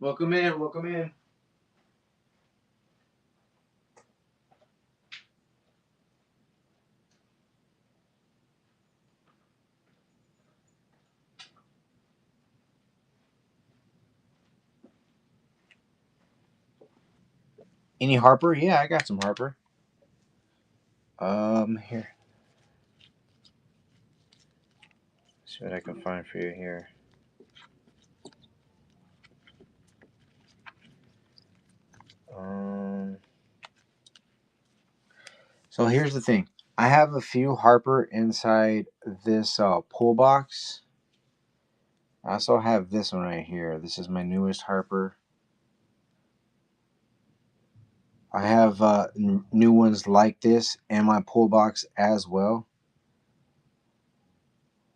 Welcome in, welcome in. Any Harper? Yeah, I got some Harper. Here. See what I can find for you here. Um, so here's the thing. I have a few Harper inside this pull box. I also have this one right here. This is my newest Harper. I have new ones like this and my pull box as well.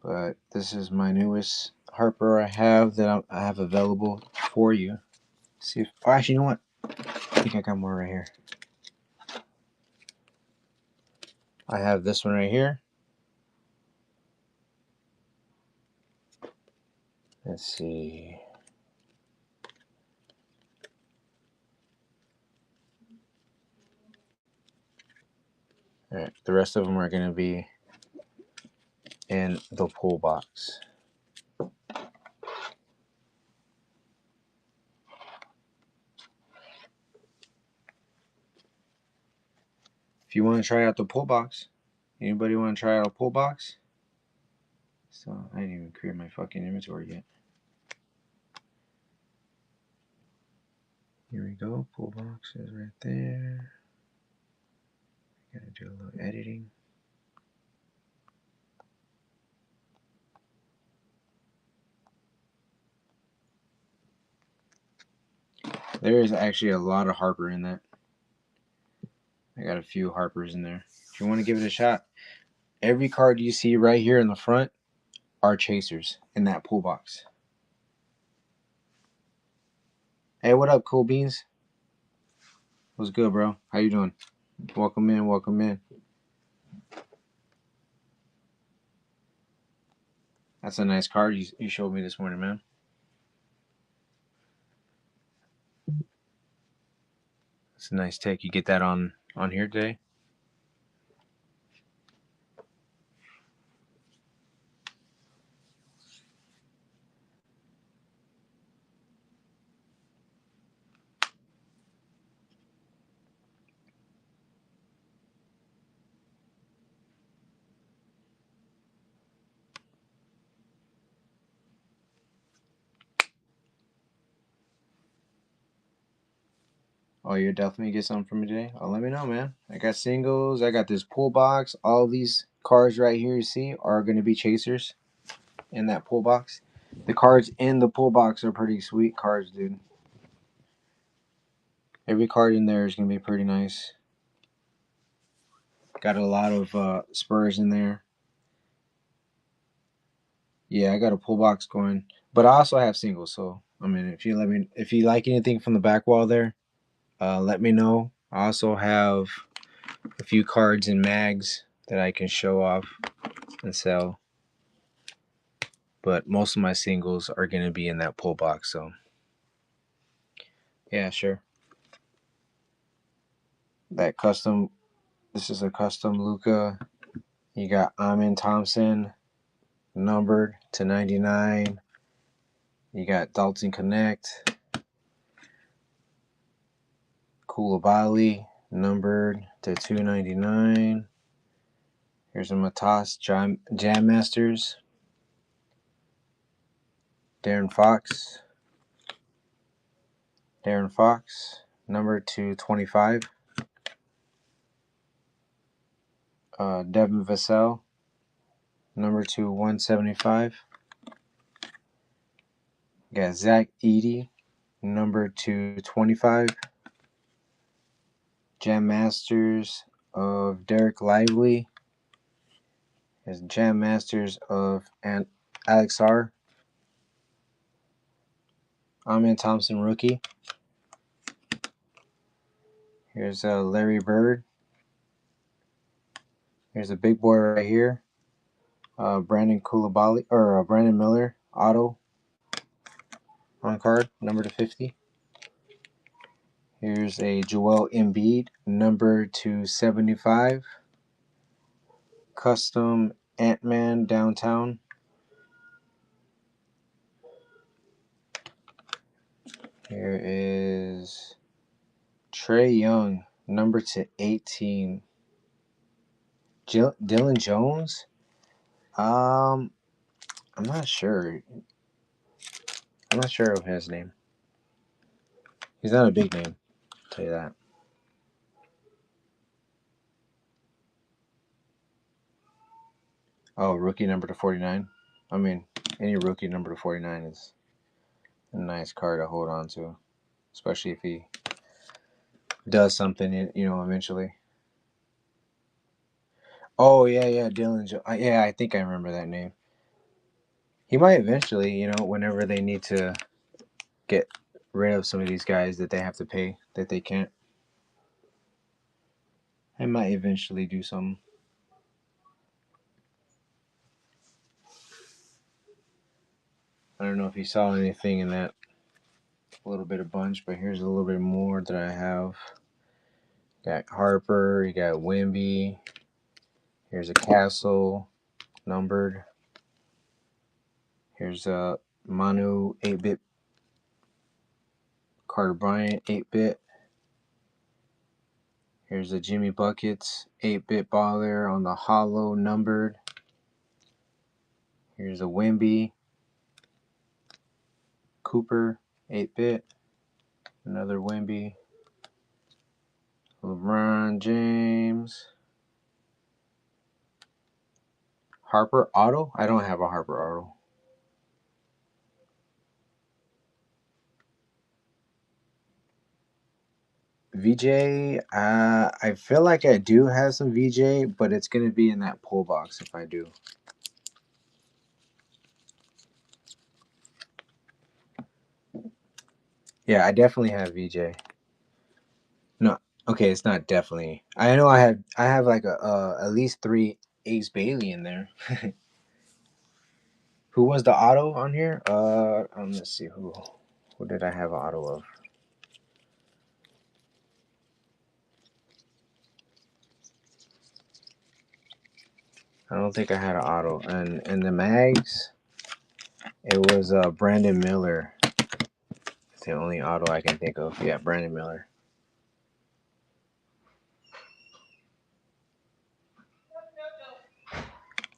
But this is my newest Harper I have that I have available for you. See if, oh, actually, you know what? I think I got more right here. I have this one right here. Let's see. All right, the rest of them are going to be in the pull box. If you want to try out the pull box, anybody want to try out a pull box? So I didn't even create my fucking inventory yet. Here we go. Pull box is right there. Gotta do a little editing. There is actually a lot of Harper in that. I got a few Harpers in there. If you want to give it a shot, every card you see right here in the front are chasers in that pull box. Hey, what up, Cool Beans? What's good, bro? How you doing? Welcome in, welcome in. That's a nice card you showed me this morning, man. It's a nice take. You get that on here today? Oh, you're definitely get something from me today? Oh, let me know, man. I got singles. I got this pull box. All these cards right here you see are going to be chasers in that pull box. The cards in the pull box are pretty sweet cards, dude. Every card in there is going to be pretty nice. Got a lot of Spurs in there. Yeah, I got a pull box going, but I also have singles. So I mean, if you like anything from the back wall there, let me know. I also have a few cards and mags that I can show off and sell, but most of my singles are gonna be in that pull box. So yeah, sure. That custom. This is a custom Luca. You got Amin Thompson, numbered to 99. You got Dalton Connect, Koulibaly, numbered to 299. Here's a Matas Jam Masters, Darren Fox. Darren Fox, number 225. Devin Vassell, number 175. Got Zach Edey, number 225. Jam Masters of Derek Lively. There's Jam Masters of Alex R. Amin Thompson rookie. Here's Larry Bird. Here's a big boy right here. Brandon Koulibaly or Brandon Miller auto. on card, number to 50. Here's a Joel Embiid, number to 75. Custom Ant-Man downtown. Here is Trae Young, number to 18. Dylan Jones? I'm not sure. I'm not sure of his name. He's not a big name, I'll tell you that. Oh, rookie number to 49. I mean, any rookie number to 49 is a nice card to hold on to, especially if he does something, eventually. Oh, yeah, Dylan Jones. Yeah, I think I remember that name. He might eventually, whenever they need to get rid of some of these guys that they have to pay that they can't. I might eventually do something. I don't know if you saw anything in that little bit of bunch, but here's a little bit more that I have. Got Harper, you got Wemby. Here's a Castle numbered. Here's a Manu 8-bit. Carter Bryant 8-bit. Here's a Jimmy Buckets 8-bit baller on the hollow numbered. Here's a Wemby. Cooper 8-bit. Another Wemby. LeBron James. Harper auto? I don't have a Harper auto. VJ, I feel like I do have some VJ, but it's going to be in that pull box if I do. Yeah, I definitely have VJ. No, okay, it's not definitely. I know I have like a at least 3 Ace Bailey in there. Who was the auto on here? Let's see who did I have an auto of? I don't think I had an auto. And in the mags, it was Brandon Miller. It's the only auto I can think of. Yeah, Brandon Miller.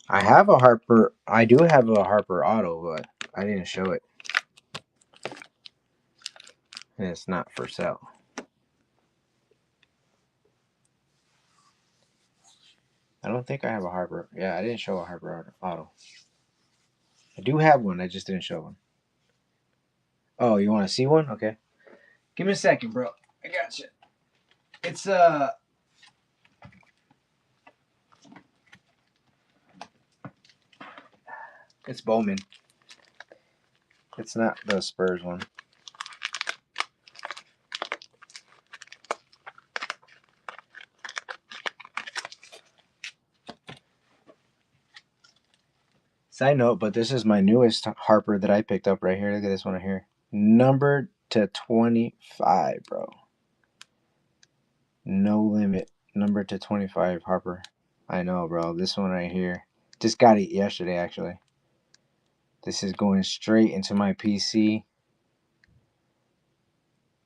I have a Harper. I do have a Harper auto, but I didn't show it, and it's not for sale. I don't think I have a Harper. Yeah, I didn't show a Harper auto. I do have one. I just didn't show one. Oh, you want to see one? Okay. Give me a second, bro. I got you. It's Bowman. It's not the Spurs one. Side note, but this is my newest Harper that I picked up right here. Look at this one right here. Numbered to 25, bro. No limit. Numbered to 25, Harper. I know, bro. This one right here. Just got it yesterday, actually. This is going straight into my PC.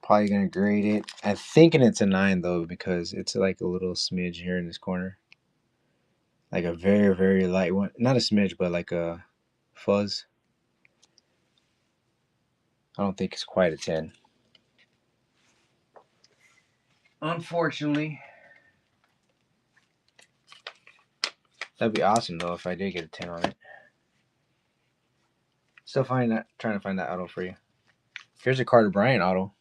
Probably going to grade it. I'm thinking it's a 9, though, because it's like a little smidge here in this corner. Like a very, very light one. Not a smidge, but like a fuzz. I don't think it's quite a 10. Unfortunately. That'd be awesome, though, if I did get a 10 on it. Still trying to find that auto for you. Here's a Carter Bryant auto.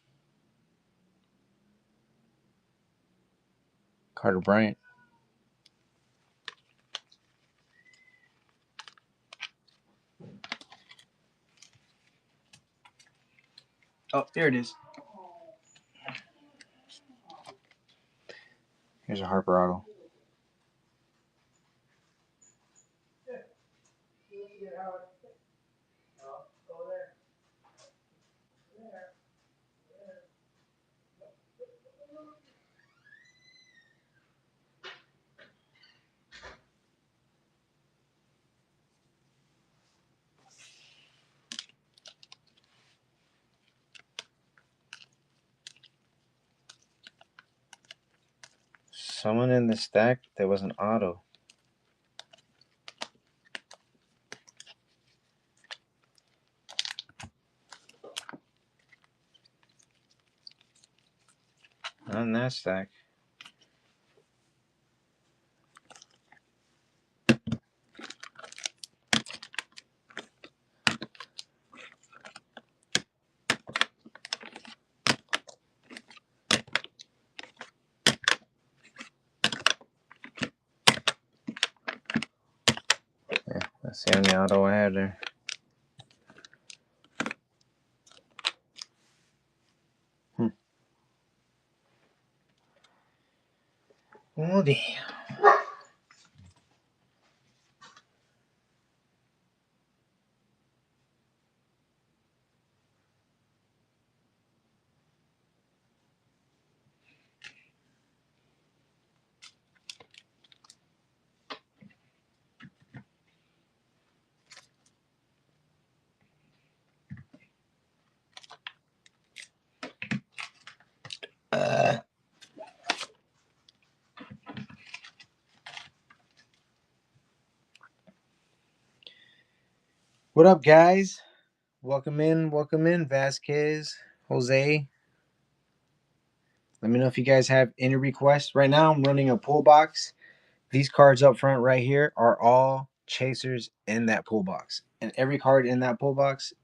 Carter Bryant. Oh, there it is. Here's a Harper auto. someone in the stack that was an auto. Not in that stack. Yeah, that's the only auto I had there. Oh, damn. What up, guys? Welcome in, Vasquez, Jose. Let me know if you guys have any requests. Right now, I'm running a pull box. These cards up front right here are all chasers in that pull box. And every card in that pull box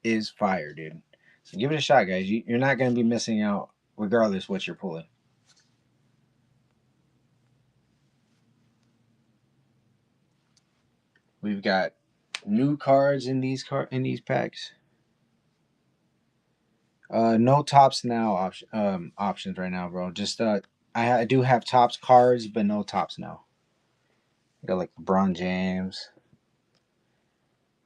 is fire, dude. So give it a shot, guys. You're not going to be missing out regardless what you're pulling. We've got new cards in these packs. No tops now options right now, bro. Just I do have tops cards, but no tops now. I got like LeBron James,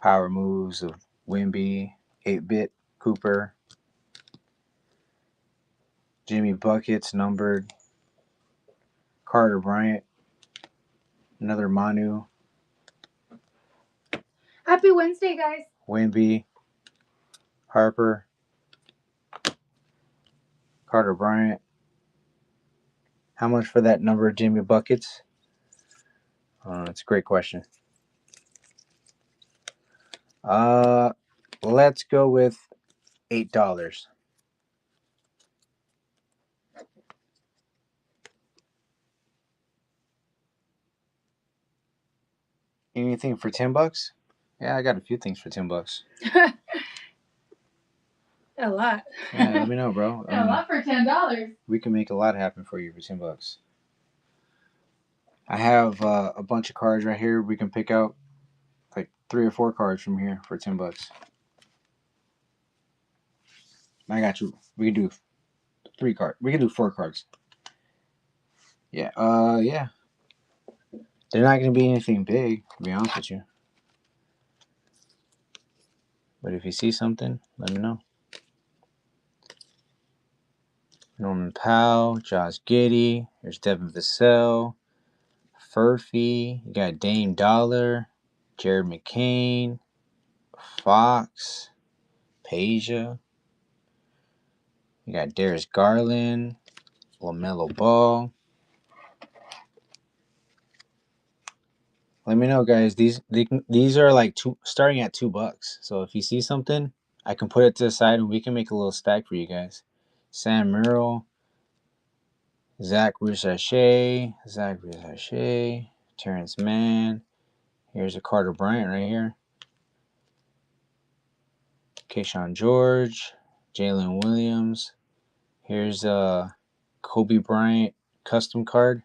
power moves of Wemby, 8-bit Cooper, Jimmy Buckets numbered, Carter Bryant, another Manu, Happy Wednesday, guys. Wemby, Harper, Carter Bryant. How much for that number of Jimmy Buckets? It's a great question. Let's go with $8. Anything for $10? Yeah, I got a few things for $10. A lot. Yeah, let me know, bro. A lot for $10. We can make a lot happen for you for $10. I have a bunch of cards right here. We can pick out like 3 or 4 cards from here for $10. I got you. We can do 3 cards. We can do 4 cards. Yeah. Yeah. They're not gonna be anything big, to be honest with you. But if you see something, let me know. Norman Powell, Josh Giddey. There's Devin Vassell, Furphy. You got Dame Dollar, Jared McCain, Fox, Peja. You got Darius Garland, LaMelo Ball. Let me know, guys. These are like starting at $2. So if you see something, I can put it to the side and we can make a little stack for you guys. Sam Merrill, Zach Rusachet, Terrence Mann. Here's a Carter Bryant right here. Keyshawn George, Jalen Williams. Here's a Kobe Bryant custom card.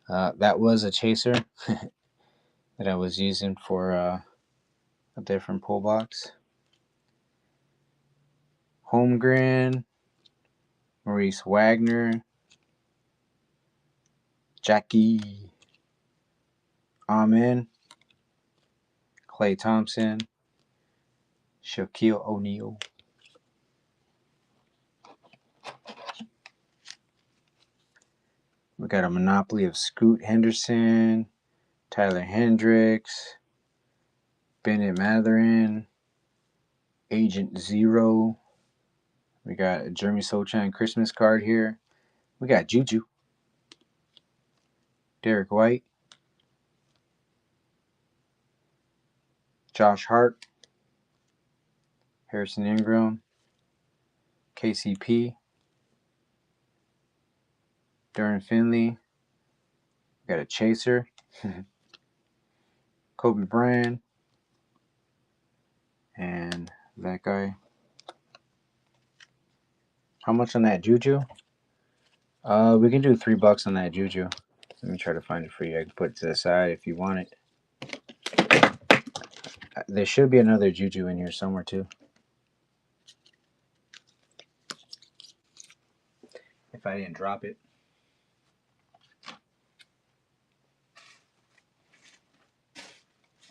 That was a chaser that I was using for a different pull box. Holmgren, Maurice Wagner, Jackie Amen, Klay Thompson, Shaquille O'Neal. We got a monopoly of Scoot Henderson, Tyler Hendricks, Bennett Mathurin, Agent Zero. We got a Jeremy Sochan Christmas card here. We got Juju. Derek White, Josh Hart, Harrison Ingram, KCP, Darren Finley. Got a chaser. Kobe Bryant. And that guy. How much on that Juju? We can do $3 on that Juju. Let me try to find it for you. I can put it to the side if you want it. There should be another Juju in here somewhere too. If I didn't drop it.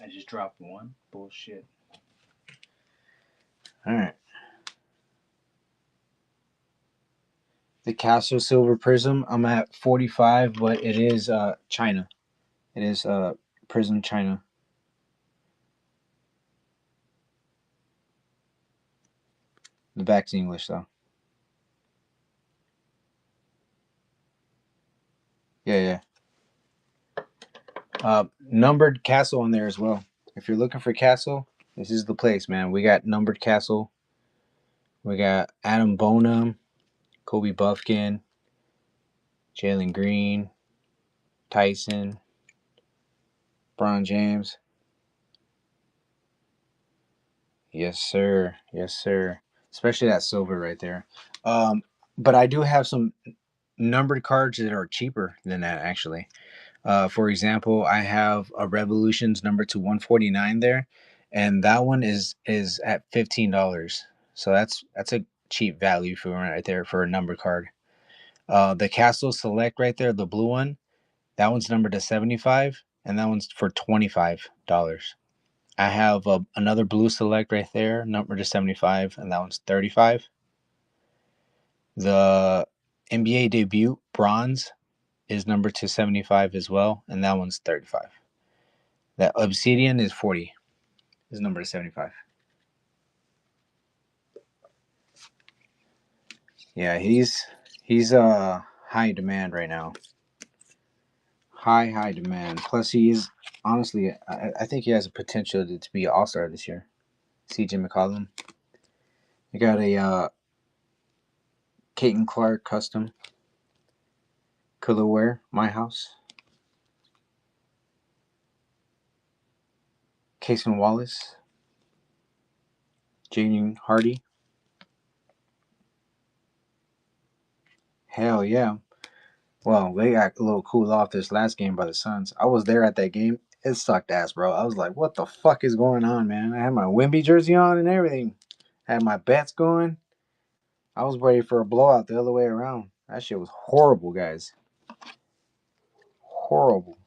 I just dropped one. Bullshit. Alright. The Castle Silver Prism, I'm at 45, but it is China. It is Prism China. The back's English though. Yeah. Numbered Castle on there as well. If you're looking for Castle, this is the place, man. We got numbered Castle. We got Adam Bonham, Kobe Buffkin, Jalen Green, Tyson, Bron James. Yes, sir. Yes, sir. Especially that silver right there. But I do have some numbered cards that are cheaper than that, actually. For example, I have a Revolutions number to 149 there, and that one is at $15. So that's a cheap value for right there for a number card. The Castle Select right there, the blue one, that one's numbered to 75, and that one's for $25. I have another blue Select right there, numbered to 75, and that one's 35. The NBA debut bronze is numbered to 75 as well, and that one's 35. That Obsidian is 40. Is number 75. Yeah, he's high demand right now. High demand. Plus, he is honestly, I think he has a potential to be an all-star this year. CJ McCollum. You got a Caton Clark custom. Colorware, My House. Cason Wallace. Jaden Hardy. Hell yeah. Well, they got a little cooled off this last game by the Suns. I was there at that game. It sucked ass, bro. I was like, what the fuck is going on, man? I had my Wemby jersey on and everything. Had my bets going. I was ready for a blowout the other way around. That shit was horrible, guys. Horrible.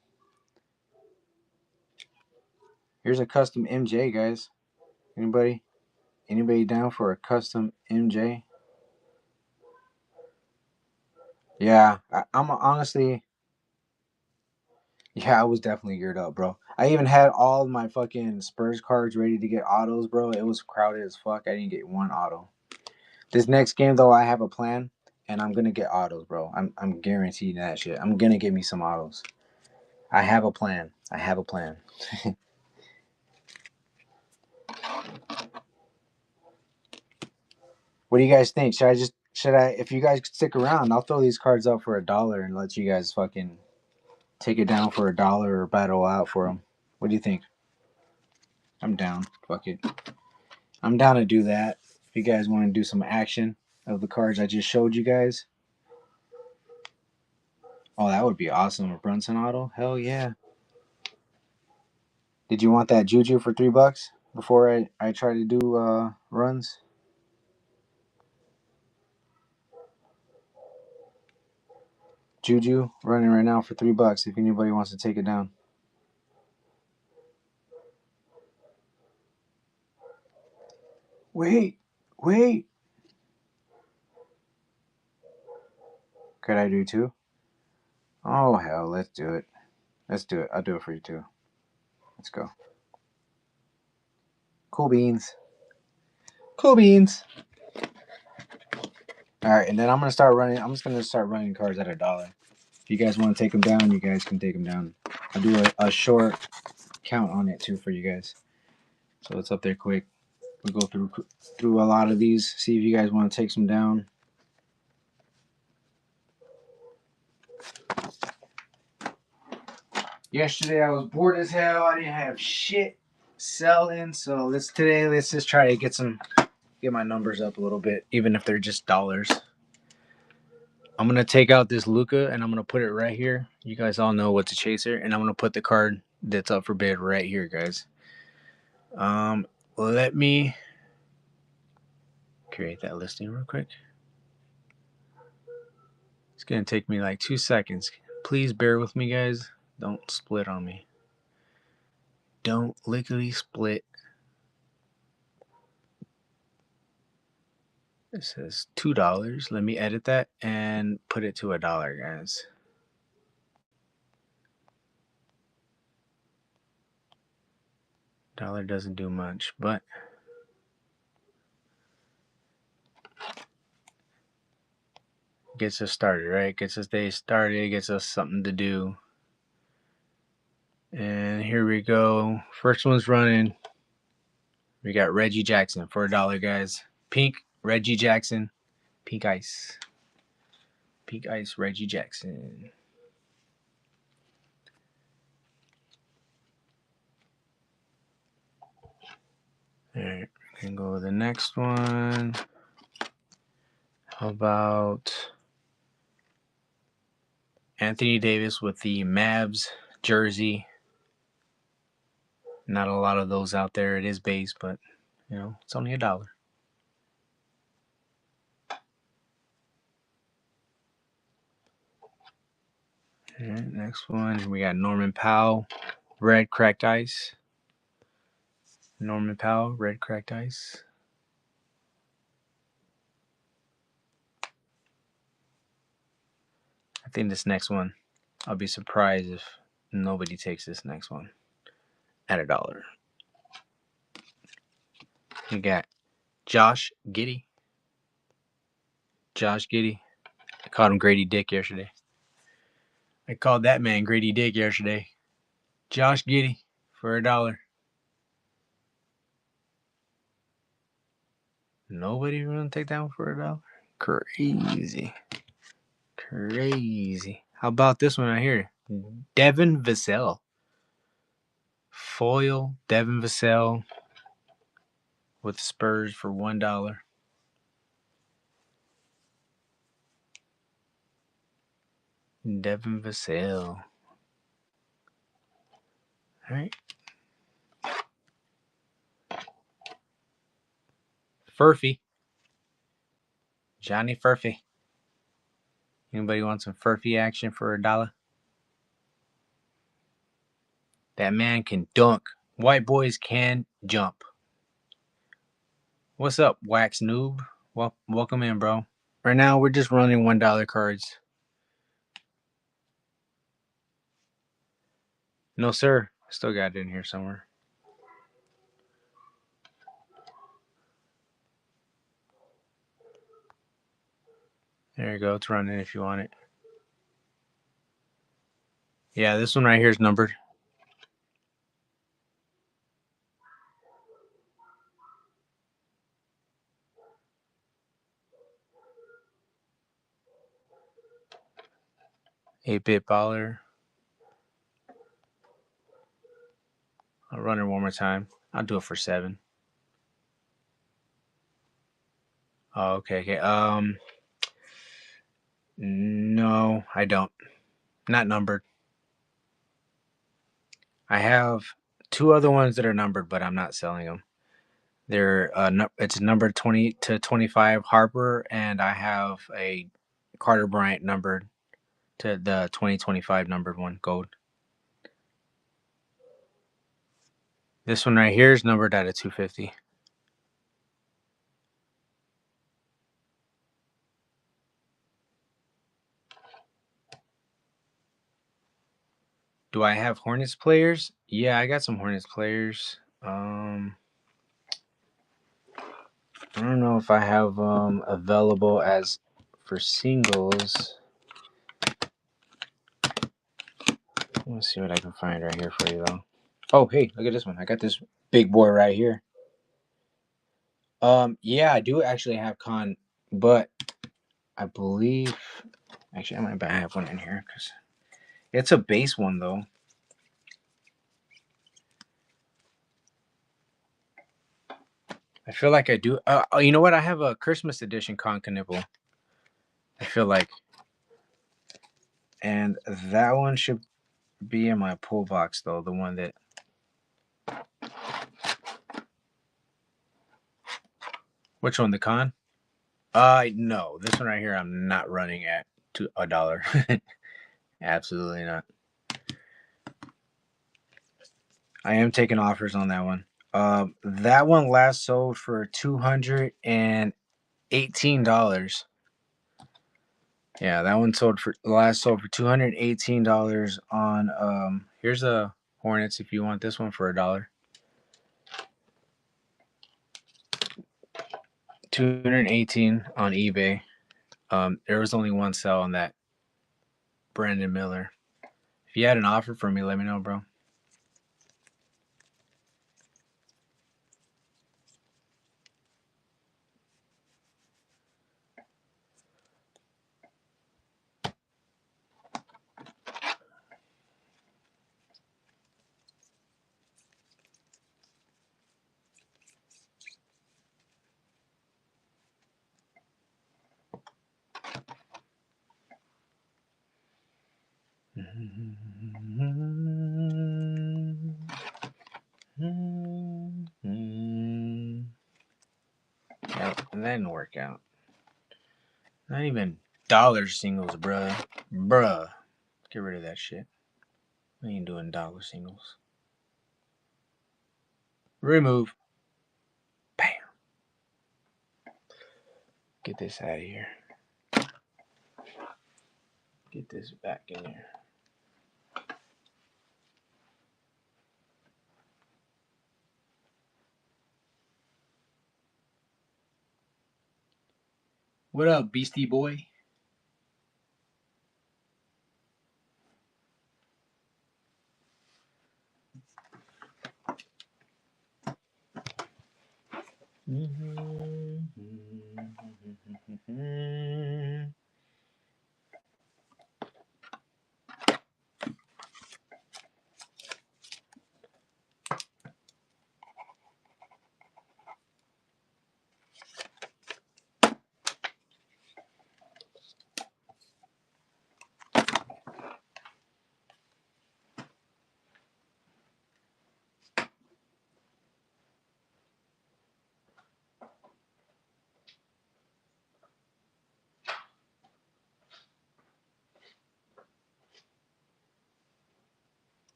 Here's a custom MJ, guys. Anybody down for a custom MJ? Yeah, I'm honestly, yeah, I was definitely geared up, bro. I even had all of my fucking Spurs cards ready to get autos, bro. It was crowded as fuck. I didn't get one auto. This next game, though, I have a plan, and I'm gonna get autos, bro. I'm guaranteed that shit. I'm gonna get me some autos. I have a plan. What do you guys think? Should I if you guys stick around, I'll throw these cards up for $1 and let you guys fucking take it down for $1 or battle out for them. What do you think? I'm down. Fuck it. I'm down to do that. If you guys want to do some action of the cards I just showed you guys. Oh, that would be awesome. A Brunson auto? Hell yeah. Did you want that Juju for $3 before I try to do runs? Juju running right now for $3 if anybody wants to take it down. Wait. Could I do two? Oh hell, let's do it. I'll do it for you too. Let's go. Cool beans. All right, and then I'm just gonna start running cards at $1. If you guys want to take them down, you guys can take them down. I'll do a short count on it too for you guys. So it's up there quick. We'll go through a lot of these. See if you guys want to take some down. Yesterday I was bored as hell. I didn't have shit selling. So let's just try to get my numbers up a little bit, even if they're just dollars. I'm gonna take out this Luka and I'm gonna put it right here. You guys all know what's a chaser, and I'm gonna put the card that's up for bid right here, guys. Let me create that listing real quick. It's gonna take me like 2 seconds. Please bear with me, guys. Don't split on me. Don't lickety split. It says $2. Let me edit that and put it to $1, guys. Dollar doesn't do much, but gets us started, right? Gets us day started, gets us something to do. And here we go. First one's running. We got Reggie Jackson for $1, guys. Pink Reggie Jackson. Pink ice. Pink ice Reggie Jackson. Alright, we can go to the next one. How about Anthony Davis with the Mavs jersey? Not a lot of those out there. It is base, but you know, it's only $1. Alright, next one. We got Norman Powell, red cracked ice. Norman Powell, red cracked ice. I think this next one, I'll be surprised if nobody takes this next one at $1. You got Josh Giddey. Josh Giddey. I called him Grady Dick yesterday. I called that man Grady Dick yesterday. Josh Giddey for $1. Nobody gonna take that one for $1? Crazy. Crazy. How about this one right here? Devin Vassell. Foil Devin Vassell with Spurs for $1. Devin Vassell. All right. Furphy. Johnny Furphy. Anybody want some Furphy action for $1? That man can dunk. White boys can jump. What's up, Wax Noob? Welcome in, bro. Right now, we're just running $1 cards. No, sir. Still got it in here somewhere. There you go. It's running if you want it. Yeah, this one right here is numbered. $8-bit baller. I'll run it one more time. I'll do it for 7. Oh, okay. No, I don't. Not numbered. I have 2 other ones that are numbered, but I'm not selling them. It's numbered 20 to 25 Harper, and I have a Carter Bryant numbered to the 2025 numbered one, gold. This one right here is numbered at a 250. Do I have Hornets players? Yeah, I got some Hornets players. I don't know if I have available as for singles. Let's see what I can find right here for you, though. Oh, hey, look at this one. I got this big boy right here. Yeah, I do actually have con, but I believe actually I might have one in here because it's a base one though. I feel like I do. Oh, you know what? I have a Christmas edition con Nibble. I feel like, and that one should be in my pull box though. The one that. Which one? The con? No. This one right here. I'm not running at $1. Absolutely not. I am taking offers on that one. That one last sold for $218. Yeah, that one sold for $218 on here's a Hornets if you want this one for $1. 218 on eBay. There was only one sell on that Brandon Miller. If you had an offer for me, let me know, bro. Yeah, that didn't work out. Not even dollar singles, bruh. Bruh. Get rid of that shit. We ain't doing dollar singles. Remove. Bam. Get this out of here. Get this back in there. What up, Beastie Boy?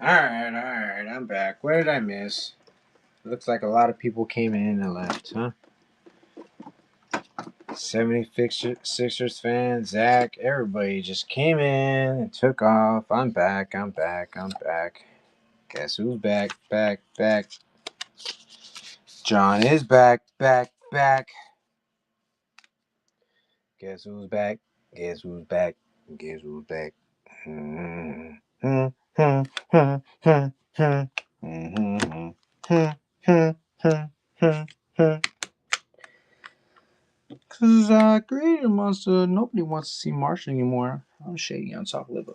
Alright, I'm back. What did I miss? Looks like a lot of people came in and left, huh? 70 Sixers fans, Zach, everybody just came in and took off. I'm back. Guess who's back? Back. John is back. Guess who's back? Guess who's back? Guess who's back? Cause Creator Monster, nobody wants to see Marshall anymore. I'm shady on top liver.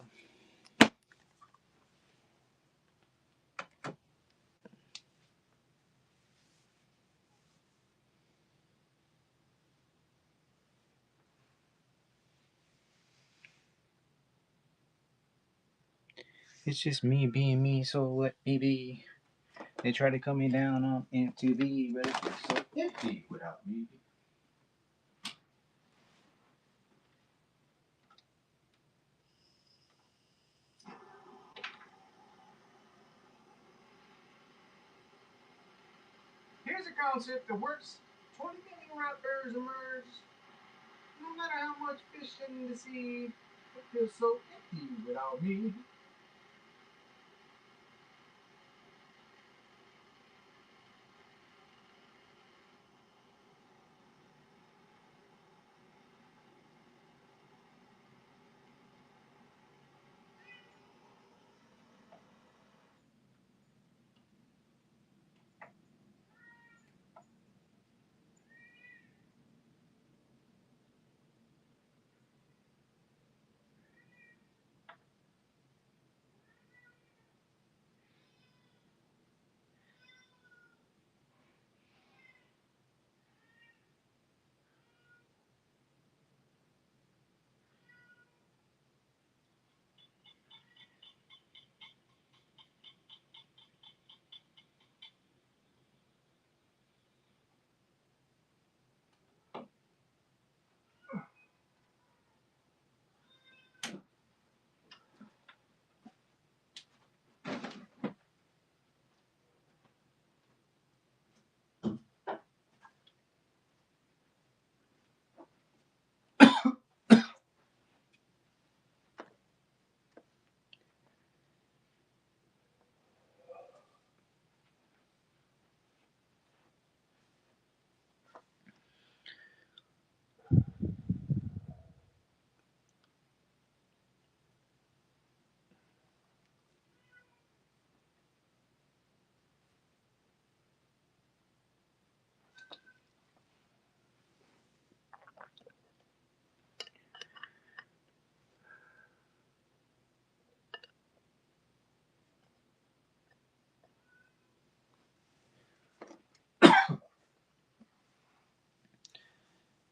It's just me being me, so let me be. They try to cut me down on MTV, but it's so empty without me. Here's a concept that works. 20 million rappers emerge. No matter how much fish in the sea, it feels so empty without me.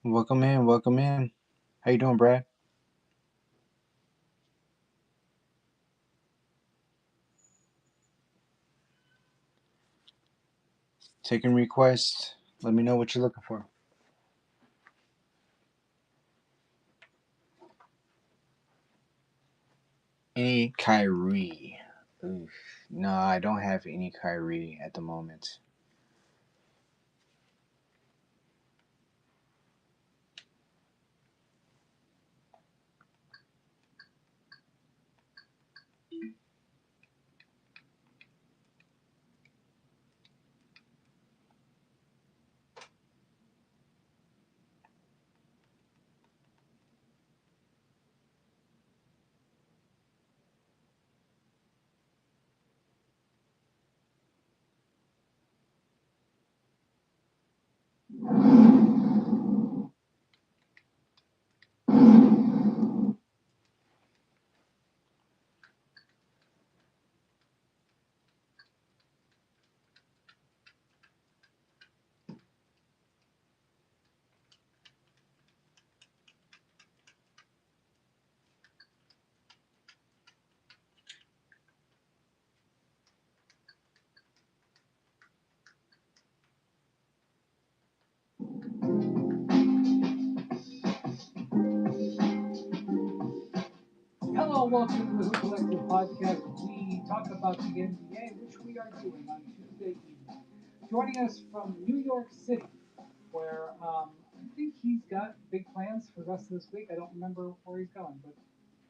Welcome in. How you doing, Brad? Taking requests. Let me know what you're looking for. Any Kyrie? Oof. No, I don't have any Kyrie at the moment. Hello, welcome to the Hoop Collective Podcast. We talk about about the NBA, which we are doing on Tuesday evening. Joining us from New York City, where I think he's got big plans for the rest of this week. I don't remember where he's going, but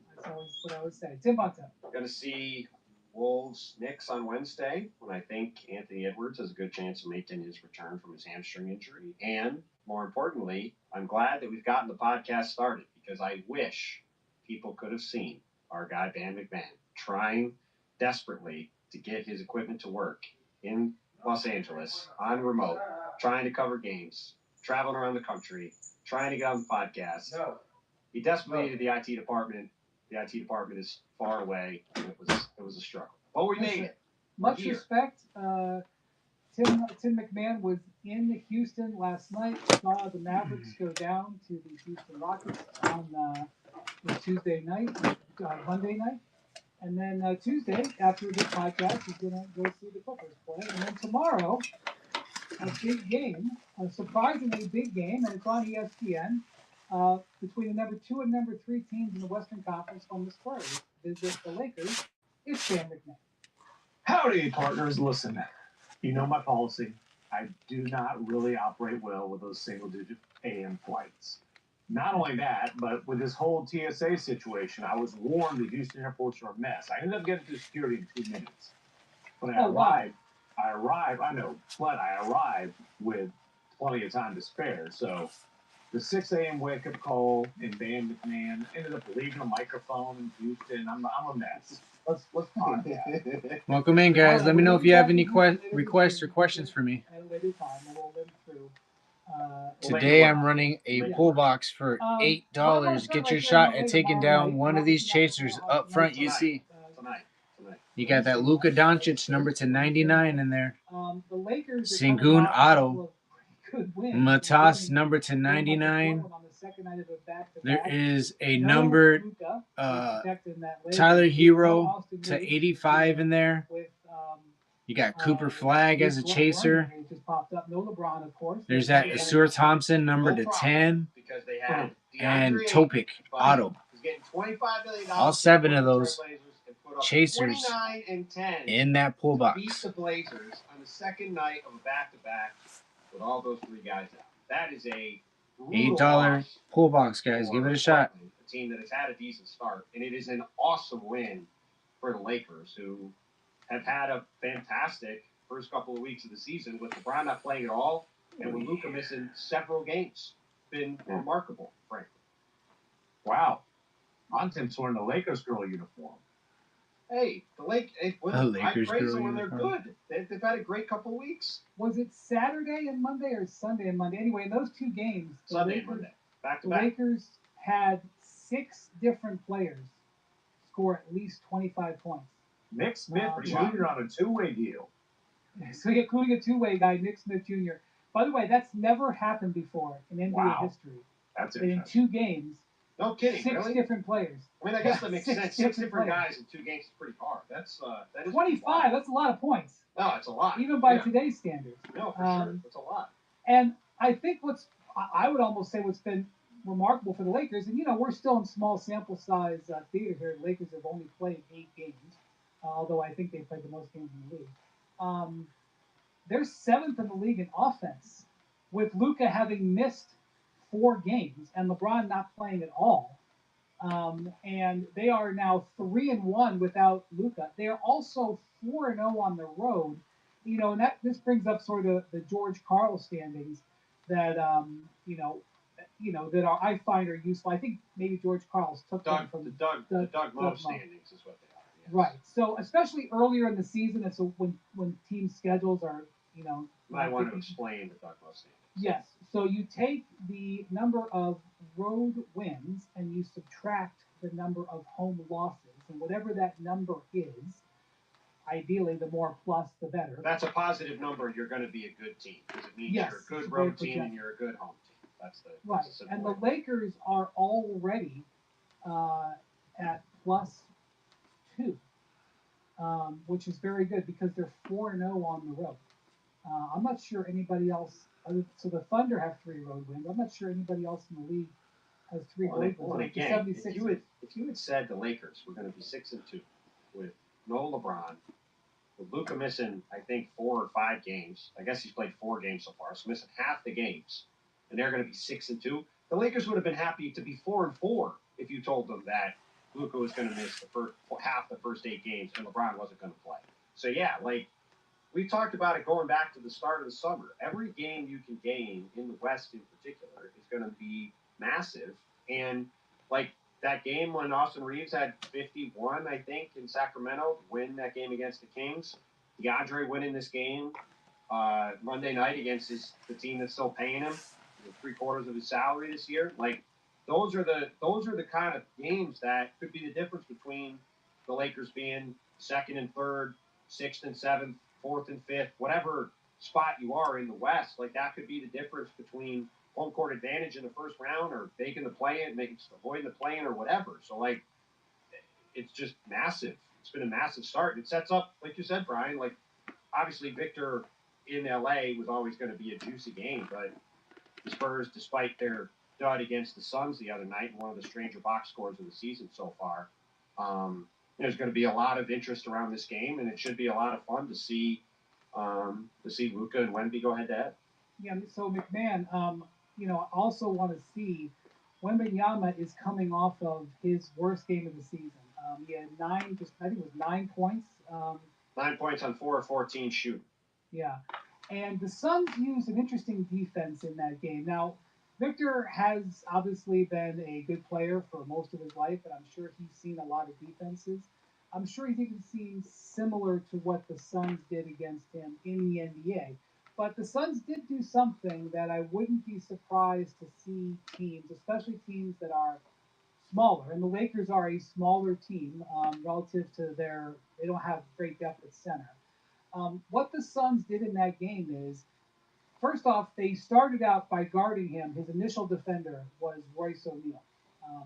that's always what I would say. Tim Monta. Going to see Wolves Knicks on Wednesday, when I think Anthony Edwards has a good chance of making his return from his hamstring injury. And more importantly, I'm glad that we've gotten the podcast started because I wish people could have seen our guy Van McMahon trying desperately to get his equipment to work in Los Angeles on remote, trying to cover games, traveling around the country, trying to get on the podcast. He desperately needed the IT department. The IT department is far away, and it was a struggle. But we made it. Much respect. Tim McMahon was in Houston last night. Saw the Mavericks go down to the Houston Rockets on Tuesday night, Monday night, and then Tuesday after this podcast, he's gonna go see the Clippers play, and then tomorrow a big game, a surprisingly big game, and it's on ESPN. Between the number 2 and number 3 teams in the Western Conference on the Spurs visit the Lakers. It's Sam McMahon. Howdy, partners. Listen, you know my policy. I do not really operate well with those single-digit AM flights. Not only that, but with this whole TSA situation, I was warned the Houston airports are a mess. I ended up getting through security in 2 minutes. When I arrived with plenty of time to spare, so the 6 a.m. wake-up call in Van McMahon ended up leaving a microphone in Houston. I'm a mess. Let's podcast. Welcome in, guys. Let me know if you have any requests or questions for me. At a later time, and we'll live through. Today I'm running a pull box for $8. Get your shot at taking down one of these chasers up front. You see, Tonight. you got that Luka Doncic number to 99 in there. The Lakers Sengun Otto. Matas number to 99. There is a number Tyler Hero to 85 in there. You got Cooper Flag as a chaser. There's that Isur Thompson number to 10. And Topic Otto. All 7 of those chasers in that pull box. Beat the Blazers on the second night of a back-to-back with all those 3 guys out. That is a $8 pull box, guys. Give it a shot. A team that has had a decent start, and it is an awesome win for the Lakers, who have had a fantastic first couple of weeks of the season with LeBron not playing at all, and with Luka missing several games. Been remarkable, frankly. Wow. Montem's wearing the Lakers girl uniform. Hey, the Lakers I praise them when they're good. They've had a great couple of weeks. Was it Saturday and Monday or Sunday and Monday? Anyway, in those 2 games, Sunday and Monday, back to the back. Lakers had 6 different players score at least 25 points. Nick Smith Jr. on a 2-way deal. So including a 2-way guy, Nick Smith Jr. By the way, that's never happened before in NBA history. That's in interesting. 2 games. No kidding, 6 really? different players. I mean, I guess that makes sense. 6 different players. guys in 2 games is pretty hard. That is 25. That's a lot of points. No, it's a lot. Even by today's standards. No, for sure. It's a lot. And I think I would almost say what's been remarkable for the Lakers, and we're still in small sample size theater here. The Lakers have only played 8 games, although I think they played the most games in the league. They're 7th in the league in offense, with Luka having missed 4 games and LeBron not playing at all. And they are now 3-1 without Luka. They are also 4-0 on the road. And this brings up sort of the George Karl standings that that I find are useful. I think maybe George Karl's took them from the Doug Moe standings is what they are. Yes. Right. So especially earlier in the season, and so when team schedules are I want to explain the Doug Moe standings. Yes. So you take the number of road wins and you subtract the number of home losses, and whatever that number is, ideally the more plus the better. That's a positive number. You're going to be a good team because it means you're a good road team and you're a good home team. That's the and the Lakers are already at +2, which is very good because they're 4-0 on the road. I'm not sure anybody else. So the Thunder have 3 road wins. I'm not sure anybody else in the league has 3 road wins. Well, again, if you had said the Lakers were going to be 6-2 with no LeBron, with Luka missing, I think, 4 or 5 games. I guess he's played 4 games so far, so missing half the games, and they're going to be 6-2. The Lakers would have been happy to be 4-4 if you told them that Luka was going to miss half the first 8 games and LeBron wasn't going to play. So yeah, like we've talked about it going back to the start of the summer. Every game you can gain in the West, in particular, is going to be massive. And like that game when Austin Reeves had 51, I think, in Sacramento, win that game against the Kings. DeAndre winning this game Monday night against the team that's still paying him 3/4 of his salary this year. Like those are the kind of games that could be the difference between the Lakers being 2nd and 3rd, 6th and 7th, 4th and 5th, whatever spot you are in the West. Like that could be the difference between home court advantage in the first round or making the play-in, avoiding the play-in or whatever. So like it's just massive. It's been a massive start. It sets up, like you said, Brian, like obviously Victor in LA was always going to be a juicy game, but the Spurs, despite their dud against the Suns the other night, one of the stranger box scores of the season so far, there's going to be a lot of interest around this game, and it should be a lot of fun to see Luka and Wemby go head to head. Yeah, so McMahon, I also want to see Wembanyama is coming off of his worst game of the season. He had 9 points. 9 points on 4 or 14 shoot. Yeah. And the Suns used an interesting defense in that game. Now, Victor has obviously been a good player for most of his life, and I'm sure he's seen a lot of defenses. I'm sure he's even seen similar to what the Suns did against him in the NBA. But the Suns did do something that I wouldn't be surprised to see teams, especially teams that are smaller, and the Lakers are a smaller team relative to they don't have great depth at center. What the Suns did in that game is, first off, they started out by guarding him. His initial defender was Royce O'Neal.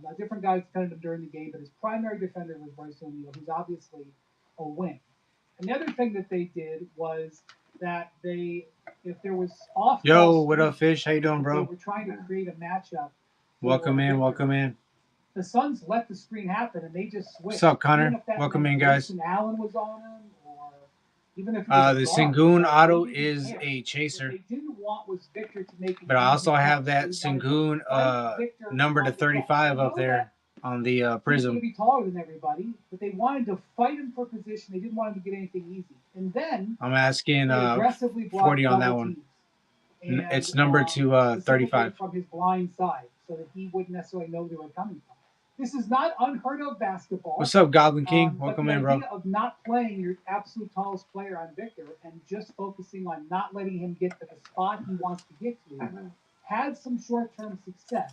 A different guy defended him during the game, but his primary defender was Royce O'Neal, who's obviously a wing. And the other thing that they did was that if there was off, what up, Fish? How you doing, bro? They were trying to create a matchup. Welcome in. The Suns let the screen happen, and they just switched. What's up, Connor? Welcome in, guys. Allen was on him, or even if the Sengun auto is a chaser. What they didn't want was Victor to make. But I also have that Sengun number to 35 up there on the Prism. He's going to be taller than everybody, but they wanted to fight him for position. They didn't want him to get anything easy. And then I'm asking 40 on that one. It's number to 35 from his blind side, so that he wouldn't necessarily know they were coming from. This is not unheard of basketball. What's up, Goblin King? Welcome in, bro. The idea of not playing your absolute tallest player on Victor and just focusing on not letting him get to the spot he wants to get to had some short-term success.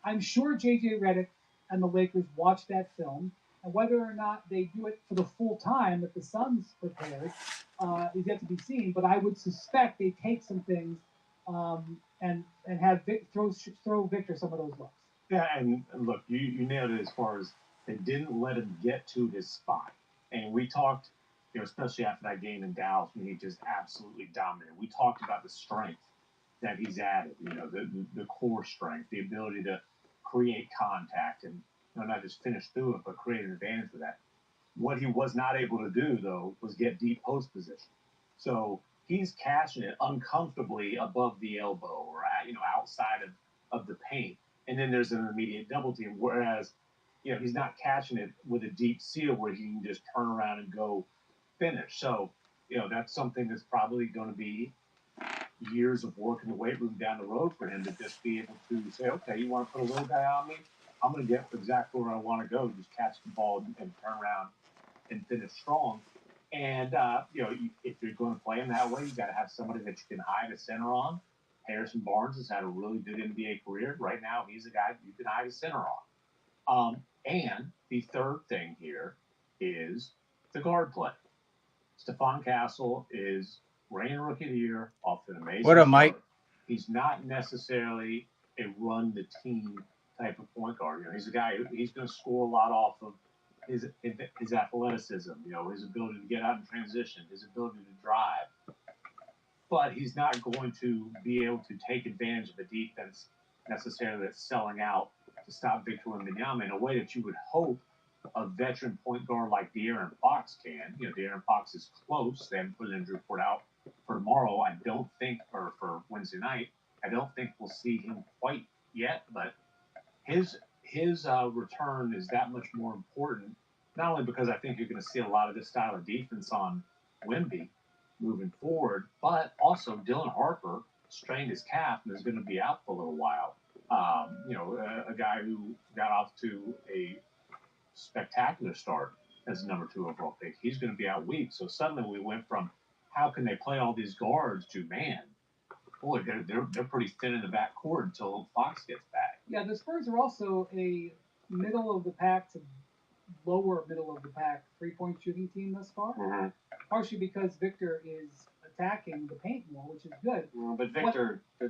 I'm sure J.J. Redick and the Lakers watched that film, and whether or not they do it for the full time that the Suns prepared is yet to be seen. But I would suspect they take some things and have throw Victor some of those looks. Yeah, and look, you nailed it as far as they didn't let him get to his spot. And we talked, especially after that game in Dallas when he just absolutely dominated. We talked about the strength that he's added, the core strength, the ability to create contact and not just finish through it, but create an advantage with that. What he was not able to do, though, was get deep post position. So he's catching it uncomfortably above the elbow or outside of the paint. And then there's an immediate double team. Whereas, he's not catching it with a deep seal where he can just turn around and go finish. So, that's something that's probably going to be years of work in the weight room down the road for him to just be able to say, okay, you want to put a little guy on me? I'm going to get exactly where I want to go. Just catch the ball and turn around and finish strong. And, if you're going to play him that way, you got to have somebody that you can hide a center on. Harrison Barnes has had a really good NBA career. Right now, he's a guy you can hide a center on. And the third thing here is the guard play. Stephon Castle is reigning Rookie of the Year off an amazing What up, Mike? He's not necessarily a run-the-team type of point guard. He's a guy he's going to score a lot off of his athleticism, his ability to get out in transition, his ability to drive. But he's not going to be able to take advantage of a defense necessarily that's selling out to stop Victor Wembanyama in a way that you would hope a veteran point guard like De'Aaron Fox can. De'Aaron Fox is close. They haven't put an injury report out for tomorrow. I don't think, or for Wednesday night. I don't think we'll see him quite yet, but his return is that much more important. Not only because I think you're going to see a lot of this style of defense on Wemby moving forward, but also Dylan Harper strained his calf and is going to be out for a little while. A guy who got off to a spectacular start as the number 2 overall pick. He's going to be out weeks. So suddenly we went from how can they play all these guards to, man, boy, they're pretty thin in the backcourt until Fox gets back. Yeah, the Spurs are also a middle of the pack to lower middle of the pack 3-point shooting team thus far. Mm-hmm. Partially because Victor is attacking the paint more, which is good. But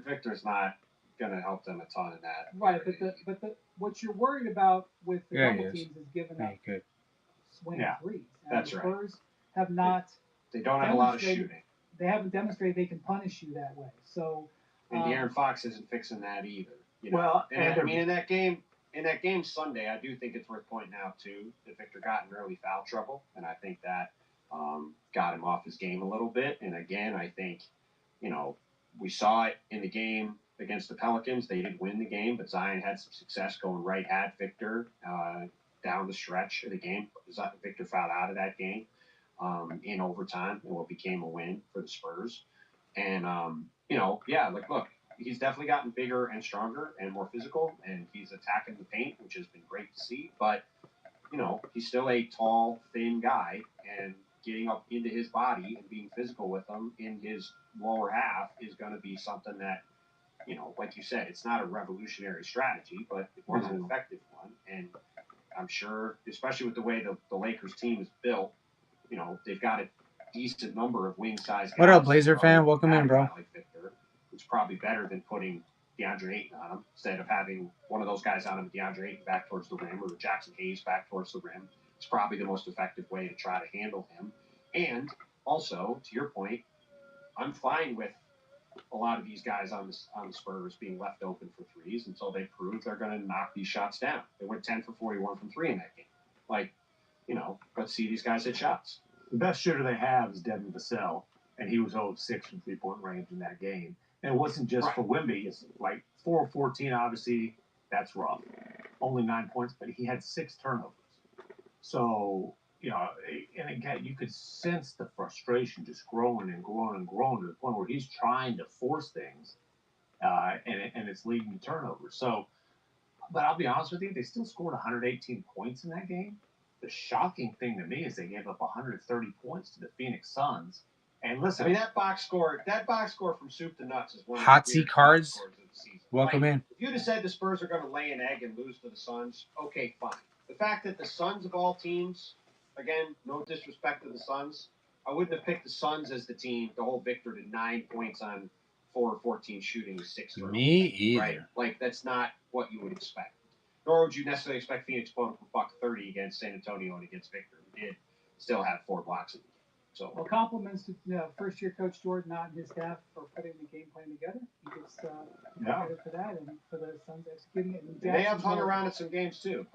Victor's not going to help them a ton in that. Right, but what you're worried about with the Yeah, double he is. teams is giving Yeah, up he could. swing Yeah, threes. And that's the right. Spurs have not. They don't have a lot of demonstrated- shooting. They haven't demonstrated they can punish you that way. So. And De'Aaron Fox isn't fixing that either. Well, in that game Sunday, I do think it's worth pointing out too that Victor got in early foul trouble, and I think that got him off his game a little bit. And again, I think we saw it in the game against the Pelicans. They did win the game, but Zion had some success going right at Victor down the stretch of the game. Victor fouled out of that game in overtime, and what became a win for the Spurs. And look, he's definitely gotten bigger and stronger and more physical, and he's attacking the paint, which has been great to see. But he's still a tall, thin guy, and getting up into his body and being physical with him in his lower half is going to be something that, like you said, it's not a revolutionary strategy, but it was an effective one. And I'm sure, especially with the way the Lakers team is built, they've got a decent number of wing-sized guys. What up, Blazer fan? Welcome in, bro. Like Victor, it's probably better than putting DeAndre Ayton on him instead of having one of those guys on him, DeAndre Ayton back towards the rim or Jackson Hayes back towards the rim. It's probably the most effective way to try to handle him. And also, to your point, I'm fine with a lot of these guys on the Spurs being left open for threes until they prove they're going to knock these shots down. They went 10 for 41 from 3 in that game. Let's see these guys hit shots. The best shooter they have is Devin Vassell, and he was 0 of 6 from 3-point range in that game. And it wasn't just for Wemby. It's like 4 of 14, obviously, that's rough. Only 9 points, but he had 6 turnovers. So, and again, you could sense the frustration just growing and growing and growing to the point where he's trying to force things, and it's leading to turnovers. So, but I'll be honest with you, they still scored 118 points in that game. The shocking thing to me is they gave up 130 points to the Phoenix Suns. And listen, that box score from soup to nuts is one of Hot the seat weirdest cards. box scores of the season. Welcome in. If you'd have said the Spurs are going to lay an egg and lose to the Suns, okay, fine. The fact that the Suns of all teams, again, no disrespect to the Suns, I wouldn't have picked the Suns as the team to hold Victor to 9 points on 4 or 14 shooting with 6 turnovers. Me either. Right? Like, that's not what you would expect. Nor would you necessarily expect Phoenix to put up a buck 30 against San Antonio and against Victor, who did still have 4 blocks in the game. So, Well, compliments to first-year coach Jordan Knott and his staff for putting the game plan together. He gets credit for that and for the Suns executing it. And they have hung around at some games too.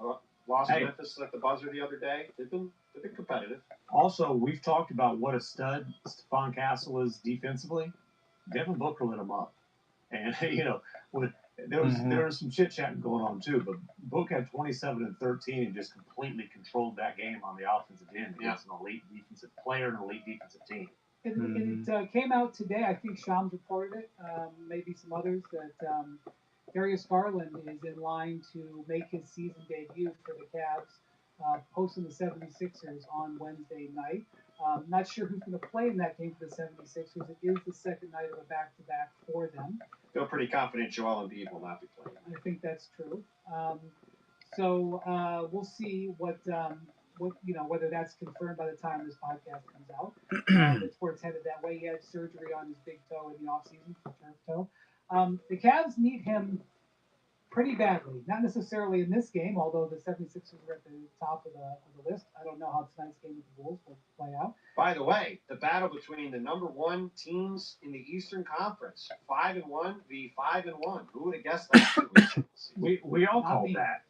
Lost to Memphis at the buzzer the other day. They've been competitive. Also, we've talked about what a stud Stephon Castle is defensively. Devin Booker lit him up, and there was some chit chatting going on too. But Book had 27 and 13 and just completely controlled that game on the offensive end against an elite defensive player and an elite defensive team. It came out today. I think Shams reported it. Maybe some others that Darius Garland is in line to make his season debut for the Cavs, hosting the 76ers on Wednesday night. Not sure who's going to play in that game for the 76ers. It is the second night of a back-to-back for them. Feel pretty confident Joel Embiid will not be playing. I think that's true. So we'll see whether that's confirmed by the time this podcast comes out. It's where it's headed that way. He had surgery on his big toe in the offseason, the turf toe. The Cavs need him pretty badly. Not necessarily in this game, although the 76ers are at the top of the list. I don't know how tonight's game with the Bulls will play out. By the way, the battle between the number 1 teams in the Eastern Conference, 5-1 v. 5-1. Who would have guessed that? We all Not called me. that.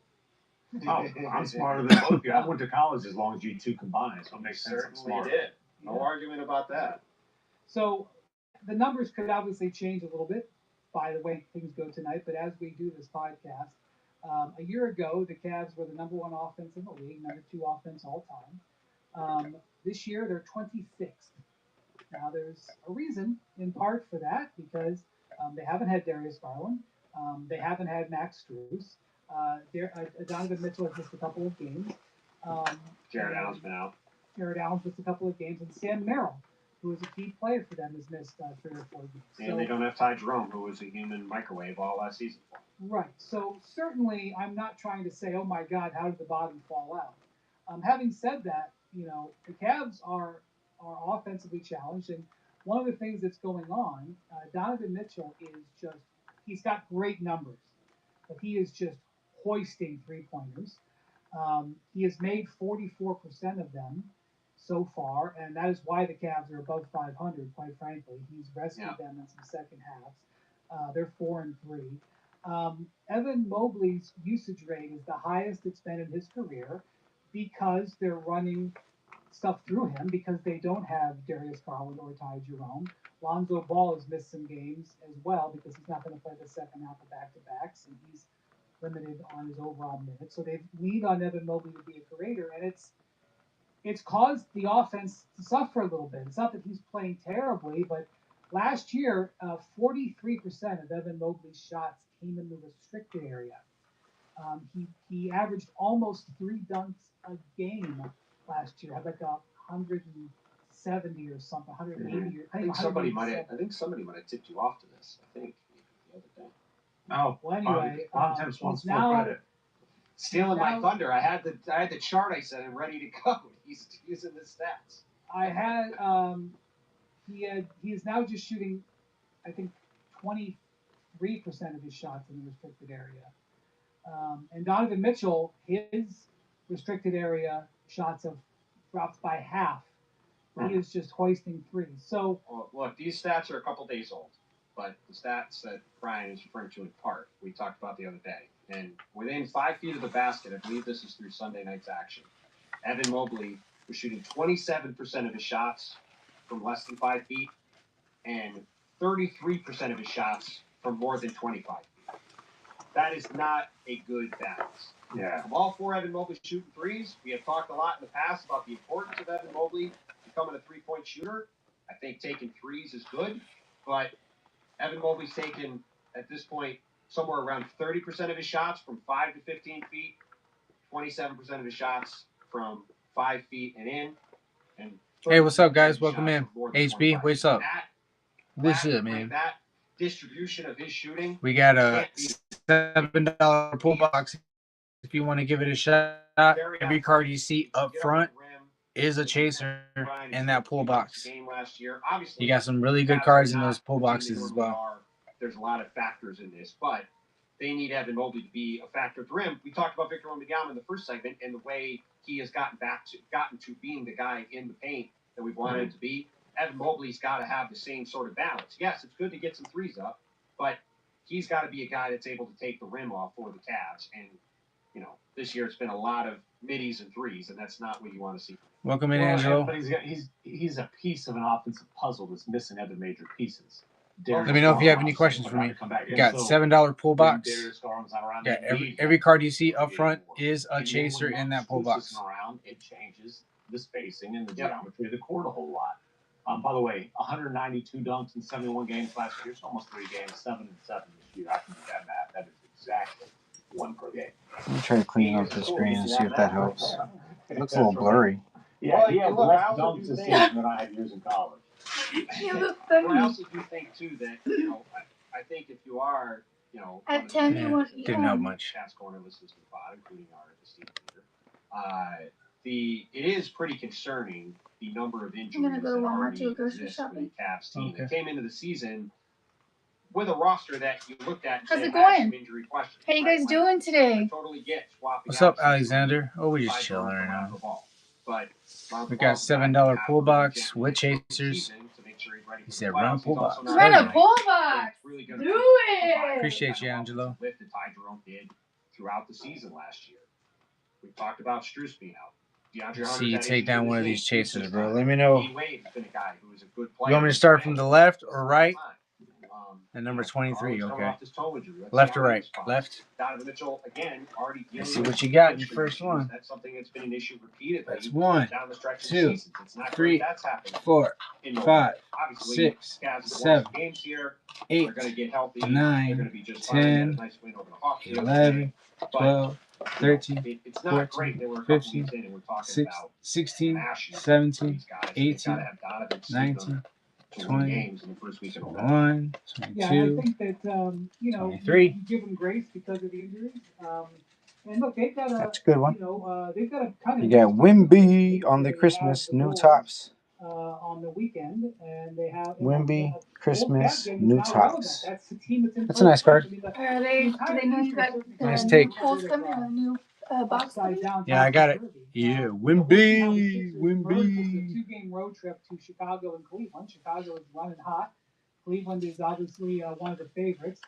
Oh, I'm smarter than both of you. I went to college as long as you two combined, so it makes sense. I'm Certainly smart. did. No Yeah. argument about that. So the numbers could obviously change a little bit by the way things go tonight, but as we do this podcast, a year ago the Cavs were the number one offense in the league, number two offense all time. This year they're 26th. Now there's a reason in part for that because they haven't had Darius Garland, they haven't had Max Strus, Donovan Mitchell has missed a couple of games. Jared and Allen's been out. Jared Allen's missed a couple of games, and Sam Merrill, who is a key player for them, has missed 3 or 4 games. And they don't have Ty Jerome, who was a human microwave all last season. Right. So certainly, I'm not trying to say, "Oh my God, how did the bottom fall out?" Having said that, the Cavs are offensively challenged, and one of the things that's going on, Donovan Mitchell is just—he's got great numbers, but he is just hoisting 3-pointers. He has made 44% of them so far, and that is why the Cavs are above 500. Quite frankly, he's rescued them in some second halves. They're 4-3. Evan Mobley's usage rate is the highest it's been in his career because they're running stuff through him because they don't have Darius Garland or Ty Jerome. Lonzo Ball has missed some games as well because he's not going to play the second half of back-to-backs, and he's limited on his overall minutes. So they lean on Evan Mobley to be a creator, and it's caused the offense to suffer a little bit. It's not that he's playing terribly, but last year, 43% of Evan Mobley's shots came in the restricted area. He averaged almost 3 dunks a game last year. Had like 170 or something, 180 or I think somebody might have tipped you off to this. I think the other day. Oh, Well, anyway, Bontemps wants full now- credit. Stealing my Now- thunder. I had the chart I said and ready to go. He's using the stats. I had he is now just shooting, I think, 23% of his shots in the restricted area. And Donovan Mitchell, his restricted area shots have dropped by half. He is just hoisting threes. So Well, look, these stats are a couple days old, but the stats that Brian is referring to in part, we talked about the other day. And within 5 feet of the basket, I believe this is through Sunday night's action, Evan Mobley was shooting 27% of his shots from less than 5 feet and 33% of his shots from more than 25 feet. That is not a good balance. Yeah. I'm all for Evan Mobley shooting threes. We have talked a lot in the past about the importance of Evan Mobley becoming a 3-point shooter. I think taking threes is good, but Evan Mobley's taken, at this point, somewhere around 30% of his shots from 5 to 15 feet, 27% of his shots from 5 feet and in, and Hey, what's up, guys? 30% of his Welcome shots in. from more than HB, 25 what's feet. up? That, Good shit, like man. that distribution of his shooting, We got a $7 pull box if you want to give it a shot. Every card you see up get front over the rim. is a chaser in that pull box. Game last year. Obviously, You got some really good Cavs cards are in not those pull the team they boxes as normally well. are. There's a lot of factors in this, but they need Evan Mobley to be a factor at the rim. We talked about Victor Wembanyama in the first segment and the way he has gotten to being the guy in the paint that we've wanted him to be. Evan Mobley's got to have the same sort of balance. Yes, it's good to get some threes up, but he's got to be a guy that's able to take the rim off for the Cavs. And this year it's been a lot of middies and threes, and that's not what you want to see. Welcome in, Well, Angelo. but he's a piece of an offensive puzzle that's missing other major pieces. Let me know if you have any questions for me. We got $7 pull box. Yeah, every card you see up front is a chaser in that pull box. Around, it changes the spacing and the geometry of the court a whole lot. By the way, 192 dunks in 71 games last year. It's almost 3 games, 7 and 7 this year. I can do that math. That is exactly 1 per game. Let me try to clean up the screen and see if that helps. It looks a little blurry. Yeah, he had Look, less I also dunks do this think- season than I had years in college. But I also do think too that I think if you are At 10, Yeah, you want didn't help much. Cast Corner listens to the pod, including our Steve Peter. It is pretty concerning the number of injuries gonna go that Walmart already to a grocery exist with the shopping. Cavs team. Okay. They came into the season with a roster that you looked at and How's said it had going? some injury questions. How you right? guys Like, doing I today? totally get swapping. What's up, out some Alexander? Oh, we're just Ty chilling Jerome right for now. Lonzo Ball. But Lonzo We got Ball's $7 back to pull have box a with championship chasers. season to make sure he's ready He for the said, playoffs. run a He's pull also box. not Run really a pull box. really gonna Do provide it. Appreciate you, that Angelo. offensive lift that Ty Jerome did throughout the season last year. We talked about Strus being out. DeAndre See you Hunter's had take issues down with one his of knee. these chasers, He's bro. just Let me fine. know. Dean Wade's been a guy who is a good player. You want me to start from the left or right? And number 23, Harlan's coming okay. off this toe injury. Let's Left see or how he right? responds. Left. Donovan Mitchell, again, already dealing Let's see with what you got in your hamstring first issues. one. That's something that's been an issue repeatedly. That's 1, down the stretch of 2, the season. It's not 3, great that's happened 4, in November. 5, Obviously, 6, Cavs have won 7, some games here. 8, They're going to get healthy. 9, They're going to be just fine. They had a nice win over the Hawks the other 11, day. But 12, 13, it's not 14, great that we're a couple 15, weeks in and we're talking 6, about 16, national 17, these guys. 18, They've got to have Donovan 19, to 20, win games in the first week of November. 21, Yeah, I 22, think that you know 23. you give them grace because of the injuries. And look, they've got That's a good one. they've got a kind of. You got Wimby on the Christmas new tops. On the weekend, and they have Wimby the Christmas Old Cavs game is new not relevant. tops. That's the team that's in That's a nice first place. card. I mean, Are they? Do they know you got the Nice new take. polls coming or the new box coming? Yeah, I got it. Yeah, Wimby, Wimby. Wimby. A 2-game road trip to Chicago and Cleveland. Chicago is running hot. Cleveland is obviously one of the favorites.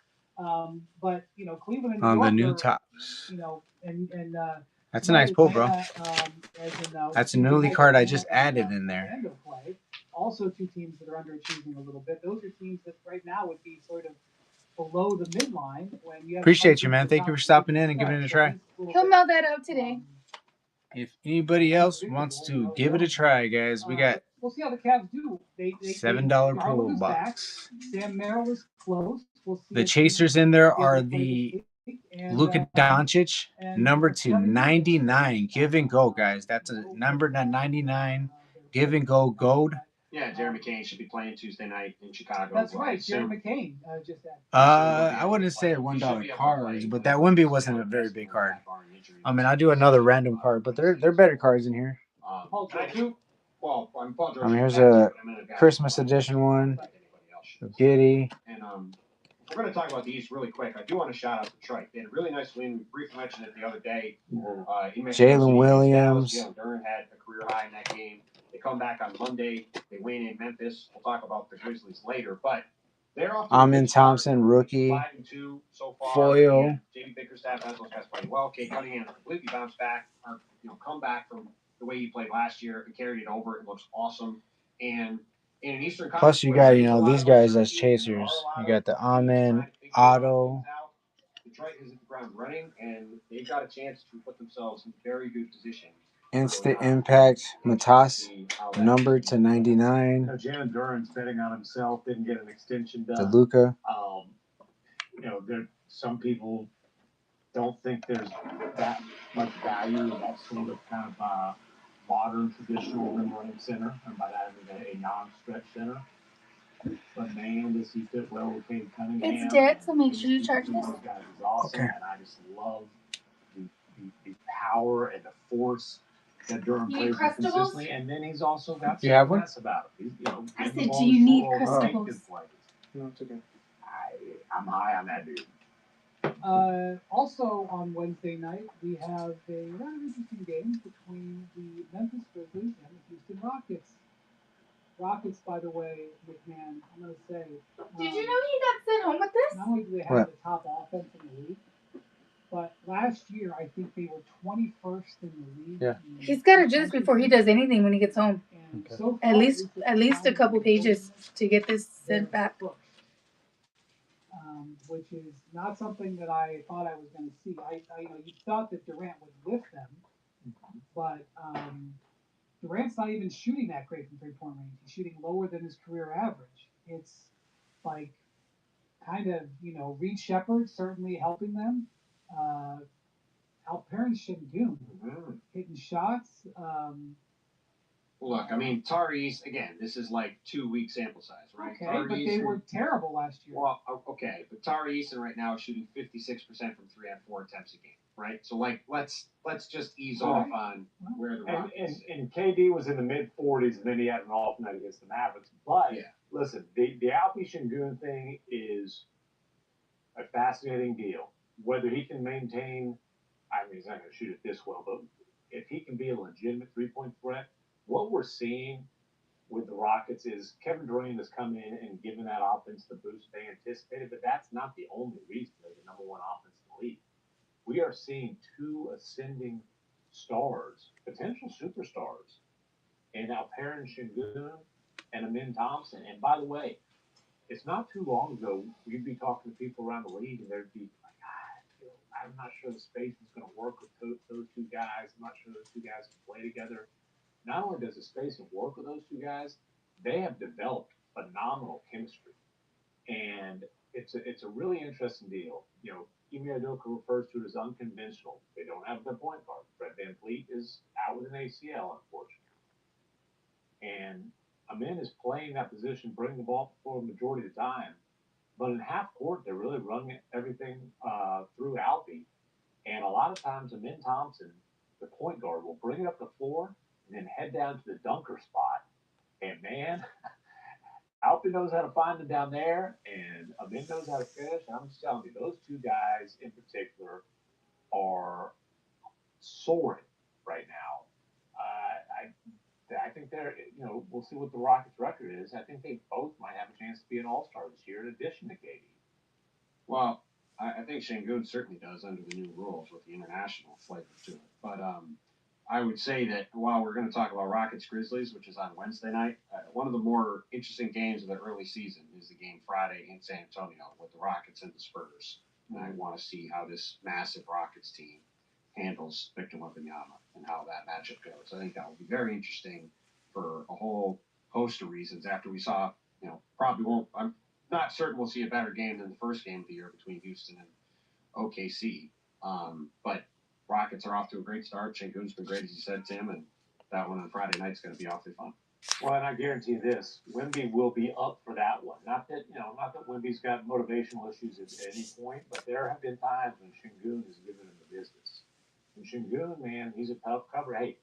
But Cleveland and On New the York new are, tops. and That's a nice pull, bro. Atlanta, That's a newly card I just added in there. Orlando play. Also, two teams that are underachieving a little bit. Those are teams that right now would be sort of below the midline when you have. Appreciate you, man. Thank you for stopping in and giving it a try. He'll mail that out today. If anybody else wants to give it a try, guys, we got We'll see how the Cavs do. $7 pull box. Sam Merrill is close. We'll see The chasers in there are the Luka Doncic, number to 99. Give and go, guys. That's a number 99. Give and go gold. Yeah, Jeremy McCain should be playing Tuesday night in Chicago. That's right, Jeremy McCain just had. I wouldn't say $1 cards, but that Wimby wasn't a very big card. I mean, I do another random card, but they're better cards in here. Paul George. I mean, here's a Christmas edition one of Giddy. And we're going to talk about these really quick. I do want to shout out Detroit. They had a really nice win. We briefly mentioned it the other day. Jalen Williams. Jalen Duren had a career high in that game. They come back on Monday. They win in Memphis. We'll talk about the Grizzlies later, but they're off. Amin Thompson, rookie. 5-2 so far. Foil. JD Bickerstaff has those guys playing well. Kate Cunningham completely bounced back, or come back from the way he played last year and carried it over. It looks awesome. And in an Eastern Conference, plus, you got these guys as chasers. You got the Amin, Otto. Detroit is at the ground running, and they've got a chance to put themselves in very good position. Instant impact, Matas, number to 99. Jalen Duren's betting on himself, didn't get an extension done. The Luka. Some people don't think there's that much value in that sort of kind of modern traditional rim running center, and by that I mean a non-stretch center. But man, does he fit well with Cade Cunningham. It's dead, so make sure you charge this. Those guys is awesome, okay. And I just love the power and the force that Duren plays consistently. And then he's also got some finesse about him. I said, do you need Crustables? No, it's okay. I'm high on that dude. Also on Wednesday night, we have a rather interesting game between the Memphis Grizzlies and the Houston Rockets. Rockets, by the way, McMahon, I'm going to say. Did you know he got sent home with this? Not only do they have the top offense in the league, but last year I think they were 21st in the league. Yeah. He's got to do this before he does anything when he gets home. Okay. So at least a couple pages to get this sent back. Which is not something that I thought I was going to see. You thought that Durant would lift them, but Durant's not even shooting that great from three-point range. He's shooting lower than his career average. It's like kind of, Reed Shepherd certainly helping them. Alperen Şengün hitting shots. Look, I mean, Tyrese, again, this is like 2-week sample size, right? Okay, Tyrese, but they were terrible last year. Well, okay, but Tyrese right now is shooting 56% from 3 on 4 attempts a game, right? So, let's just ease off on where the Rockets. And KD was in the mid-40s, and then he had an off night against the Mavericks. But, listen, the Alperen Şengün thing is a fascinating deal. Whether he can maintain, I mean, he's not going to shoot it this well, but if he can be a legitimate three-point threat, what we're seeing with the Rockets is Kevin Durant has come in and given that offense the boost they anticipated, but that's not the only reason they're the number one offense in the league. We are seeing two ascending stars, potential superstars, in Alperen Şengün and Amin Thompson. And by the way, it's not too long ago we'd be talking to people around the league, and they'd be like, I'm not sure the space is going to work with those two guys. I'm not sure those two guys can play together. Not only does the spacing work with those two guys, they have developed phenomenal chemistry, and it's a really interesting deal. Ime Udoka refers to it as unconventional. They don't have their point guard. Fred VanVleet is out with an ACL, unfortunately, and Amin is playing that position, bringing the ball for the majority of the time. But in half court, they're really running everything through Alfie, and a lot of times Amin Thompson, the point guard, will bring it up the floor and then head down to the dunker spot. And man, Alfie knows how to find them down there, and Amin knows how to finish. And I'm just telling you, those two guys in particular are soaring right now. I think they're, we'll see what the Rockets' record is. I think they both might have a chance to be an All-Star this year, in addition to KD. Well, I think Şengün certainly does under the new rules with the international flavor to it. But I would say that while we're going to talk about Rockets Grizzlies, which is on Wednesday night, one of the more interesting games of the early season is the game Friday in San Antonio with the Rockets and the Spurs. And I want to see how this massive Rockets team handles Victor Wembanyama and how that matchup goes. I think that will be very interesting for a whole host of reasons. After we saw, probably won't. I'm not certain we'll see a better game than the first game of the year between Houston and OKC. But Rockets are off to a great start. Şengün's been great, as you said, Tim, and that one on Friday night is going to be awfully fun. Well, and I guarantee this: Wemby will be up for that one. Not that Wemby's got motivational issues at any point, but there have been times when Şengün has given him the business. And Şengün, man, he's a tough cover. Hey,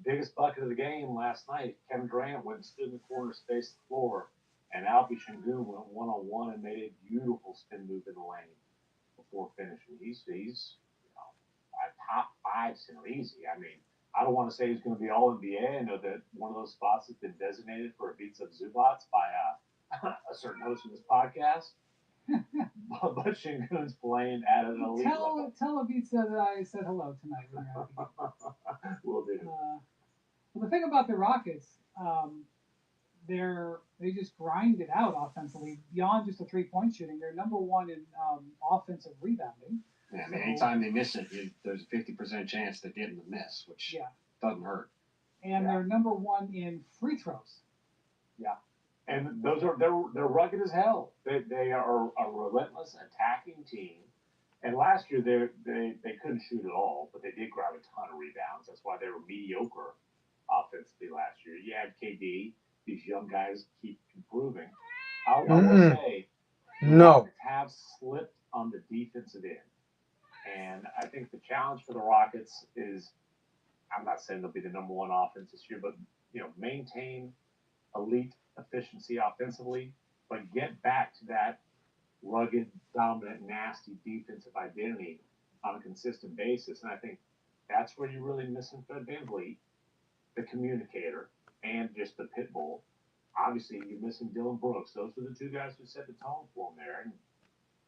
the biggest bucket of the game last night, Kevin Durant went and stood in the corner, spaced the floor, and Alfie Şengün went one-on-one and made a beautiful spin move in the lane before finishing. He's a top 5 center easy. I mean, I don't want to say he's going to be all NBA. I know that one of those spots has been designated for Ivica Zubac by a certain host of this podcast. But Şengün's playing at an elite level. Tell Ivica that I said hello tonight. Will do. Well, the thing about the Rockets, they just grind it out offensively beyond just the 3-point shooting. They're number one in offensive rebounding. Yeah, I mean, anytime they miss it, there's a 50% chance they're getting the miss, which doesn't hurt. And they're number one in free throws. Yeah. And they're rugged as hell. They are a relentless attacking team. And last year they couldn't shoot at all, but they did grab a ton of rebounds. That's why they were mediocre offensively last year. You had KD. These young guys keep improving. I will say, Rockets have slipped on the defensive end. And I think the challenge for the Rockets is, I'm not saying they'll be the number one offense this year, but maintain elite efficiency offensively, but get back to that rugged, dominant, nasty defensive identity on a consistent basis. And I think that's where you're really missing Fred VanVleet, the communicator, and just the pit bull. Obviously, you're missing Dylan Brooks. Those are the two guys who set the tone for him there. And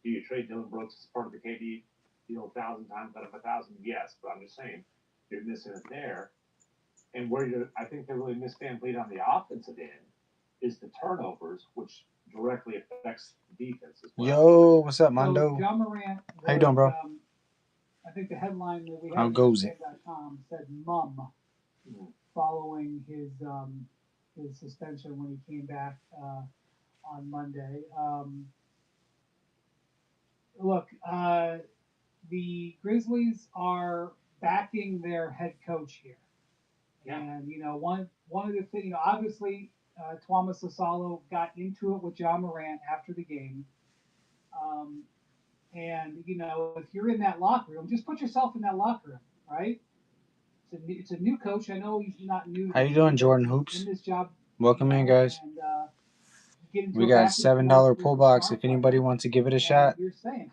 do you trade Dylan Brooks as part of the KD deal 1,000 times out of 1,000? Yes, but I'm just saying you're missing it there. And I think they really miss VanVleet on the offensive end is the turnovers, which directly affects the defense as well. Yo, what's up, Mondo? So Ja Morant How you doing, bro? I think the headline that we had How goes it? said mum following his suspension when he came back on Monday. Look, the Grizzlies are backing their head coach here. Yeah. And, one of the things, obviously, Tuomas Asalo got into it with Ja Morant after the game. And, if you're in that locker room, just put yourself in that locker room, right? It's a new coach. I know he's not new. How you doing, Jordan Hoops? In this job. Welcome in, guys. And, we got $7 pull box. If anybody wants to give it a shot,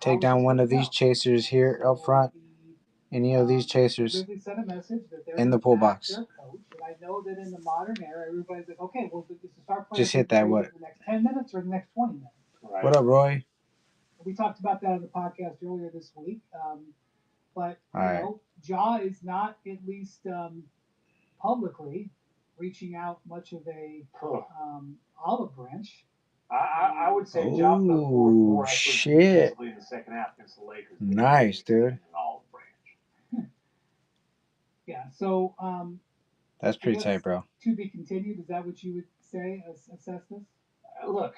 take down one of these chasers here up front. Any of these chasers in the pull box. And I know that in the modern era, everybody's like, okay, well, to start playing just hit that what? The next 10 minutes or the next 20 minutes. Right. What up, Roy? We talked about that on the podcast earlier this week. But Ja is not, at least publicly, reaching out much of a Huh. olive branch. I would say Ja put forth Oh, more effort shit. defensively in the second half against the Lakers. than he did Nice, dude. extending an olive branch. Yeah, so That's I pretty guess tight, bro. to be continued. Is that what you would say? Assess this? Look,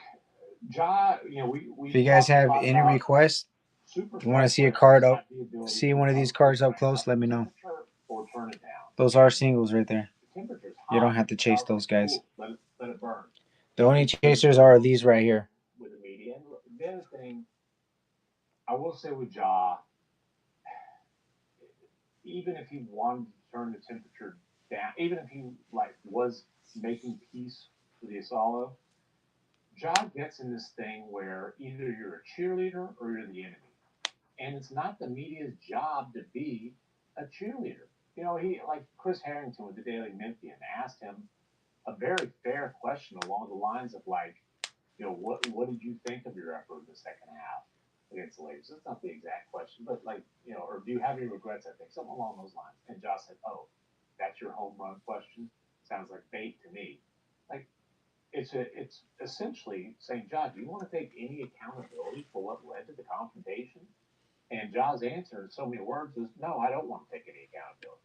Ja, we If you guys talked a have lot any about requests, superstar you want to see a players card that up, have the ability see to one of these up cards up crank close, let me know. the temperature or turn it down. Those are singles right there. The temperature's You don't hot. have to chase Ja's those like, guys. "Cool, let it burn." The only chasers are these right here. With the media. And look, the other thing I will say with Ja, even if he wanted to turn the temperature down, even if he was making peace with the Asalo, Ja gets in this thing where either you're a cheerleader or you're the enemy. And it's not the media's job to be a cheerleader. He, like Chris Harrington with the Daily Memphian, asked him a very fair question along the lines of what did you think of your effort in the second half against the Lakers? That's not the exact question, but or do you have any regrets? I think something along those lines. And Josh said, "Oh, that's your home run question. Sounds like bait to me." Like it's essentially saying, "Josh, do you want to take any accountability for what led to the confrontation?" And Ja's answer in so many words is, "No, I don't want to take any accountability."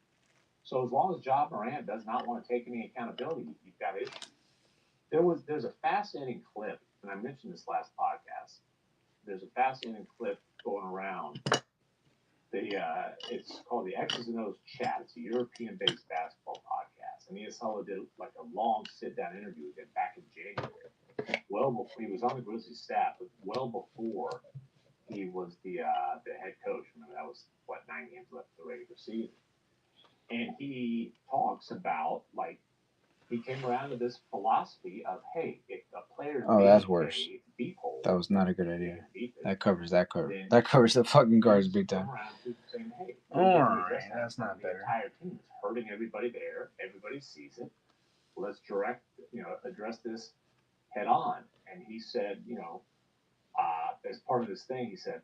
So as long as Ja Morant does not want to take any accountability, you've got issues. There's a fascinating clip, and I mentioned this last podcast. There's a fascinating clip going around. It's called the X's and O's Chat. It's a European-based basketball podcast, and ESL did like a long sit-down interview with him back in January. Well before he was on the Grizzlies staff, but well before he was the head coach. Remember, that was 9 games left of the regular season, and he talks about he came around to this philosophy of, hey, if a player that's worse. a beep hole, That was not a good idea. beep it, That covers that cover. then That covers the fucking guards he's big time. come around to saying, hey, Alright, that's not the better. entire team is hurting everybody there. Everybody sees it. Let's address this head on. And he said, as part of this thing, he said,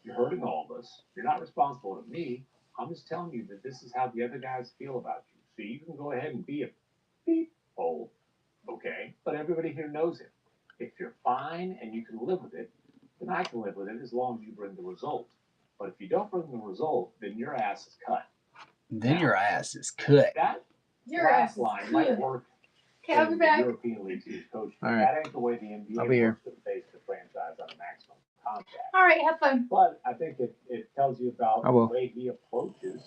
you're hurting all of us. You're not responsible to me. I'm just telling you that this is how the other guys feel about you. So you can go ahead and be a beep hole, okay? But everybody here knows it. If you're fine and you can live with it, then I can live with it as long as you bring the result. But if you don't bring the result, then your ass is cut. Then your ass is cut. That Your last ass is line might good. work Okay, I'll in be the back. European leagues he's coaching. All right. That ain't the way the NBA I'll be here. works to the face of the franchise on a maximum contract. All right, have fun. But I think it tells you about I will. the way he approaches.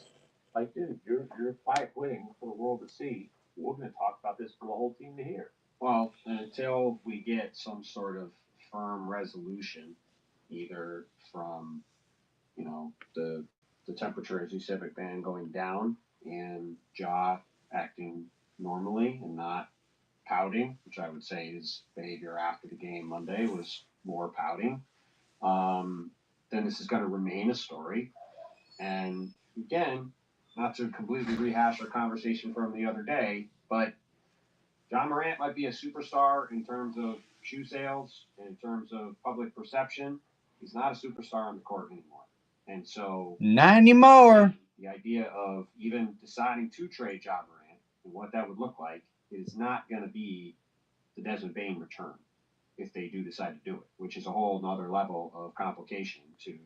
Like, dude, you're quiet quitting for the world to see. We're going to talk about this for the whole team to hear. Well, until we get some sort of firm resolution, either from, the temperature, as you said, McMahon going down and Ja acting normally and not pouting, which I would say his behavior after the game Monday was more pouting, then this is going to remain a story. And again, not to completely rehash our conversation from the other day, but Ja Morant might be a superstar in terms of shoe sales, in terms of public perception. He's not a superstar on the court anymore. And so Not anymore. the idea of even deciding to trade Ja Morant and what that would look like is not going to be the Desmond Bane return if they do decide to do it, which is a whole nother level of complication to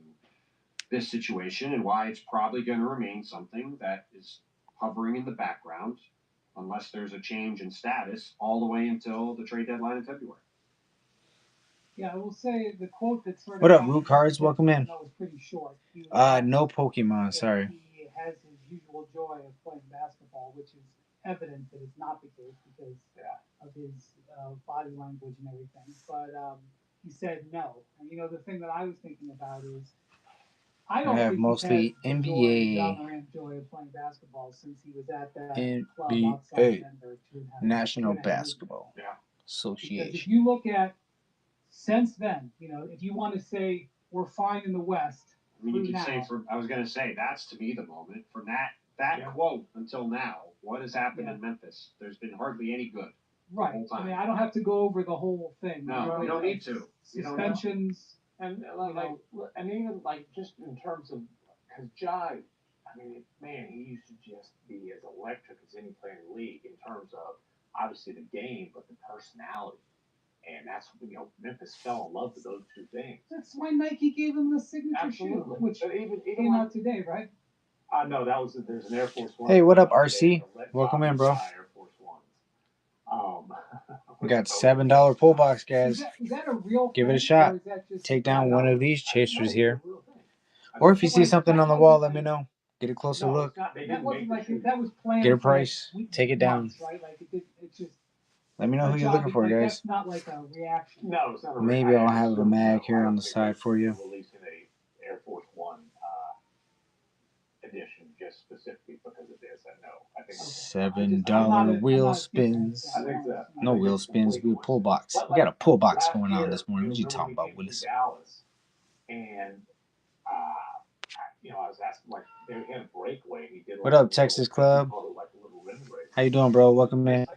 this situation and why it's probably going to remain something that is hovering in the background unless there's a change in status all the way until the trade deadline in February. Yeah, I will say the quote that sort of. What up, Root Cards? Welcome in. That was pretty short. He was No Pokemon, that sorry. He has his usual joy of playing basketball, which is evident that it's not the case because of his body language and everything. But he said no. And the thing that I was thinking about is I don't have think mostly he's had NBA. Ja Morant joy of playing basketball since he was at that club NBA. outside Denver. National 2.5 years ago. Basketball Yeah. Because Association. if you look at since then, if you want to say we're fine in the West, I mean, you through could say now, I was going to say, that's to me the moment. From that quote until now, what has happened in Memphis? There's been hardly any good. right? whole time. I mean, I don't have to go over the whole thing. No, you don't need to. You don't know. Suspensions. And even just in terms of, because Ja, I mean, man, he used to just be as electric as any player in the league in terms of obviously the game, but the personality. And that's Memphis fell in love with those two things. That's why Nike gave him the signature Absolutely. shoe, which But even came out today, right? no, there's an Air Force One. Hey, what up, today, RC? the Let Welcome Bobby in, bro. Fly Air Force Ones. We got $7 pull box, Is guys. that a real Give it a thing, shot. or is that just Take down one of these chasers here. Or Or if you see something on the wall, let me know. Get a closer no, look. it's not. They that didn't wasn't make like the shoe. that was planned. Get a for, price. like, Take it down. months, right? Like it's just. Let me know who you're John, looking for, like, guys. That's not like a reaction. No, it's not a Maybe I'll have a mag here on the side for you. Releasing a Air Force One edition just specifically because of this. I think $7 wheel spins. I think that. No wheel spins. We pull box. We got a pull box going on this morning. What you talking about, Willis? Dallas, and I was asking like they had a breakaway. And he did. What up, Texas Club? How you doing, bro? Welcome in.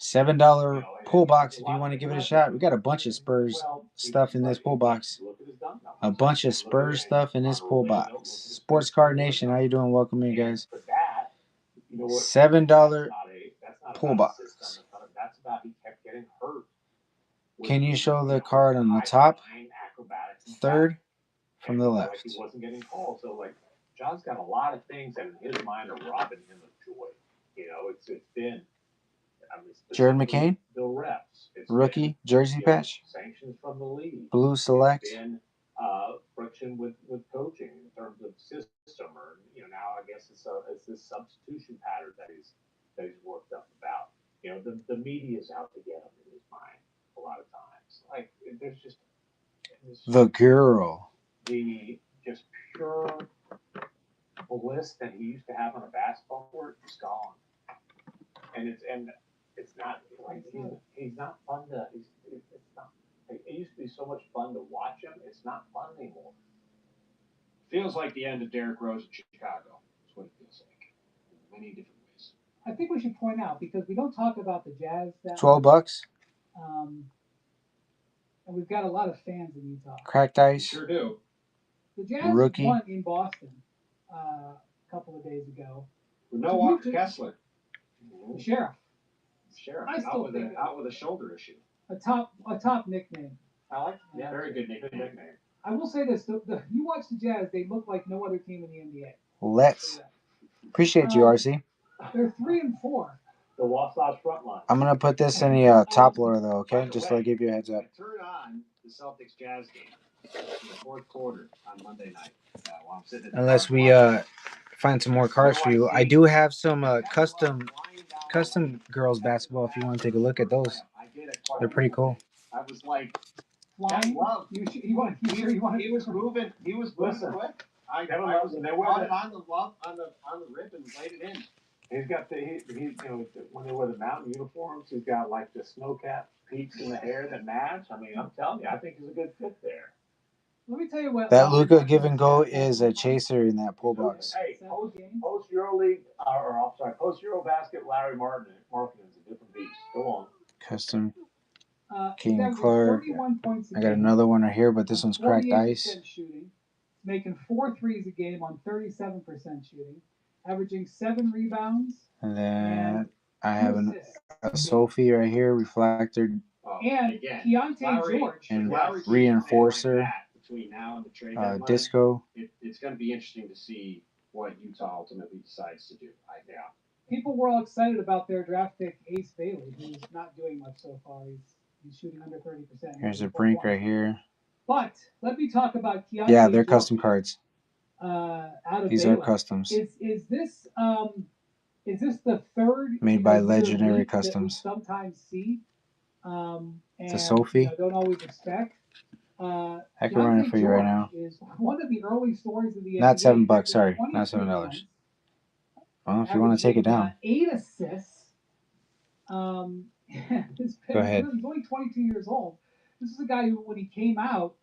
$7 pull box if you want to give it a shot. We got a bunch of Spurs stuff in this pull box. A bunch of Spurs stuff in this pull box. Sports Card Nation, how you doing? Welcome in, guys. $7 pull box. Can you show the card on the top? Third from the left. He wasn't getting called, so like John's got a lot of things that in his mind are robbing him of joy. It's been. Jordan McCain, the refs. rookie, jersey patch, sanctions from the league. Blue Select. It's been friction with coaching in terms of system, or now I guess it's this substitution pattern that he's worked up about. The media's out to get him in his mind a lot of times. Like there's just the girl. The just pure bliss that he used to have on a basketball court is gone, and it's not like he's not fun to. It's not. It used to be so much fun to watch him. It's not fun anymore. Feels like the end of Derrick Rose in Chicago. That's what it feels like in many different ways. I think we should point out, because we don't talk about the Jazz that $12. and we've got a lot of fans in Utah. Cracked ice. Sure do. The Jazz Rookie. won in Boston a couple of days ago. With no Walker Kessler. The Sheriff. I still out with a shoulder issue. A top nickname. I like. Yeah, very good nickname. I will say this: you watch the Jazz; they look like no other team in the NBA. Let's. Appreciate you, RC. They're 3-4. The Wasatch front line. I'm gonna put this in the top loader though, okay? Just to give you a heads up. Turn on the Celtics Jazz game in the fourth quarter on Monday night. While I'm sitting Unless we find some more cards for you. I do have some custom girls basketball if you want to take a look at those. They're pretty cool. I was like, Flying. love. You want to? He was moving. He was moving Listen, quick. I Kevin was Love, on the rip and laid it in. He's got when they wear the mountain uniforms, he's got like the snow-capped peaks in the hair that match. I mean, I'm telling you, I think he's a good fit there. Let me tell you what. That Luka give and go is a chaser in that pull box. Hey, post EuroLeague post EuroBasket. Larry Martin is a different beast. Go on. Custom He's King averaging Clark. 31 points a I got game, another one right here, but this one's cracked 48% ice. shooting, making 4 threes a game on 37% shooting, averaging 7 rebounds. And then I have a Sophie right here, reflector And again, Keontae George. and Lowry reinforcer, like between now and the trade deadline, disco. It's going to be interesting to see what Utah ultimately decides to do. People were all excited about their draft pick Ace Bailey, who's not doing much so far. He's shooting under 30%. Here's a brink right here. But let me talk about Keontae Yeah, they're George, custom cards. Out of These Baylor. are customs. Is this the third Made by year Legendary leak Customs. that we sometimes see? And, The Sophie. don't always expect. I can run it for you right now. Is one of the early stories of the Not NBA. $7, sorry, 22 not $7. games, Well, if you want to take it down. 8 assists. Go ahead. He's only 22 years old. This is a guy who, when he came out,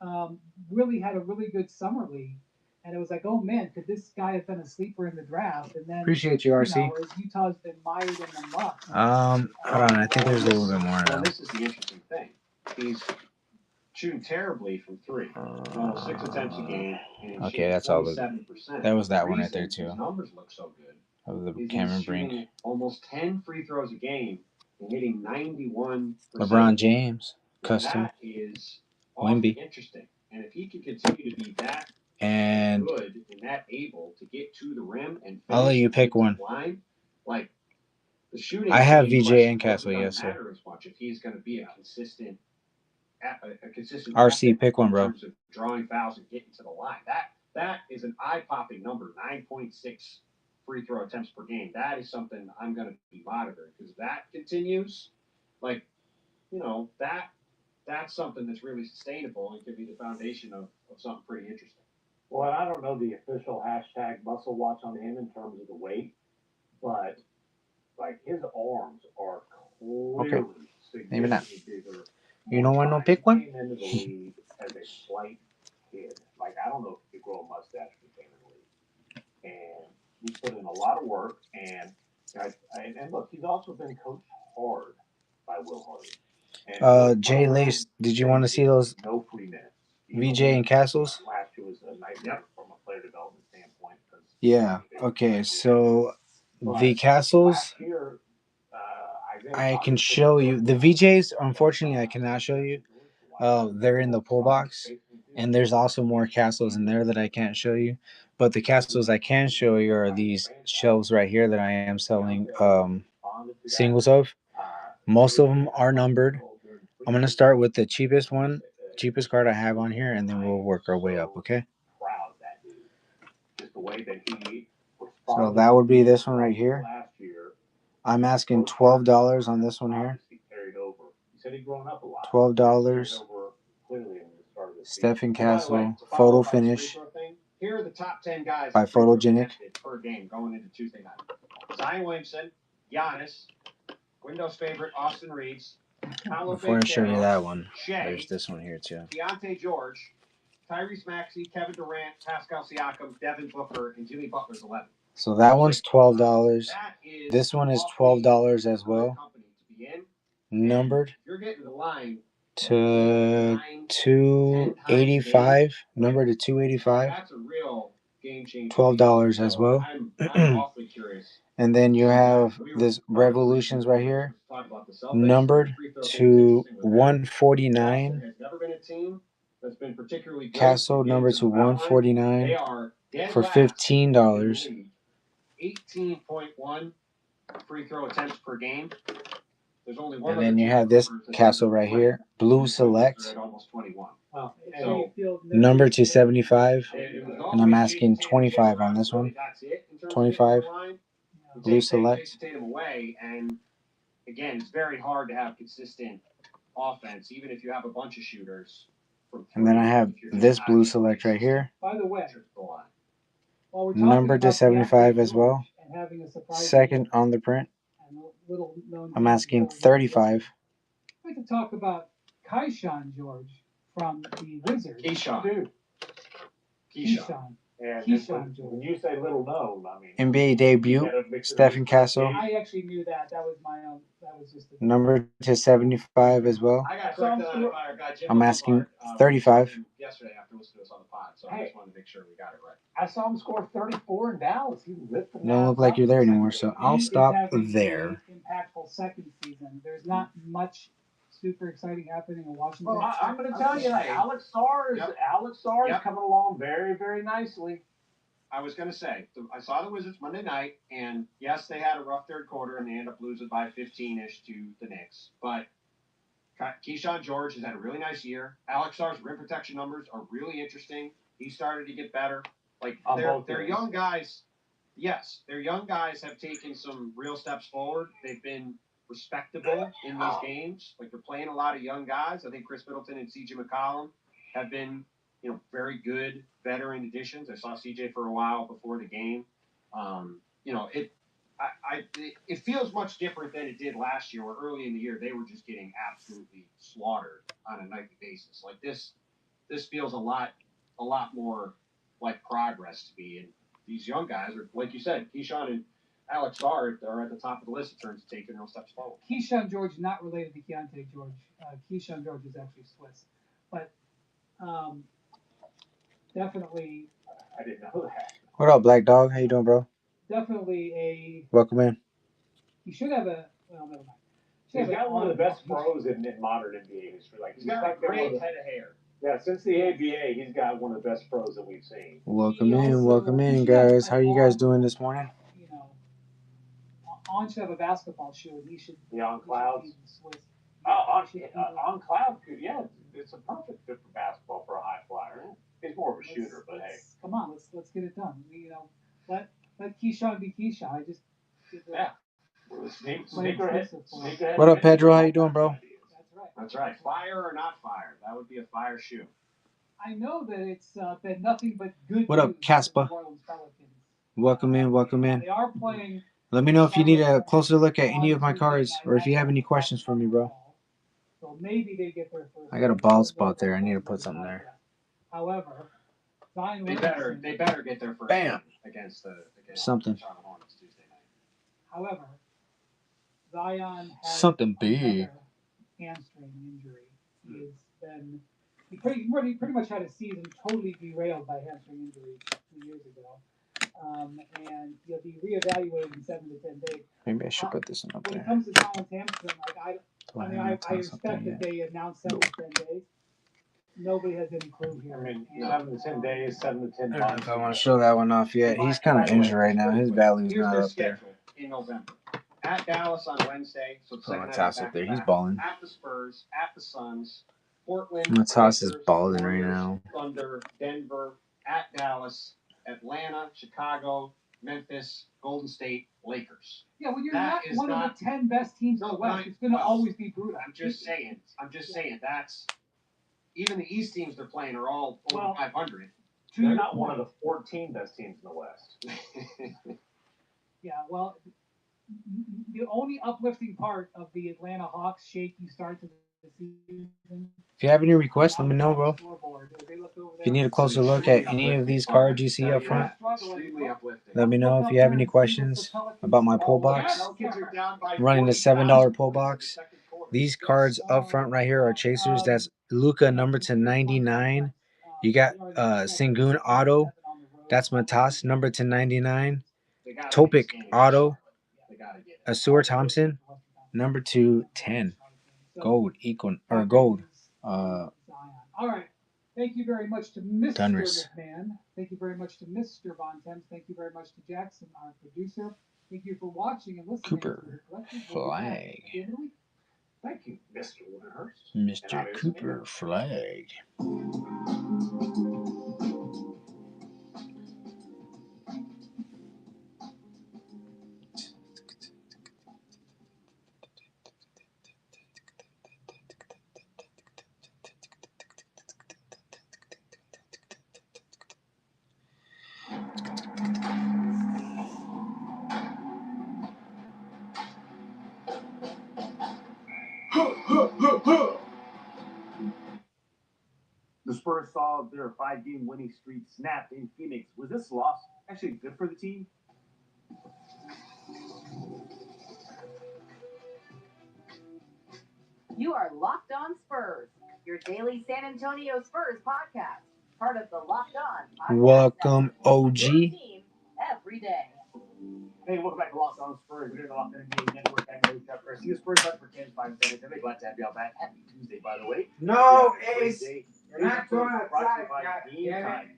really had a really good summer league. And it was like, oh man, could this guy have been a sleeper in the draft? And then, Appreciate you, RC. as Utah's been mired in the muck. Hold on, I think there's a little bit more now. This is the interesting thing. He's shooting terribly from three. Almost 6 attempts a game. And he's Okay, shooting that's all. 27%. That was that The one right there reason too. His numbers look so good. Of the Is Cameron he's Brink. shooting almost 10 free throws a game and hitting 91%. LeBron James, custom. That is awfully Wemby. interesting. And if he can continue to be that And good and that able to get to the rim and I'll let you pick one. line, like the shooting. I have in VJ question and Castle, doesn't yes, sir. matter as much if he's going to be a consistent RC, pick one, in bro. terms of drawing fouls and getting to the line. That is an eye-popping number, 9.6 free throw attempts per game. That is something I'm going to be monitoring because if that continues, like, you know, that's something that's really sustainable and could be the foundation of something pretty interesting. Well, and I don't know the official hashtag muscle watch on him in terms of the weight, but like his arms are clearly Maybe not. significantly bigger. You don't want no pick one? He came into the league as a slight kid. Like, I don't know if he could grow a mustache when he came in the league. And he's put in a lot of work. And look, he's also been coached hard by Will Hardy. Jay Lace, did you want to see those no free minutes. VJ and Castles? Last year was a nightmare from a player development standpoint. Yeah. Okay. So the Castles, I can show you. The VJs, unfortunately, I cannot show you. They're in the pull box, and there's also more Castles in there that I can't show you. But the Castles I can show you are these shelves right here that I am selling singles of. Most of them are numbered. I'm gonna start with the cheapest one, cheapest card I have on here, and then we'll work our way up. Okay. So that would be this one right here. I'm asking $12 on this one here. $12. Stephen Castle photo finish. Here are the top 10 guys by Photogenic per game going into Tuesday night. Zion Williamson, Giannis, Windows favorite Austin Reeves. Before I show you that one, there's this one here too. Deontay George, Tyrese Maxey, Kevin Durant, Pascal Siakam, Devin Booker, and Jimmy Butler's 11. So that one's $12. This one is $12 as well. Numbered You're getting the line to 285. Numbered to 285. That's a real game changer. $12 as well. I'm awfully curious. And then you have this Revolutions right here, numbered to 149. Castle numbered to 149 for $15. 18.1 free throw attempts per game. There's only one. And then you have this Castle right here, Blue Select, numbered to 75, and I'm asking 25 on this one. 25. Blue Select. And again, it's very hard to have consistent offense, even if you have a bunch of shooters. And then I have this Blue Select right here, By the way, numbered to 75 as well. Second on the print. I'm asking 35. I'd like to talk about Keyshawn George from the Wizards. Keyshawn. And Keyshawn when you say little known, I mean NBA debut, Stephen Castle, I actually knew that. That was my own. That was just a numbered to 75 as well. I got corrected on it by our guy Jim. I'm asking 35. Yesterday after listening to us on the pod, so I just wanted to make sure we got it right. I saw him score 34 in Dallas. He ripped them. Don't look like you're there anymore, so I'll He is stop having there. an impactful second season. There's not much super exciting happening in Washington. Well, I'm going to tell you that Alex Sarr is coming along very, very nicely. I was going to say, I saw the Wizards Monday night, and yes, they had a rough third quarter, and they ended up losing by 15-ish to the Knicks. But Keyshawn George has had a really nice year. Alex Sarr's rim protection numbers are really interesting. He started to get better. Like, they're young guys. Yes, their young guys have taken some real steps forward. They've been respectable in these games. Like, they're playing a lot of young guys. I think Chris Middleton and C.J. McCollum have been, very good veteran additions. I saw CJ for a while before the game. It feels much different than it did last year, where early in the year they were just getting absolutely slaughtered on a nightly basis. Like this feels a lot more like progress to me. And these young guys are, like you said, Keyshawn and Alex Sarr are at the top of the list in terms of taking real steps forward. Keyshawn George, not related to Keontae George. Keyshawn George is actually Swiss. But definitely, I didn't know that. What up, Black Dog? How you doing, bro? definitely a. Welcome in. He should have a. Well, never mind. He's got one of the best pros in modern NBA history. Like He's got a great head of hair. Yeah, since the ABA, he's got one of the best pros that we've seen. Welcome in, guys. How are you guys doing this morning? You know, On should have a basketball shoe, and he should. Yeah, on clouds. he should be Swiss. On cloud could, yeah, it's a perfect fit for basketball for a high flyer. He's more of a shooter, but hey. Come on, let's get it done. Let Keyshawn be Keyshawn. I just. Yeah. Sneakerhead. What up, Pedro? How you doing, bro? That's right. Fire or not fire? That would be a fire shoe. I know that it's been nothing but good. What up, news for the Caspa? New Orleans Pelicans. Welcome in. They are playing. Let me know if you need a closer look at any of my cards or if you have any questions for me, bro. So maybe they get their first. I got a bald spot there. I need to put something there. However, Zion They better get their first Bam. win against Something. the Charlotte Hornets Tuesday night. However, Zion has Something big. another hamstring injury. He pretty much had a season totally derailed by hamstring injury 2 years ago. And he'll be reevaluated in 7 to 10 days. Maybe I should put this one up When it there. comes to Zion's hamstring, I expect that they announce 7 to 10 days. Nobody has any clue here. I mean, 7 to 10 days, 7 to 10 I don't know months. if I want to show that one off yet. He's kind of injured right now. His value's Here's not their up there. schedule in November. At Dallas on Wednesday, so the I'm second gonna night toss of it there. He's back-to-back. balling. At the Spurs, at the Suns, Portland. I'm gonna toss his Lakers, balling right Warriors, now. Thunder, Denver, at Dallas, Atlanta, Chicago, Memphis, Golden State, Lakers. Yeah, when you're That not is one not- of the 10 best teams in No, the West, but it's going to well, always be brutal. I'm just saying. That's even the East teams they're playing are all over Well, 500. To They're your not one point. of the 14 best teams in the West. Yeah, well, the only uplifting part of the Atlanta Hawks shaky start to the season. If you have any requests, let me know, bro. If you need a closer look at any of these cards you see up front, Extremely uplifting. let me know. If you have any questions about my pull box, I'm running a $7 pull box. These cards up front right here are chasers. That's Luka number to 99. You got Sengun auto. That's Matas number to 99. They gotta Topic get Scanning auto. They gotta get it. Asur Thompson number to 10. Gold gold. All right. Thank you very much to Mr. Dunris. McMahon. Thank you very much to Mr. Von Thames. Thank you very much to Jackson, our producer. Thank you for watching and listening. Cooper to the Collective. We'll be back Flag. at the end of the week. Thank you, Mr. Winterhurst. Mr. Cooper Flag. The Spurs saw their 5-game winning streak snapped in Phoenix. Was this loss actually good for the team? You are Locked On Spurs, your daily San Antonio Spurs podcast, part of the Locked On podcast. Welcome, OG. Your team every day. Hey, welcome back to Locked On Spurs. We're doing the Locked On NBA Network. I'm Coach Chuck Garcia, Spurs back for 10-5 San Antonio. Glad to have you all back. Happy Tuesday, by the way. No, Ace. not going outside, Game Time.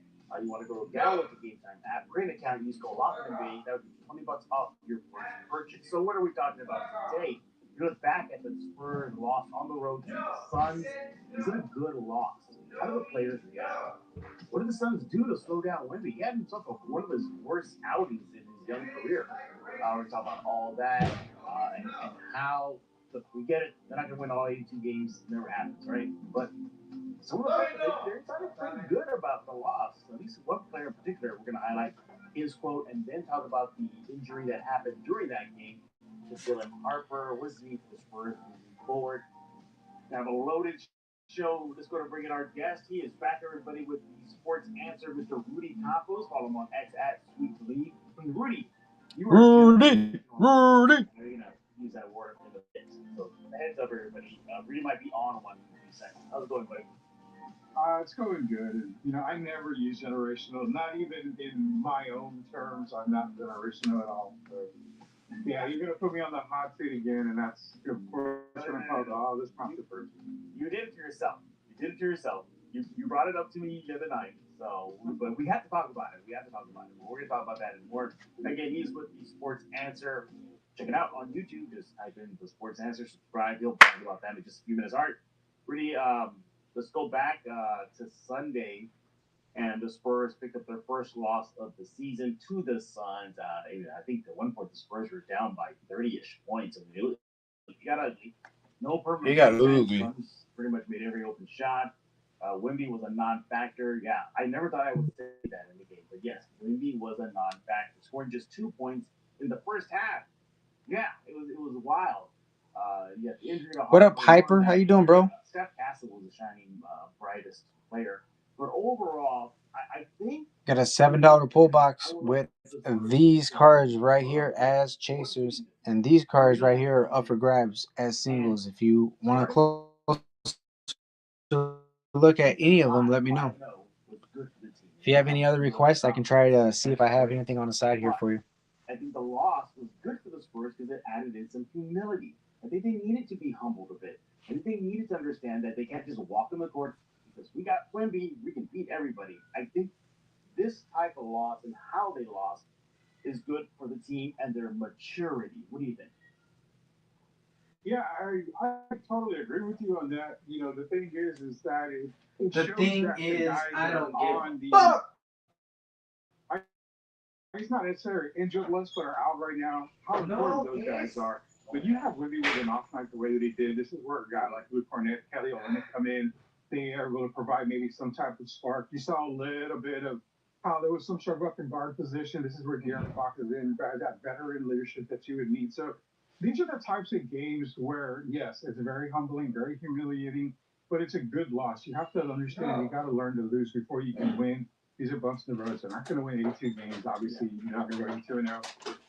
You want to go download the Game Time app, create an account, use code Locked On NBA. That would be $20 off your first purchase. So what are we talking about today? We look back at the Spurs loss on the road to the Suns. Is it a good loss? How do the players react? What did the Suns do to slow down Wemby? He had himself one of his worst outings in his young career. We're talking about all that and how. Look, we get it. They're not going to win all 82 games. It never happens, right? But some of the players, they're talking pretty good about the loss. At least one player in particular, we're going to highlight his quote and then talk about the injury that happened during that game to Dylan Harper. What does it mean for the Spurs moving forward? We have a loaded show. Let's go to bring in our guest. He is back, everybody, with the Sports Answer, Mr. Rudy Campos. Follow him on X at Sweet League. And Rudy, you are Rudy. I know you're going to use that word in a bit. So heads up, everybody. Rudy might be on 1 seconds. How's it going, buddy? It's going good. And, you know, I never use generational, not even in my own terms. I'm not generational at all. So, yeah, you're going to put me on the hot seat again, and that's, of course, going to cause all this controversy. You did it to yourself. You did it to yourself. You brought it up to me the other night. So, but we have to talk about it. We have to talk about it. We're going to talk about that and more. Again, he's with the Sports Answer. Check it out on YouTube. Just type in the Sports Answer. Subscribe. He'll talk about that in just a few minutes. All right, Rudy. Let's go back to Sunday, and the Spurs picked up their first loss of the season to the Suns. I think at one point the Spurs were down by 30-ish points. I mean, you got ugly. No permanent. It got ugly. Suns pretty much made every open shot. Wemby was a non-factor. Yeah, I never thought I would say that in the game, but yes, Wemby was a non-factor, scoring just 2 points in the first half. Yeah, it was wild. Yeah, the injury to What up, Piper? How you doing, bro? Steph Castle was the shining brightest player, but overall, I think Got a $7 pull box with these cards right here as chasers, and these cards right here are up for grabs as singles. If you want to close look at any of them, let me know. If you have any other requests, I can try to see if I have anything on the side here for you. I think the loss was good for the Spurs because it added in some humility. I think they needed to be humbled a bit. I think they needed to understand that they can't just walk on the court because we got Wemby, we can beat everybody. I think this type of loss and how they lost is good for the team and their maturity. What do you think? Yeah, I totally agree with you on that. You know, the thing is that it The shows thing that the is, guys I are don't on give the. a fuck. He's not necessarily injured list, but are out right now. How important those guys are. But you have Wemby with an off night the way that he did. This is where a guy like Luke Cornett, Kelly Olynyk come in. They are able to provide maybe some type of spark. You saw a little bit of how there was some trouble up in guard position. This is where De'Aaron Fox is in, that veteran leadership that you would need. So these are the types of games where, yes, it's very humbling, very humiliating, but it's a good loss. You have to understand you got to learn to lose before you can win. These are bumps in the road. So they're not going to win 82 games. Obviously, you're not going to go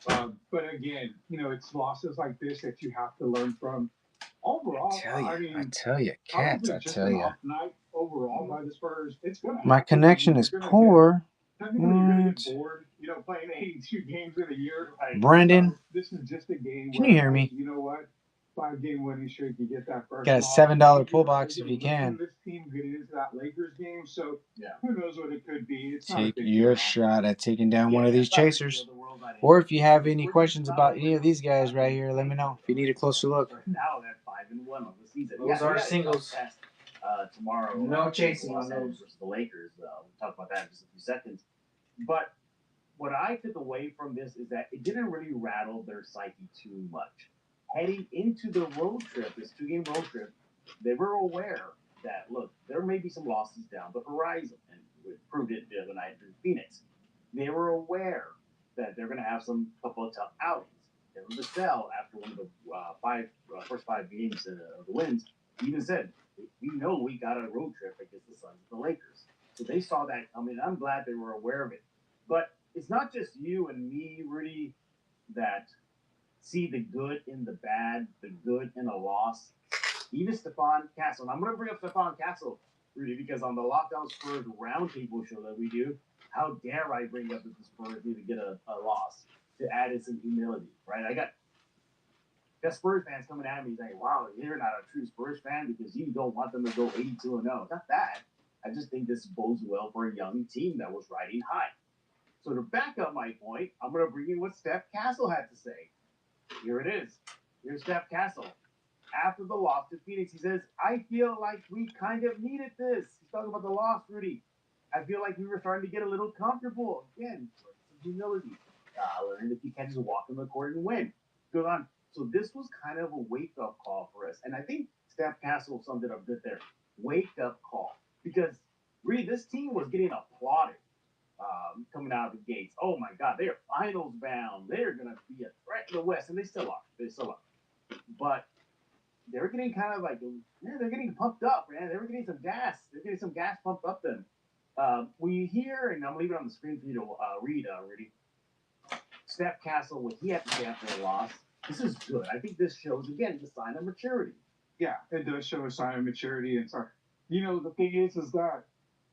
82-0. But again, you know, it's losses like this that you have to learn from. Overall, I tell you, cats, I tell you. Night overall by the Spurs. It's going to My connection is poor. Technically, you're going to get bored, you know, playing 82 games in a year. Brandon, So this is just a game. Can you hear me? You know what? 5-game winning streak, you get that first. Got a loss. $7 pull box if you can. This team getting into that Lakers game, so who knows what it could be. It's not Take a big your deal. shot at taking down one of these chasers. Or if you have any questions about any of these guys right here, let me know if you need a closer look. Now they're 5-1 on the season. Those are singles. Tomorrow, No chasing Los on Angeles those. versus the Lakers. We'll talk about that in just a few seconds. But what I took away from this is that it didn't really rattle their psyche too much. Heading into the road trip, this 2-game road trip, they were aware that, look, there may be some losses down the horizon, and we proved it the other night in Phoenix. They were aware that they're going to have some couple of tough outings. Devin Vassell, after one of the first 5 games of the wins, even said, we know we got a road trip against the Suns and the Lakers. So they saw that coming. I'm glad they were aware of it. But it's not just you and me, Rudy, that see the good in the bad, the good in a loss. Even Stephon Castle. And I'm going to bring up Stephon Castle, Rudy, because on the Lockdown Spurs roundtable show that we do, how dare I bring up that the Spurs need to get a loss to add in some humility, right? I got Spurs fans coming at me saying, wow, you're not a true Spurs fan because you don't want them to go 82-0. Not that. I just think this bodes well for a young team that was riding high. So to back up my point, I'm going to bring in what Steph Castle had to say. Here it is. Here's Steph Castle. After the loss to Phoenix, he says, I feel like we kind of needed this. He's talking about the loss, Rudy. I feel like we were starting to get a little comfortable. Again, some humility. Learning that you can't just walk on the court and win. Good on. So this was kind of a wake-up call for us. And I think Steph Castle summed it up good there. Wake-up call. Because, Rudy, this team was getting applauded. Coming out of the gates. Oh my God, they are finals bound. They're going to be a threat in the West, and they still are. But they're getting kind of like, they're getting pumped up, man. They were getting some gas. They're getting some gas pumped up them. When you hear, and I'm leaving it on the screen for you to read, Rudy, Steph Castle, what he had to say after the loss, this is good. I think this shows, again, the sign of maturity. Yeah, it does show a sign of maturity. And sorry, You know, the thing is that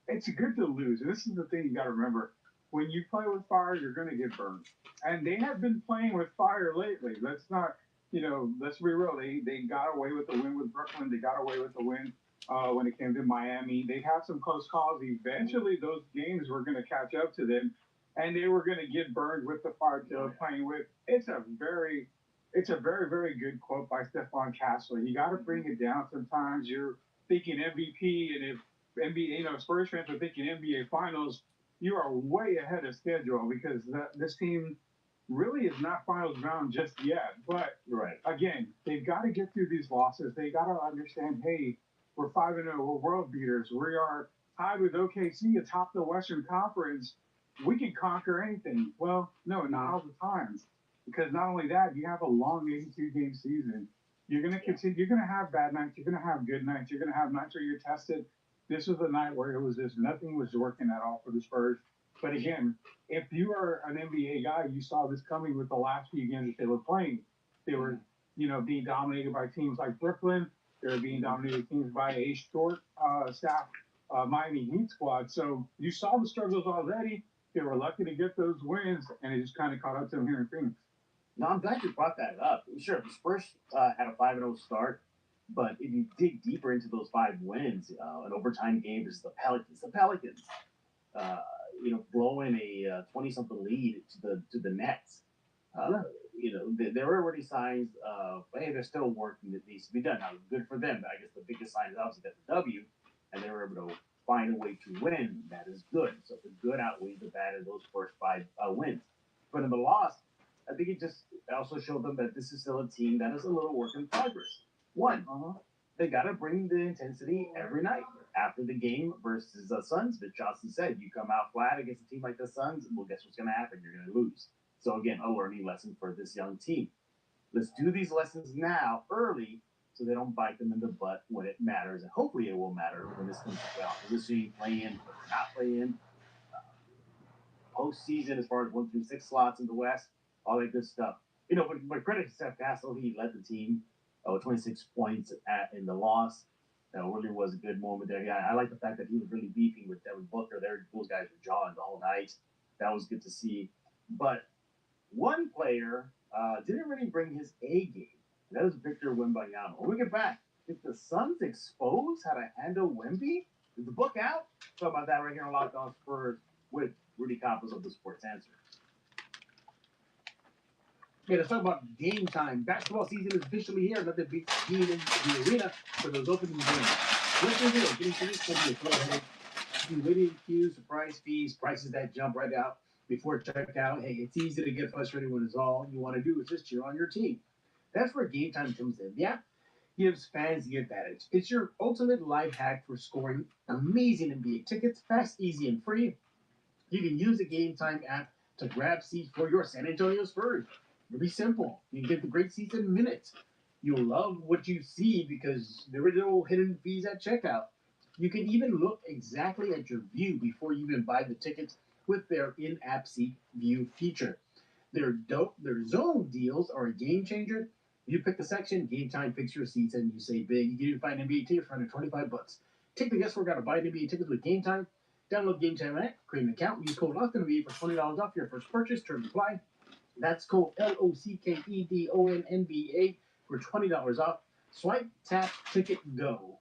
it's good to lose. And this is the thing you got to remember. When you play with fire, you're going to get burned. And they have been playing with fire lately. Let's not, let's be real. They got away with the win with Brooklyn. They got away with the win when it came to Miami. They had some close calls. Eventually, those games were going to catch up to them, and they were going to get burned with the fire they were playing with. It's a very, very good quote by Stefan Castle. You got to bring it down sometimes. You're thinking MVP, and if NBA, Spurs fans are thinking NBA Finals, you are way ahead of schedule because this team really is not finals bound just yet. But Right. again, they've got to get through these losses. They got to understand, hey, we're 5-0, we're world beaters. We are tied with OKC atop the Western Conference. We can conquer anything. Well, no, not all the times. Because not only that, you have a long 82-game season. You're going to continue. You're going to have bad nights. You're going to have good nights. You're going to have nights where you're tested. This was a night where it was just nothing was working at all for the Spurs. But again, if you are an NBA guy, you saw this coming with the last few games that they were playing. They were, being dominated by teams like Brooklyn. They were being dominated teams by a short staff Miami Heat squad. So you saw the struggles already. They were lucky to get those wins, and it just kind of caught up to them here in Phoenix. No, I'm glad you brought that up. Sure, the Spurs had a 5-0 start, but if you dig deeper into those 5 wins, an overtime game versus the Pelicans, uh, blowing a 20-something lead to the Nets. There were already signs of, hey, there's still work that needs to be done. Now, good for them. I guess the biggest sign is obviously that the W, and they were able to find a way to win. That is good. So the good outweighs the bad in those first 5 wins. But in the loss, I think it just also showed them that this is still a team that is a little work in progress. One, they got to bring the intensity every night. After the game versus the Suns, Mitch Johnson said, you come out flat against a team like the Suns, well, guess what's going to happen? You're going to lose. So again, a learning lesson for this young team. Let's do these lessons now, early, so they don't bite them in the butt when it matters. And hopefully it will matter when this comes to playoffs. This team playing, not playing, postseason as far as 1 through 6 slots in the West, all that good stuff. But credit to Steph Castle, he led the team with 26 points in the loss. That really was a good moment there. Yeah, I like the fact that he was really beefing with Devin Booker. Those guys were jawing the whole night. That was good to see. But one player didn't really bring his A game. That was Victor Wembanyama. When we get back, did the Suns expose how to handle Wemby? Is the book out? Talk about that right here on Locked On Spurs with Rudy Campos of the Sports Answer. Okay, let's talk about game time. Basketball season is officially here. Nothing beats being in the arena for those opening games. What's the deal? Getting tickets can be a slow headache. Waiting queues, surprise fees, prices that jump right out before checkout. Hey, it's easy to get frustrated when it's all you want to do is just cheer on your team. That's where Game Time comes in. The app gives fans the advantage. It's your ultimate life hack for scoring amazing NBA tickets, fast, easy, and free. You can use the Game Time app to grab seats for your San Antonio Spurs. Really simple. You get the great seats in minutes. You'll love what you see because there are no hidden fees at checkout. You can even look exactly at your view before you even buy the tickets with their in-app seat view feature. Their zone deals are a game changer. You pick the section, Game Time picks your seats, and you say big. You can even find NBA tickets for under $25. Take the guesswork out of buying NBA tickets with Game Time. Download Game Time app, create an account, use code LOCKEDONNBA for $20 off your first purchase. Terms apply. That's code LOCKEDONNBA for $20 off. Swipe, tap, ticket, go.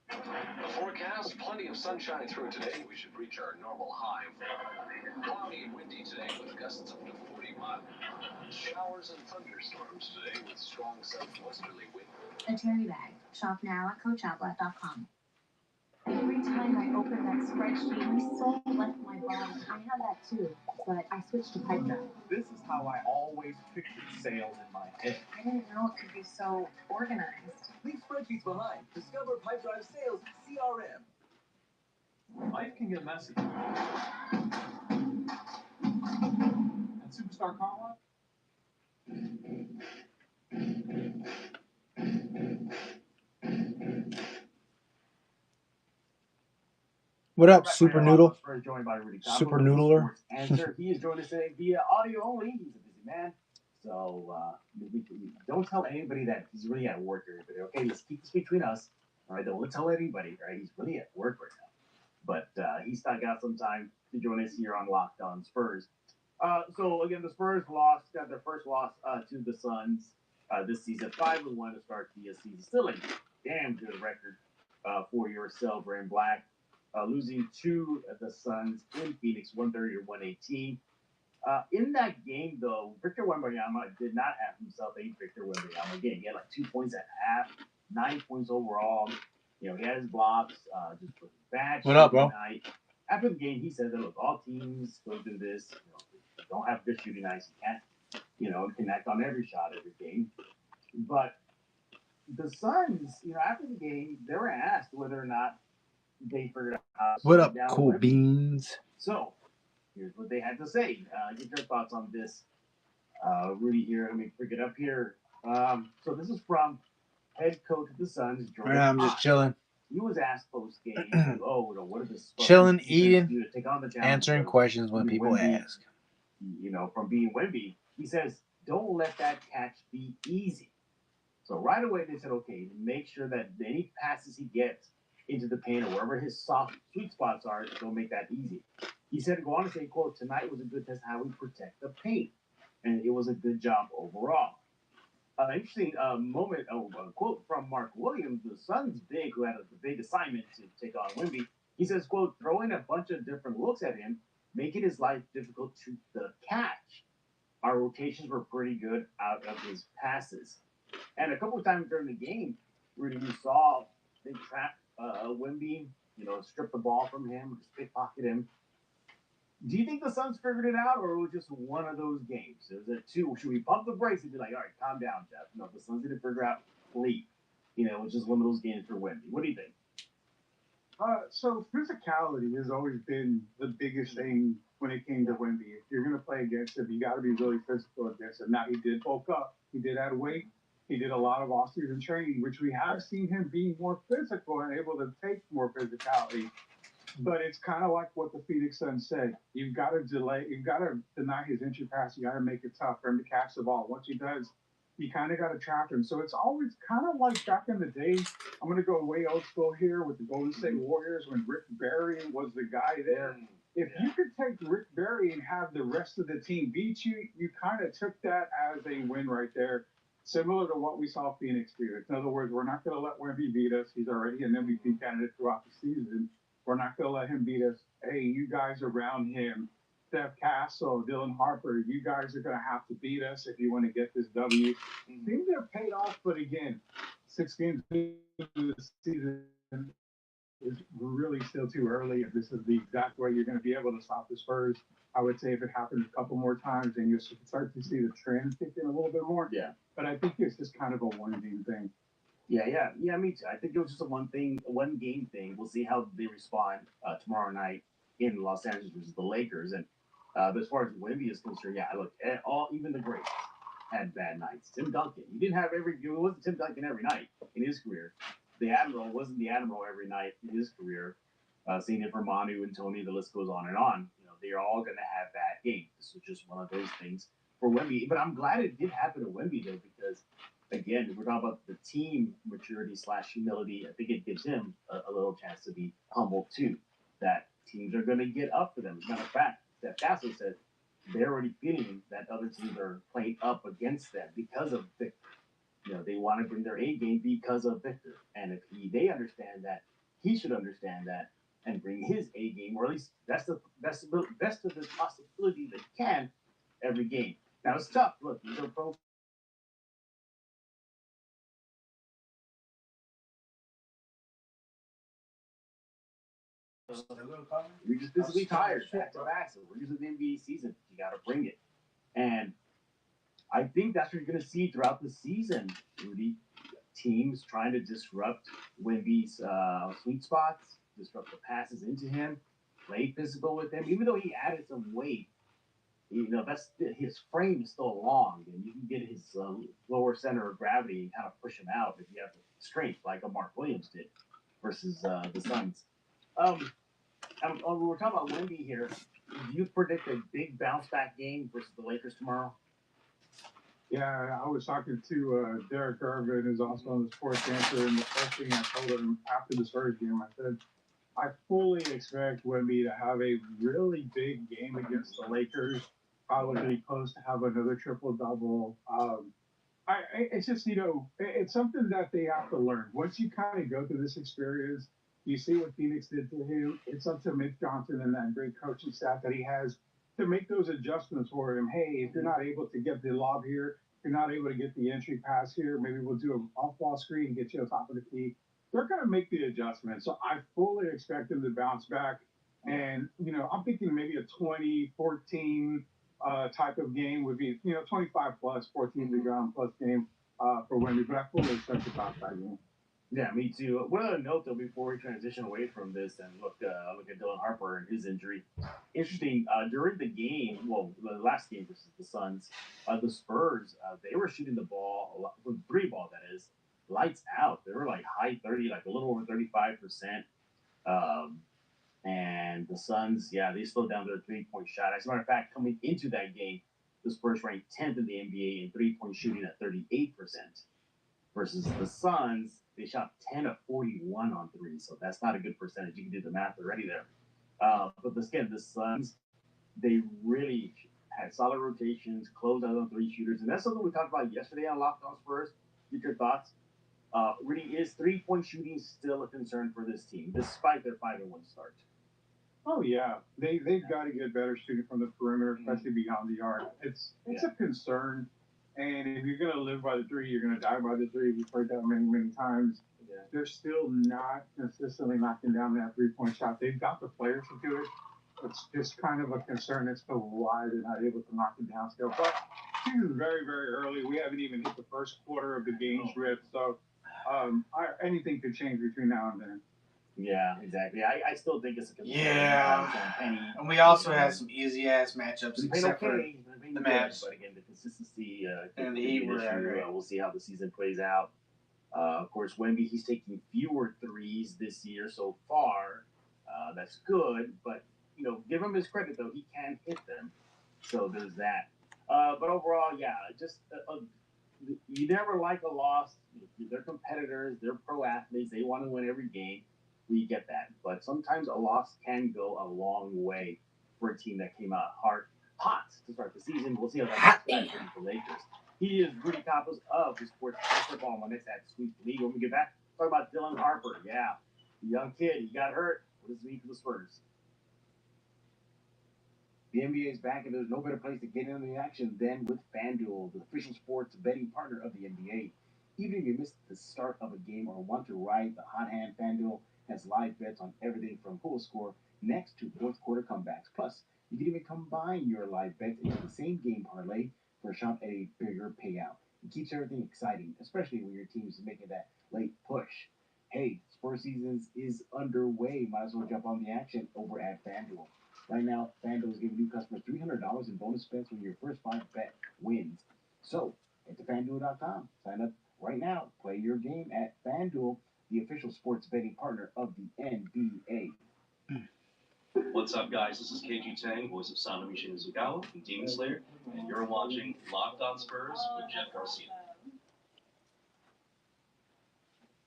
The forecast, plenty of sunshine through today. We should reach our normal high. Cloudy and windy today with gusts up to 40 miles. Showers and thunderstorms today with strong southwesterly wind. A Terry bag. Shop now at CoachOutlet.com. Every time I open that spreadsheet, my soul left my body. I had that too, but I switched to Pipedrive. This is how I always pictured sales in my head. I didn't know it could be so organized. Leave spreadsheets behind. Discover Pipedrive Sales CRM. Life can get messy. At Superstar Car Lot, What up, Super Noodle? We're joined by Rudy Campos, Super Noodler. Answer. He is joining us today via audio only. He's a busy man. So we don't tell anybody that he's really at work or anything. Okay, let's keep this between us. All right, don't tell anybody. Right, he's really at work right now, but he stuck out some time to join us here on Locked On Spurs. So again, the Spurs got their first loss to the Suns this season, 5-1 to start the season. Still a damn good record for your Silver and Black. Losing to the Suns in Phoenix, 130 to 118. In that game, though, Victor Wembanyama did not have himself a Victor Wembanyama game. He had like 2 points at half, 9 points overall. You know, he had his blocks, just bad What up, bro? night. After the game, he said that, look, all teams go through this. You know, if you don't have good shooting nights, you can't, you know, connect on every shot every game. But the Suns, you know, after the game, they were asked whether or not they figured out how to What slow up, down cool Wemby. beans? So, here's what they had to say. Get your thoughts on this. Rudy here, let me pick it up here. So this is from head coach of the Suns, Jordan Right now, I'm just Hart. chilling, He was asked post game, what is this? chilling, eating, do to take on the challenge answering of questions when being people Wemby, ask. you know, from being Wemby. He says, don't let that catch be easy. So right away they said, okay, make sure that any passes he gets into the paint or wherever his soft sweet spots are, don't make that easy. He said, go on to say, quote, tonight was a good test how we protect the paint. And it was a good job overall. Interesting moment, a quote from Mark Williams, the Suns big, who had a big assignment to take on Wemby. He says, quote, throwing a bunch of different looks at him, making his life difficult to the catch. Our rotations were pretty good out of his passes. And a couple of times during the game, Rudy, we saw they trap Wemby, you know, strip the ball from him, just pickpocket him. Do you think the Suns figured it out, or was it just one of those games? Is it two? Should we pump the brakes and be like, all right, calm down, Jeff? No, the Suns didn't figure out late. You know, it was just one of those games for Wemby. What do you think? So physicality has always been the biggest thing when it came to Wemby. If you're going to play against him, you got to be really physical against him. Now, he did bulk up. He did add weight. He did a lot of off-season training, which we have seen him being more physical and able to take more physicality. But it's kind of like what the Phoenix Suns said. You've got to deny his entry pass. You got to make it tough for him to catch the ball. Once he does, you kind of got to trap him. So it's always kind of like back in the day. I'm going to go way old school here with the Golden State Warriors when Rick Barry was the guy there. If you could take Rick Barry and have the rest of the team beat you, you kind of took that as a win right there. Similar to what we saw Phoenix do. In other words, we're not going to let Wemby beat us. He's already an MVP candidate throughout the season. We're not going to let him beat us. Hey, you guys around him, Steph Castle, Dylan Harper, you guys are going to have to beat us if you want to get this W. Things have paid off, but again, 6 games into the season is really still too early. If this is the exact way you're going to be able to stop the Spurs, I would say if it happens a couple more times, then you'll start to see the trend kick in a little bit more. Yeah. But I think it's just kind of a one-game thing. Yeah, me too. I think it was just a one game thing. We'll see how they respond tomorrow night in Los Angeles versus the Lakers. And but as far as Wemby is concerned, yeah, look, even the greats had bad nights. Tim Duncan, he didn't have it wasn't Tim Duncan every night in his career. The Admiral wasn't the Admiral every night in his career. Seeing it for Manu and Tony, the list goes on and on. You know, they're all going to have bad games. This was just one of those things for Wemby. But I'm glad it did happen to Wemby though, because again, we're talking about the team maturity / humility. I think it gives him a little chance to be humble too. That teams are going to get up for them. As a matter of fact, Steph Castle said they're already feeling that other teams are playing up against them because of Victor. You know, they want to bring their A game because of Victor. And if they understand that, he should understand that and bring his A game, or at least best of his possibility that he can every game. Now it's tough. Look, these are pro. We're just physically tired back to back, so we're using the NBA season. You got to bring it, and I think that's what you're going to see throughout the season, Rudy. Teams trying to disrupt Wemby's sweet spots, disrupt the passes into him, play physical with him. Even though he added some weight, you know, his frame is still long, and you can get his lower center of gravity and kind of push him out if you have the strength, like a Mark Williams did versus the Suns. We're talking about Wemby here. Do you predict a big bounce back game versus the Lakers tomorrow? Yeah, I was talking to Derek Garvin, who's also on the Sports Answer, and the first thing I told him after the Spurs game, I said, I fully expect Wemby to have a really big game against the Lakers. Probably really close to have another triple double. It's just, it's something that they have to learn. Once you kind of go through this experience, you see what Phoenix did to him. It's up to Mitch Johnson and that great coaching staff that he has to make those adjustments for him. Hey, if you're not able to get the lob here, if you're not able to get the entry pass here, maybe we'll do an off-ball screen and get you on top of the key. They're going to make the adjustment. So I fully expect them to bounce back. And, I'm thinking maybe a 20-14 type of game would be, 25 plus, 14 to ground plus game for Wemby. But I fully expect to bounce back game. Yeah, me too. One other note though, before we transition away from this and look at Dylan Harper and his injury. Interesting. During the game, well, the last game versus the Suns, the Spurs they were shooting the ball, with three ball that is, lights out. They were like high 30, like a little over 35%. Um, and the Suns, yeah, they slowed down their 3-point shot. As a matter of fact, coming into that game, the Spurs ranked 10th in the NBA in 3-point shooting at 38%. Versus the Suns, they shot 10 of 41 on three, so that's not a good percentage. You can do the math already there. But again, the Suns, they really had solid rotations, closed out on three shooters, and that's something we talked about yesterday on Locked On Spurs. Get your thoughts. Really, is 3-point shooting still a concern for this team, despite their 5-1 start? Oh yeah, they've got to get better shooting from the perimeter, especially beyond the arc. It's a concern, and if you're gonna live by the three, you're gonna die by the three. We've heard that many times. Yeah. They're still not consistently knocking down that 3-point shot. They've got the players to do it. It's just kind of a concern as to why they're not able to knock it down still. But season's very, very early. We haven't even hit the first quarter of the game script, so anything could change between now and then. Yeah, exactly. I still think it's a concern. Yeah. And we also had some easy ass matchups except for the Mavs. But again, the consistency and the Heat were we'll see how the season plays out. Of course, Wemby, he's taking fewer threes this year so far. That's good, but give him his credit though. He can hit them, so there's that. But overall, yeah, just you never like a loss. They're competitors. They're pro athletes. They want to win every game. We get that, but sometimes a loss can go a long way for a team that came out hot to start the season. We'll see how that goes for the Lakers. He is Rudy Campos of the Sports Football. My next at Sweep League. When we get back, talk about Dylan Harper. Yeah, the young kid. He got hurt. What does it mean for the Spurs? The NBA is back, and there's no better place to get into the action than with FanDuel, the official sports betting partner of the NBA. Even if you missed the start of a game or want to ride the hot hand, FanDuel has live bets on everything from who will score next to fourth quarter comebacks. Plus, you can even combine your live bets into the same game parlay for a shot at a bigger payout. It keeps everything exciting, especially when your team is making that late push. Hey, sports season is underway. Might as well jump on the action over at FanDuel. Right now, FanDuel is giving new customers $300 in bonus bets when your first 5 bet wins. So, head to FanDuel.com. Sign up right now. Play your game at FanDuel, the official sports betting partner of the NBA. What's up, guys? This is KG Tang, voice of Sanemi Shinizugawa from Demon Slayer, and you're watching Locked On Spurs with Jeff Garcia.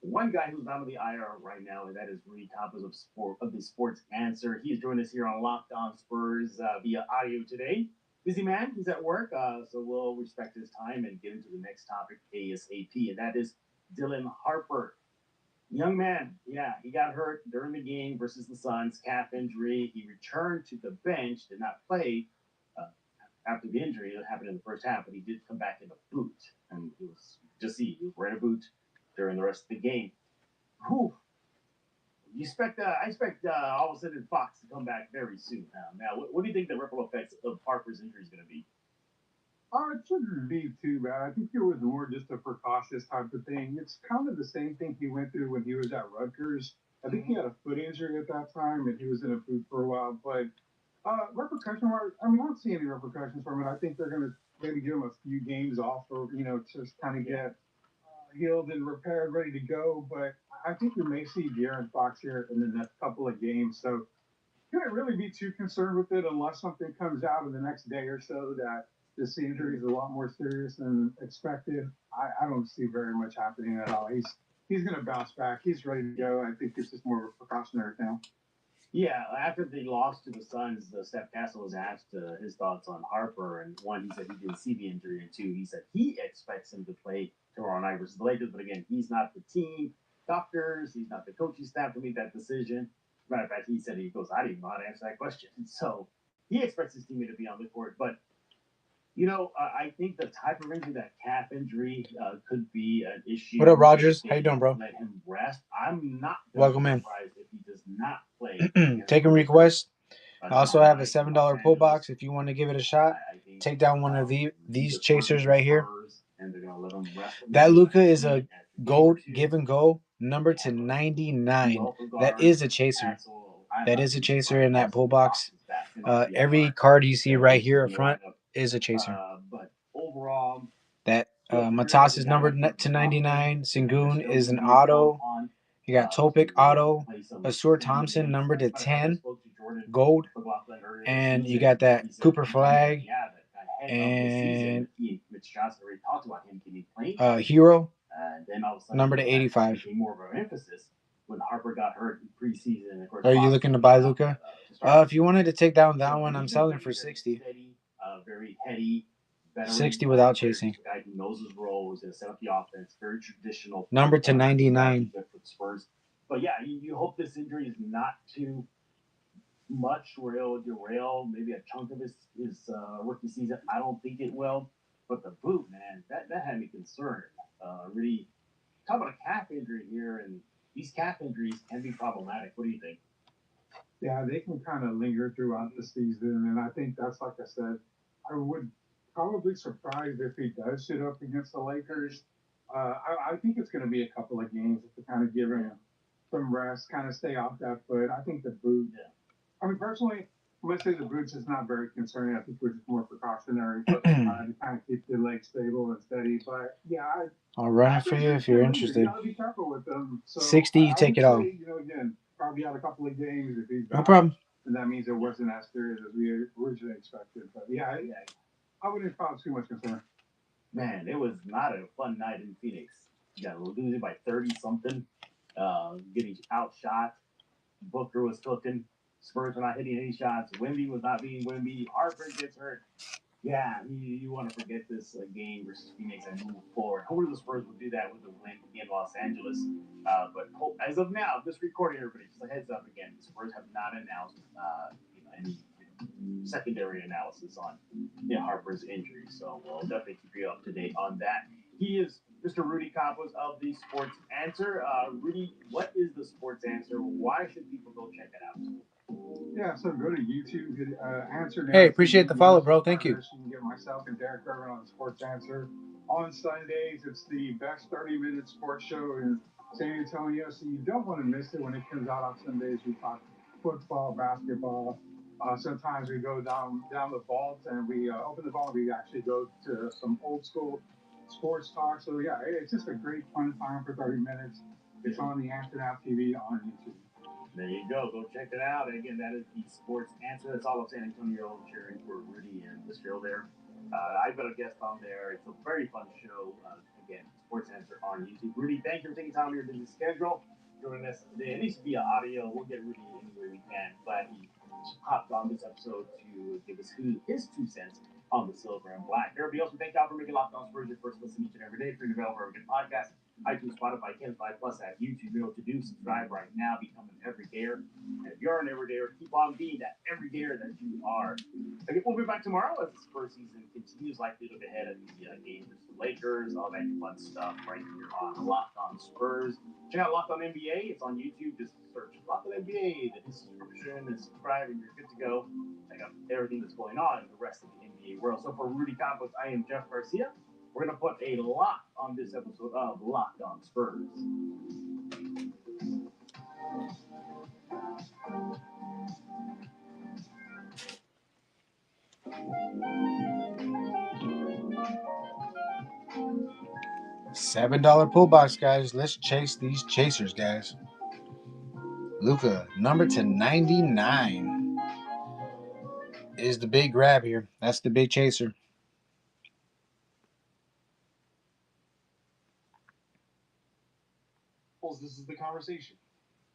One guy who's not on the IR right now, and that is Rudy Campos of the Sports Answer. He's joined us here on Locked On Spurs via audio today. Busy man, he's at work, so we'll respect his time and get into the next topic ASAP, and that is Dylan Harper. Young man, yeah, he got hurt during the game versus the Suns, calf injury. He returned to the bench, did not play after the injury that happened in the first half, but he did come back in a boot, and he was wearing a boot during the rest of the game. Whew. I expect all of a sudden Fox to come back very soon. Now, what do you think the ripple effects of Harper's injury is going to be? It shouldn't be too bad. I think it was more just a precautious type of thing. It's kind of the same thing he went through when he was at Rutgers. I think he had a foot injury at that time, and he was in a boot for a while. But repercussion-wise, I don't see any repercussions from it. I think they're going to maybe give him a few games off, or just kind of get healed and repaired, ready to go. But I think we may see De'Aaron Fox here in the next couple of games. So couldn't really be too concerned with it unless something comes out in the next day or so that this injury is a lot more serious than expected. I don't see very much happening at all. He's going to bounce back. He's ready to go. I think it's just more of a precautionary now. Yeah, after the loss to the Suns, Steph Castle was asked his thoughts on Harper, and one, he said he didn't see the injury, and two, he said he expects him to play tomorrow night versus the Lakers. But again, he's not the team doctors, he's not the coaching staff to make that decision. Matter of fact, he said he goes, I didn't even know how to answer that question. So he expects his teammate to be on the court, but I think the type of injury, that calf injury, could be an issue. What up, Rogers? How you doing, bro? Let him rest. I'm not Welcome in. surprised if he does not play. Taking requests. I also have a $7 pull box if you want to give it a shot. Take down one of these chasers right here. That Luka is a gold give and go number to 99. That is a chaser. That is a chaser in that pull box. Every card you see right here up front is a chaser. But overall, that Matas is numbered to 99. Sengun is an auto. You got Topic auto. Asur Thompson numbered to 10. Gold. And you got that Cooper Flag. And Hero number to 85. More of an emphasis when Harper got hurt in preseason. Of course, are you looking to buy Luka? If you wanted to take down that one, I'm selling for 60. Very heady. 60 without chasing. Guy who knows his role, is going to set up the offense. Very traditional. Number to 99. Spurs. But yeah, you hope this injury is not too much where it'll derail maybe a chunk of his rookie season. I don't think it will. But the boot, man, that had me concerned. Really, talk about a calf injury here, and these calf injuries can be problematic. What do you think? Yeah, they can kind of linger throughout the season, and I think that's, like I said, I would probably surprised if he does sit up against the Lakers. I think it's going to be a couple of games to kind of give him some rest, kind of stay off that foot. I think the boot. Yeah. I mean, personally, I'm going to say the boot's is not very concerning. I think we're just more precautionary to kind of keep the leg stable and steady. But yeah, I'll run it for you if you're interested. You got to be careful with them. So 60, you take it all. Again, probably out a couple of games if he's no problem. And that means it wasn't as serious as we originally expected. But yeah, I wouldn't have too much concern. Man, it was not a fun night in Phoenix. You got losing by 30-something, getting outshot. Booker was cooking. Spurs were not hitting any shots. Wemby was not being Wemby. Harper gets hurt. Yeah, you want to forget this game versus Phoenix and move forward. Hopefully the Spurs will do that with the win in Los Angeles. But as of now, just recording everybody, just a heads up again, the Spurs have not announced any secondary analysis on Harper's injury. So we'll definitely keep you up to date on that. He is Mr. Rudy Campos of the Sports Answer. Rudy, what is the Sports Answer? Why should people go check it out? Yeah, so go to YouTube, Answer. Hey, appreciate the follow, bro. Thank you. You can get myself and Derek Irvin on Sports Answer. On Sundays, it's the best 30-minute sports show in San Antonio, so you don't want to miss it when it comes out on Sundays. We talk football, basketball. Sometimes we go down the vault and we open the vault. We actually go to some old school sports talk. So yeah, it's just a great fun time for 30 minutes. It's on the Answer Now TV on YouTube. There you go. Go check it out. Again, that is the Sports Answer. That's all of San Antonio, cheering for Rudy and the show there. I've got a guest on there. It's a very fun show. Again, Sports Answer on YouTube. Rudy, thank you for taking time out of your busy schedule. Joining us today, at least via audio. We'll get Rudy any way we can. Glad he hopped on this episode to give us his 2 cents on the silver and black. Everybody else, we thank y'all for making Locked On Spurs your first listen each and every day. Free to available for a good podcast. iTunes, Spotify, Ken5 Plus at YouTube. You know what to do. Subscribe right now. Become an everydayer. And if you're an everydayer, keep on being that everydayer that you are. Again, we'll be back tomorrow as the Spurs season continues, likely to look ahead at the game versus the Lakers, all that fun stuff right here on Locked On Spurs. Check out Locked On NBA. It's on YouTube. Just search Locked On NBA. The subscription and subscribe, and you're good to go. Check out everything that's going on in the rest of the NBA world. So for Rudy Campos, I am Jeff Garcia. We're going to put a lock on this episode of Locked On Spurs. $7 pull box, guys. Let's chase these chasers, guys. Luka, number to 99 is the big grab here. That's the big chaser. examples, this is the conversation.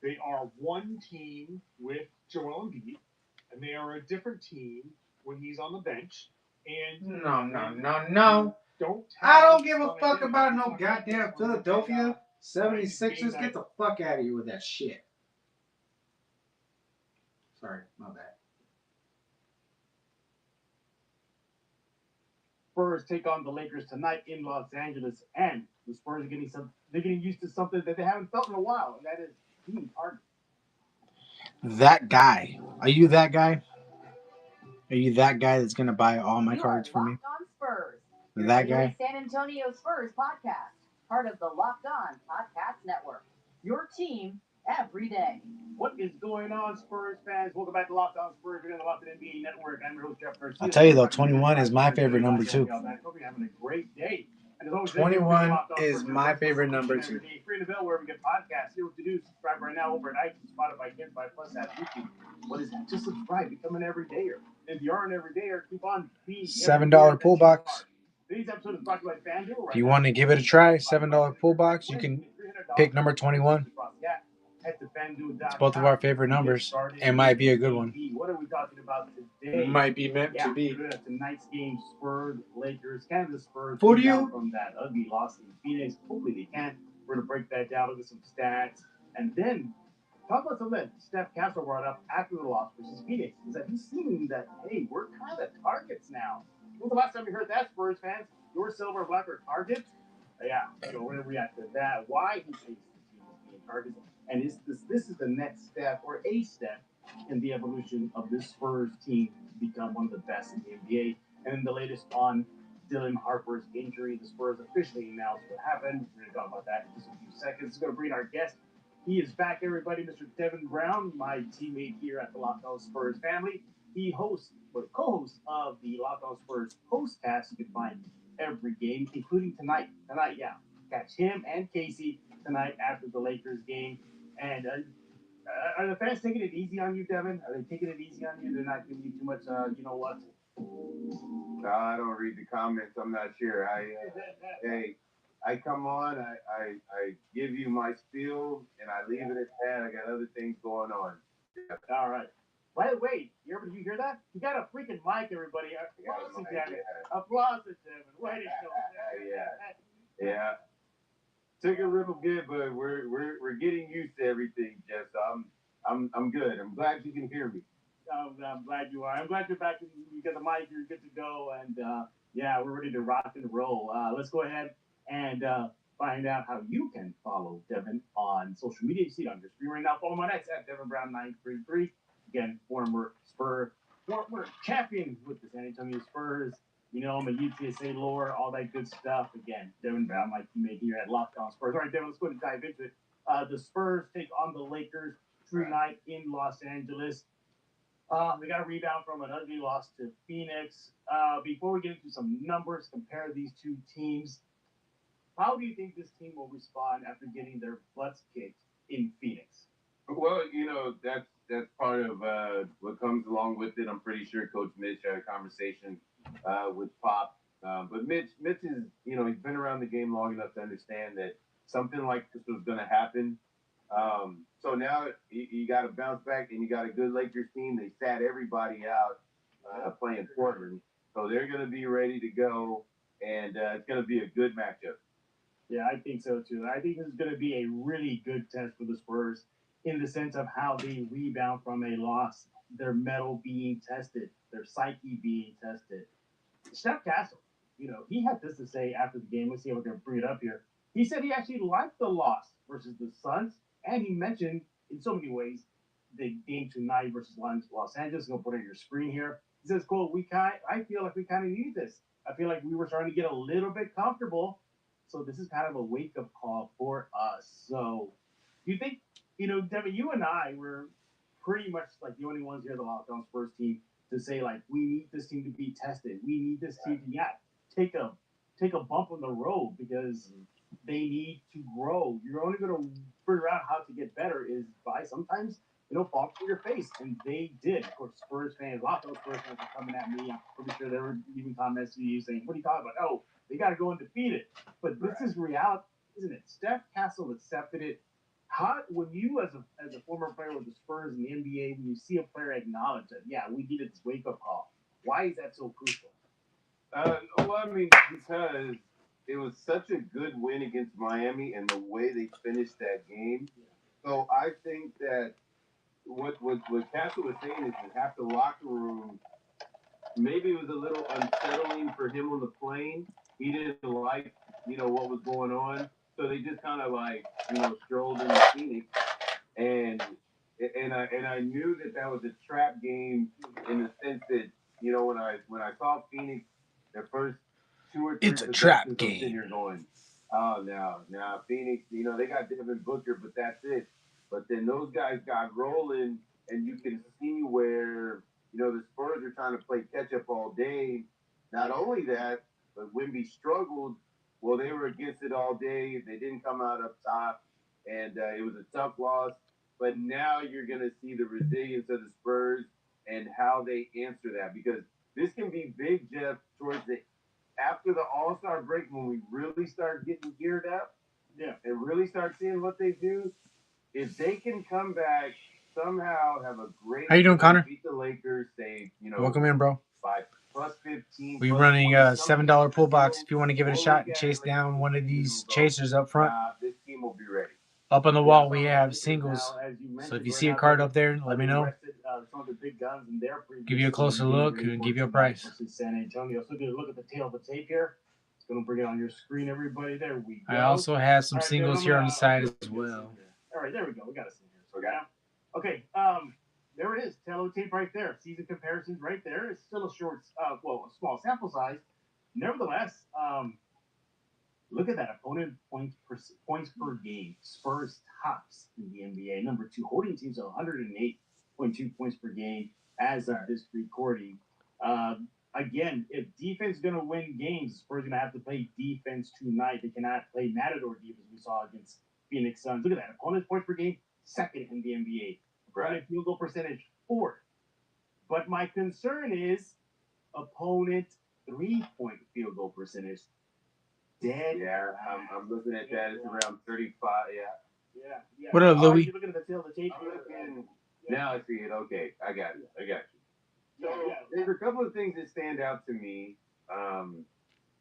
They are one team with Joel Embiid, and they are a different team when he's on the bench. And No. don't I don't give a fuck about no goddamn Philadelphia 76ers. Get the fuck out of here with that shit. Sorry, my bad. Spurs take on the Lakers tonight in Los Angeles, and the Spurs are getting used to something that they haven't felt in a while, and that is being targeted. That guy. Are you that guy? Are you that guy that's gonna buy all my cards for me? Locked On Spurs. That Daily guy? San Antonio Spurs podcast, part of the Locked On Podcast Network. Your team every day. What is going on, Spurs fans? Welcome back to Locked On Spurs. You're in the Locked On NBA Network. I'm your host, Jeff Garcia. I'll tell you though, 21 is my favorite number too. I hope you're having a great day. And as always, 21 is my favorite number too. Free to bill wherever we get podcasts. Here's what to do. Subscribe right now over at iTunes, Spotify, Spotify Plus, at YouTube. What is that? Just subscribe. Become an everydayer. If you are an everydayer, keep on being $7 pull box. Today's episode is brought to you by FanDuel. If you want to give it a try, $7 pull box, you can pick number 21. It's both of our favorite numbers. It might be a good one. What are we talking about today? Might be meant to be. Tonight's game, Spurs, Lakers. Can the Spurs Who do you? from that ugly loss in Phoenix? Hopefully they can. We're going to break that down, look at some stats, and then talk about something that Steph Castle brought up after the loss versus Phoenix. Is that he's seeing that, hey, we're kind of targets now. When was the last time you heard that, Spurs fans? Your silver and black are targets? Yeah, so we're going to react to that. Why he thinks the team is being targeted. And is this is the next step or a step in the evolution of this Spurs team to become one of the best in the NBA. And the latest on Dylan Harper's injury, the Spurs officially announced what happened. We're going to talk about that in just a few seconds. We're going to bring our guest. He is back, everybody, Mr. Devin Brown, my teammate here at the Locked On Spurs family. He hosts, or co-host of the Locked On Spurs postcast. You can find every game, including tonight. Tonight, yeah. Catch him and Casey tonight after the Lakers game. And are the fans taking it easy on you, Devin? Are they taking it easy on you? They're not giving you too much, you know what? No, I don't read the comments. I'm not sure. I come on, I give you my spiel, and I leave it at that. I got other things going on. Yeah. All right. By the way, you hear that? You got a freaking mic, everybody. Applause to Devin. Applause to Devin. Way to go. Yeah. Took it real good, but we're getting used to everything, Jeff. So I'm good. I'm glad you can hear me. I'm glad you are. I'm glad you're back. You got the mic. You're good to go. And yeah, we're ready to rock and roll. Let's go ahead and find out how you can follow Devin on social media. You see it on your screen right now. Follow him on X at DevinBrown933. Again, former champion with the San Antonio Spurs. You know, I'm a UTSA lore, all that good stuff. Again, Devin Brown, my teammate here at Locked On Spurs. All right, Devin, let's go ahead and dive into it. The Spurs take on the Lakers tonight in Los Angeles. They got a rebound from an ugly loss to Phoenix. Before we get into some numbers, compare these two teams. How do you think this team will respond after getting their butts kicked in Phoenix? Well, you know, that's part of what comes along with it. I'm pretty sure Coach Mitch had a conversation with Pop. But Mitch is, you know, he's been around the game long enough to understand that something like this was going to happen. So now you got to bounce back, and you got a good Lakers team. They sat everybody out playing Portland. So they're going to be ready to go, and it's going to be a good matchup. Yeah, I think so, too. I think this is going to be a really good test for the Spurs in the sense of how they rebound from a loss, their mettle being tested, their psyche being tested. Steph Castle, you know, he had this to say after the game. Let's see if we're going to bring it up here. He said he actually liked the loss versus the Suns, and he mentioned in so many ways the game tonight versus Los Angeles. I'm going to put it on your screen here. He says, quote, I feel like we kind of need this. I feel like we were starting to get a little bit comfortable. So this is kind of a wake-up call for us. So do you think, you know, Devin, you and I were pretty much like the only ones here at the Locked On Spurs team to say, like, we need this team to be tested. We need this team to take a bump on the road because they need to grow. You're only going to figure out how to get better is by sometimes, you know, fall to your face. And they did. Of course, Spurs fans, Locked On Spurs fans are coming at me. I'm pretty sure they were leaving comments to you saying, what are you talking about? Oh, they got to go undefeated. But this is reality, isn't it? Steph Castle accepted it. How when you as a former player with the Spurs in the NBA, when you see a player acknowledge that, yeah, we needed this wake up call. Why is that so crucial? Well, I mean, because it was such a good win against Miami and the way they finished that game. So I think that what Castle was saying is that half the locker room, maybe it was a little unsettling for him on the plane. He didn't like, what was going on. So they just kind of like, strolled into Phoenix. And I knew that was a trap game in the sense that, when I saw Phoenix, their first 2 or 3 It's a trap possessions, I'm game. sitting here going, oh, now Phoenix, they got Devin Booker, but that's it. But then those guys got rolling, and you can see where, the Spurs are trying to play catch-up all day. Not only that, but Wemby struggled. Well, they were against it all day. They didn't come out up top, and it was a tough loss. But now you're going to see the resilience of the Spurs and how they answer that. Because this can be big, Jeff, towards after the All-Star break when we really start getting geared up and really start seeing what they do. If they can come back, somehow have a great How you doing, Connor? beat the Lakers, say, Welcome in, bro. by plus 15. We're plus running 20, a $7 pull box. If you want to give it a we'll shot look and at chase it like down one of this these season will go, chasers up front. this team will be ready. Up on the wall, we have singles. Now, as you So mentioned, if you right see a now card they- up there, let me know. Rested, some of the big guns in their previous Give you a closer game, look ready and for give you a tonight price. versus San Antonio. So good. Look at the tail of the tape here. It's going to bring it on your screen, everybody. There we go. I also have some All right, singles Dave, here on the I'm side gonna- as well. All right, there we go. We got a scene here. So okay, there it is. Tail of the tape right there. Season comparisons right there. It's still a short, a small sample size. Nevertheless, look at that opponent points per game. Spurs tops in the NBA. Number 2 holding teams are 108.2 points per game as of this recording. Again, if defense is going to win games, Spurs are going to have to play defense tonight. They cannot play Matador defense we saw against Phoenix Suns. Look at that. Opponent points per game, second in the NBA. Opponent field goal percentage, 4th. But my concern is opponent 3-point field goal percentage. Dead. Yeah, I'm looking at that. It's around 35. Yeah. What up, All right, Louis? you're looking at the tail of the tape. I'm looking. Now I see it. Okay, I got you. So Yeah. there's a couple of things that stand out to me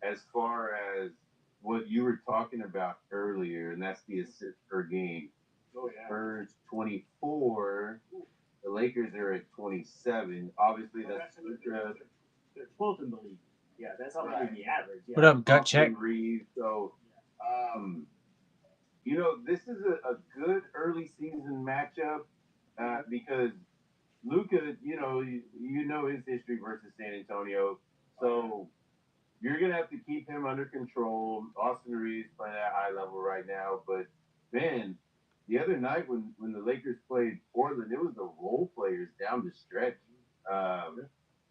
as far as what you were talking about earlier, and that's the assists per game. Oh, yeah. Spurs 24. The Lakers are at 27. Obviously, that's They're 12th in the league. Yeah, that's how Right. the average. Yeah. What up, gut check? Austin Reeves. So, this is a good early season matchup because Luka, you know his history versus San Antonio. So you're going to have to keep him under control. Austin Reeves playing at a high level right now. But, man, the other night when the Lakers played Portland, it was the role players down the stretch.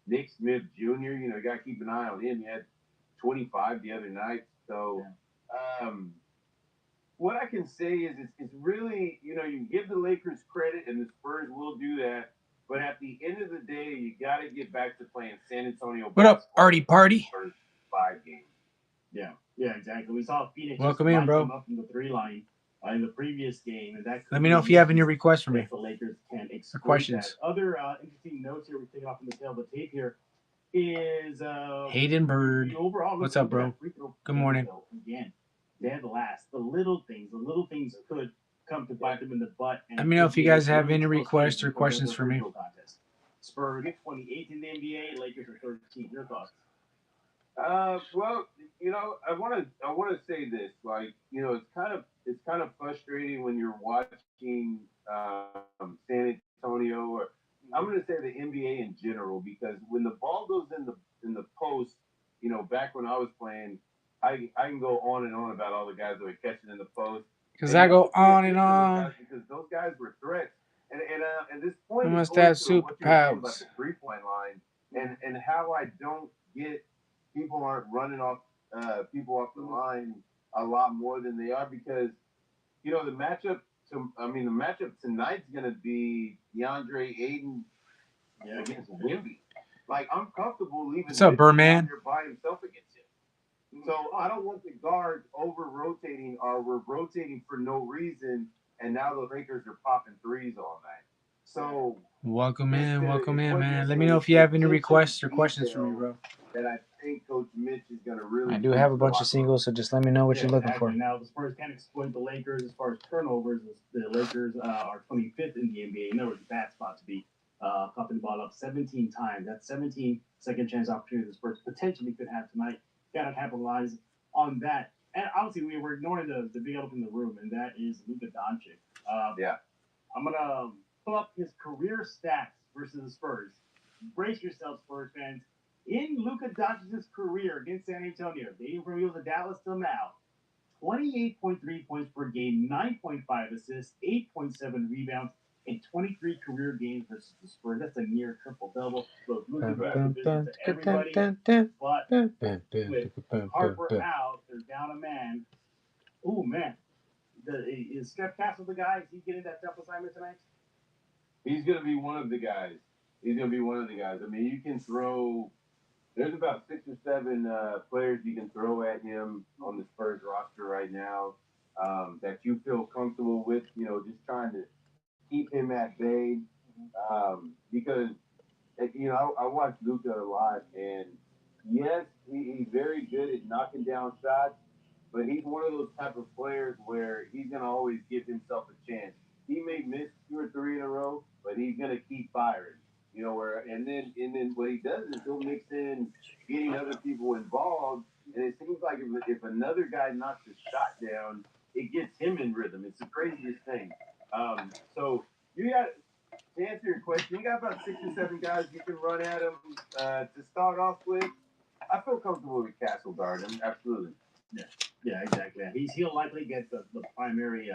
Nick Smith Jr., you got to keep an eye on him. He had 25 the other night. So what I can say is it's really, you can give the Lakers credit, and the Spurs will do that. But at the end of the day, you got to get back to playing San Antonio. What up, Artie Party? First 5 games. Yeah, exactly. We saw Phoenix Welcome just in, bro. come up from the 3 line in the previous game, and that Let me know if you have any requests for me. if the Lakers can exploit questions. that. Other interesting notes here we're taking off from the tail of the tape here is Hayden Bird. the overall. What's up, bro? Good morning. Again, dead last. The little things could come to bite them in the butt. And Let me know if you guys have any close requests games or questions because for of the me. free throw contest. Spurs 28th in the NBA, Lakers are 13th. Your thoughts? Well, I want to say this. Like, it's kind of frustrating when you're watching San Antonio, or I'm going to say the NBA in general, because when the ball goes in the post, back when I was playing, I can go on and on about all the guys that were catching in the post. Because I go on and on. Because those guys were threats. And this point We is must going have to what you were saying about superpowers. the 3-point line and how I don't get people aren't running off people off the line a lot more than they are, because the matchup tonight's going to be DeAndre Ayton against Wemby. Like, I'm comfortable leaving What's up, Birdman? here by himself against him. So I don't want the guards over rotating, or we're rotating for no reason, and now the Lakers are popping threes all night. So Welcome it's in, the welcome in, man. Let me witnessing know if you have any attention requests to or questions for me, detail bro. that I think Coach Mitch is going to really I do preach have a to the bunch of locker room. singles, so just let me know what Yeah, you're looking exactly. for. Now the Spurs can't exploit the Lakers as far as turnovers. The Lakers are 25th in the NBA. In other words, a bad spot to be. Popping the ball up 17 times. That's 17 second chance opportunities the Spurs potentially could have tonight. Got to capitalize on that. And obviously, we were ignoring the big elephant in the room, and that is Luka Doncic. Yeah. I'm going to pull up his career stats versus the Spurs. Brace yourselves, Spurs fans. In Luka Doncic's career against San Antonio, dating from he was a Dallas till now, 28.3 points per game, 9.5 assists, 8.7 rebounds, in 23 career games versus the Spurs. That's a near triple-double. Look, Luka gives the business to everybody, but with Harper out, they're down a man. Oh, man. Is Steph Castle the guy? Is he getting that tough assignment tonight? He's going to be one of the guys. He's going to be one of the guys. I mean, you can throw. There's about 6 or 7 players you can throw at him on the Spurs roster right now that you feel comfortable with. You know, just trying to keep him at bay because you know I watch Luka a lot, and yes, he's very good at knocking down shots, but he's one of those type of players where he's gonna always give himself a chance. He may miss 2 or 3 in a row, but he's gonna keep firing. You know, and then what he does is he'll mix in getting other people involved, and it seems like if another guy knocks his shot down, it gets him in rhythm. It's the craziest thing. So you got to answer your question. You got about 6 or 7 guys you can run at him to start off with. I feel comfortable with Castle guarding. Absolutely. Yeah, exactly. He'll likely get the primary.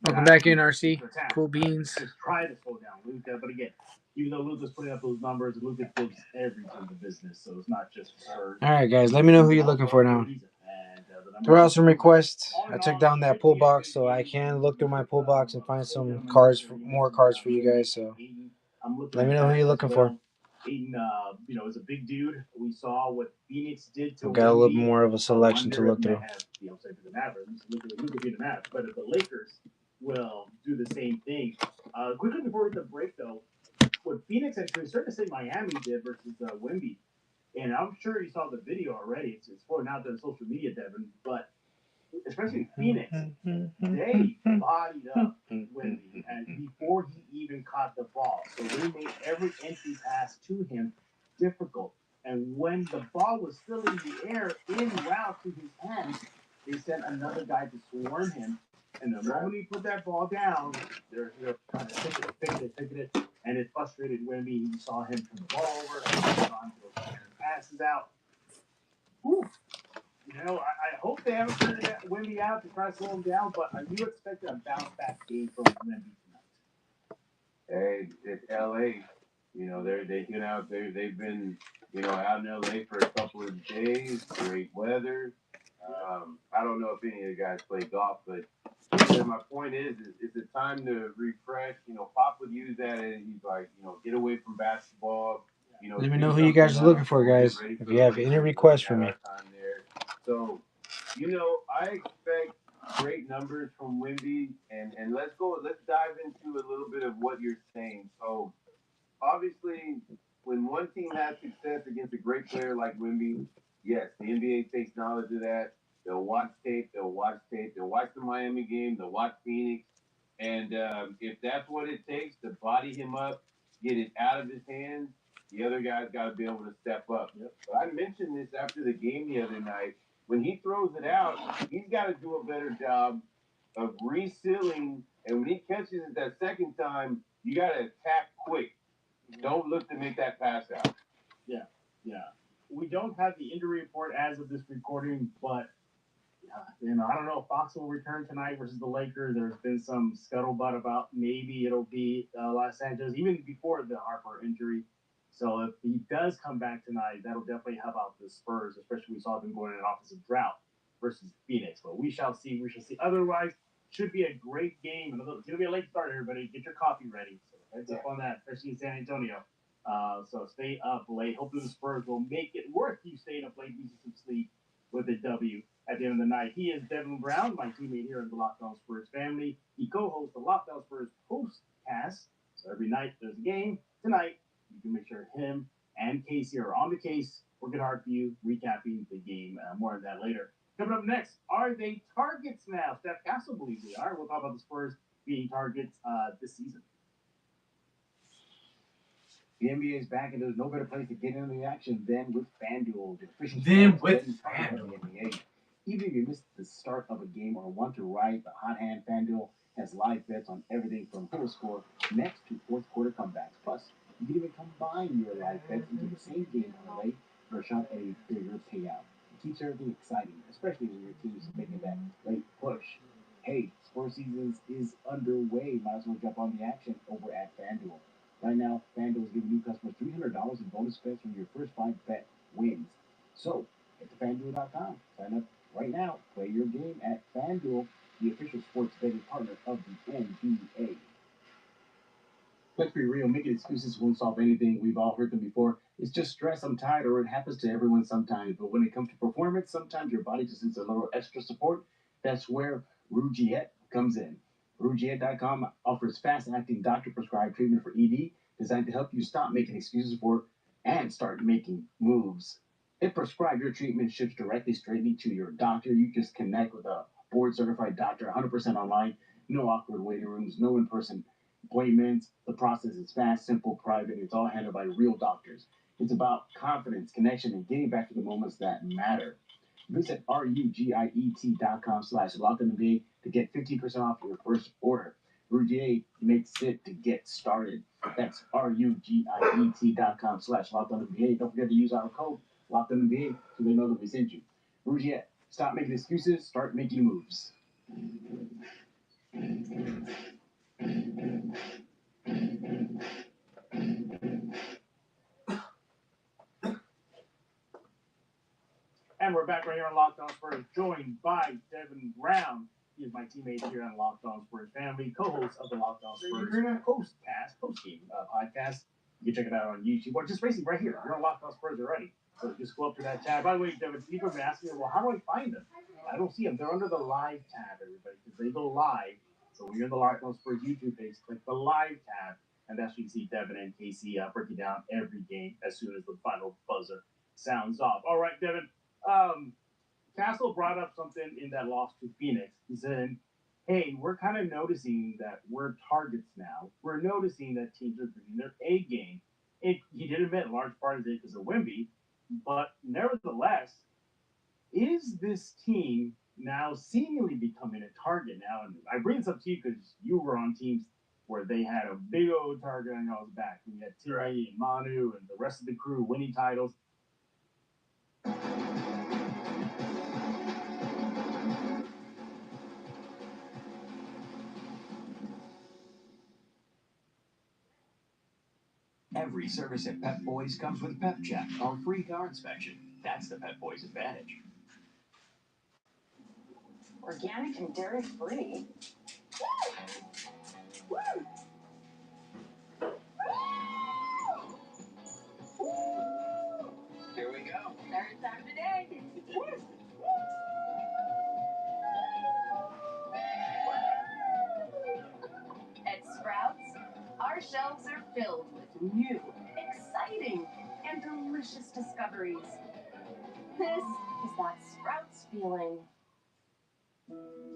Welcome back in, RC. Cool beans. Just try to slow down Luka, but again, even though Luka's putting up those numbers, Luka gives every team the business, so it's not just Spurs. All right, guys. Let me know who you're looking for now. Throw out some requests. I took down that pull box, so I can look through my pull box and find some cards, more cards for you guys. So let me know who you're looking for. Aiden, you know, is a big dude. We saw what Phoenix did to We've got a little Wemby. more of a selection to look through. The upside for the Mavericks. Luka being the Mavericks, but if the Lakers will do the same thing. Quickly before the break, though, what Phoenix actually started to say Miami did versus Wemby, and I'm sure you saw the video already. It's floating out there on social media, Devin, but especially Phoenix, they bodied up Wemby and before he even caught the ball. So they made every entry pass to him difficult. And when the ball was still in the air, en route to his hands, they sent another guy to swarm him. And the moment he put that ball down, they're trying to pick it, and it frustrated Wemby. You saw him turn the ball over, passes out. Whew. You know, I hope they haven't turned Wemby out to try to slow him down, but I do expect a bounce back game from Wemby tonight. Hey, it's LA. You know, they've been, you know, out in LA for a couple of days, great weather. I don't know if any of the guys play golf, but my point is it's a time to refresh. You know, Pop would use that, and he's like, you know, get away from basketball. You know, let me know who you guys are looking for, guys. If you have any requests for me. So, you know, I expect great numbers from Wemby, and let's dive into a little bit of what you're saying. So, obviously, when one team has success against a great player like Wemby, yes, the NBA takes knowledge of that. They'll watch tape. They'll watch the Miami game. They'll watch Phoenix. And if that's what it takes to body him up, get it out of his hands, the other guy's got to be able to step up. Yep. But I mentioned this after the game the other night. When he throws it out, he's got to do a better job of resealing. And when he catches it that second time, you got to attack quick. Don't look to make that pass out. Yeah. We don't have the injury report as of this recording, but you know, I don't know if Fox will return tonight versus the Lakers. There's been some scuttlebutt about maybe it'll be Los Angeles, even before the Harper injury. So if he does come back tonight, that'll definitely help out the Spurs, especially we saw them going in an offensive drought versus Phoenix. But we shall see. Otherwise, should be a great game. It's going to be a late start, everybody. Get your coffee ready. So heads up on that, especially in San Antonio. So stay up late. Hopefully the Spurs will make it worth you staying up late, using some sleep with a W At the end of the night, he is Devin Brown, my teammate here in the Locked On Spurs family. He co-hosts the Locked On Spurs postcast. So every night there's a game. Tonight, you can make sure him and Casey are on the case, working hard for you, recapping the game. More on that later. Coming up next, are they targets now? Steph Castle believes they are. We'll talk about the Spurs being targets this season. The NBA is back, and there's no better place to get into the action than with FanDuel, the official Then sports with betting partner of the NBA. Even if you missed the start of a game or want to ride the hot hand, FanDuel has live bets on everything from total score next to fourth quarter comebacks. Plus, you can even combine your live bets into the same game parlay for a shot at a bigger payout. It keeps everything exciting, especially when your team is making that late push. Hey, sports season is underway. Might as well jump on the action over at FanDuel. Right now, FanDuel is giving new customers $300 in bonus bets when your first 5 bet wins. So, head to FanDuel.com. Sign up right now. Play your game at FanDuel, the official sports betting partner of the NBA. Let's be real, making excuses won't solve anything. We've all heard them before. It's just stress, I'm tired, or it happens to everyone sometimes. But when it comes to performance, sometimes your body just needs a little extra support. That's where Rougiette comes in. Rougiette.com offers fast-acting doctor-prescribed treatment for ED designed to help you stop making excuses for and start making moves. If prescribed, your treatment ships directly straight to your doctor. You just connect with a board-certified doctor, 100% online, no awkward waiting rooms, no in-person appointments. The process is fast, simple, private. It's all handled by real doctors. It's about confidence, connection, and getting back to the moments that matter. Visit RUGIET.com/LockedOnNBA to get 15% off your first order. Rougier makes it to get started. That's RUGIET.com/LockedOnNBA. Don't forget to use our code LockedOnNBA so they know that we sent you. Rougier, stop making excuses, start making moves. And we're back right here on Locked On Spurs, joined by Devin Brown. He is my teammate here on Locked On Spurs family, co-host of the Locked On Spurs post-game podcast. You can check it out on YouTube, or just basically right here. You're on Locked On Spurs already. So just go up to that tab. By the way, Devin, people have been asking me, well, how do I find them? I don't see them. They're under the live tab, everybody, because they go live. So when you're in the Locked On Spurs YouTube page, click the live tab, and that's where you see Devin and Casey breaking down every game as soon as the final buzzer sounds off. All right, Devin. Castle brought up something in that loss to Phoenix. He said, hey, we're kind of noticing that we're targets now. We're noticing that teams are bringing their A game. He did admit large part of it because of Wemby, but nevertheless, is this team now seemingly becoming a target now? And I bring this up to you because you were on teams where they had a big old target on y'all's back. We had Timmy and Manu and the rest of the crew winning titles. Every service at Pep Boys comes with Pep Check, our free car inspection. That's the Pep Boys advantage. Organic and dairy-free. Here we go. Third time today. At Sprouts, our shelves are filled with new, exciting, and delicious discoveries. This is that Sprouts feeling.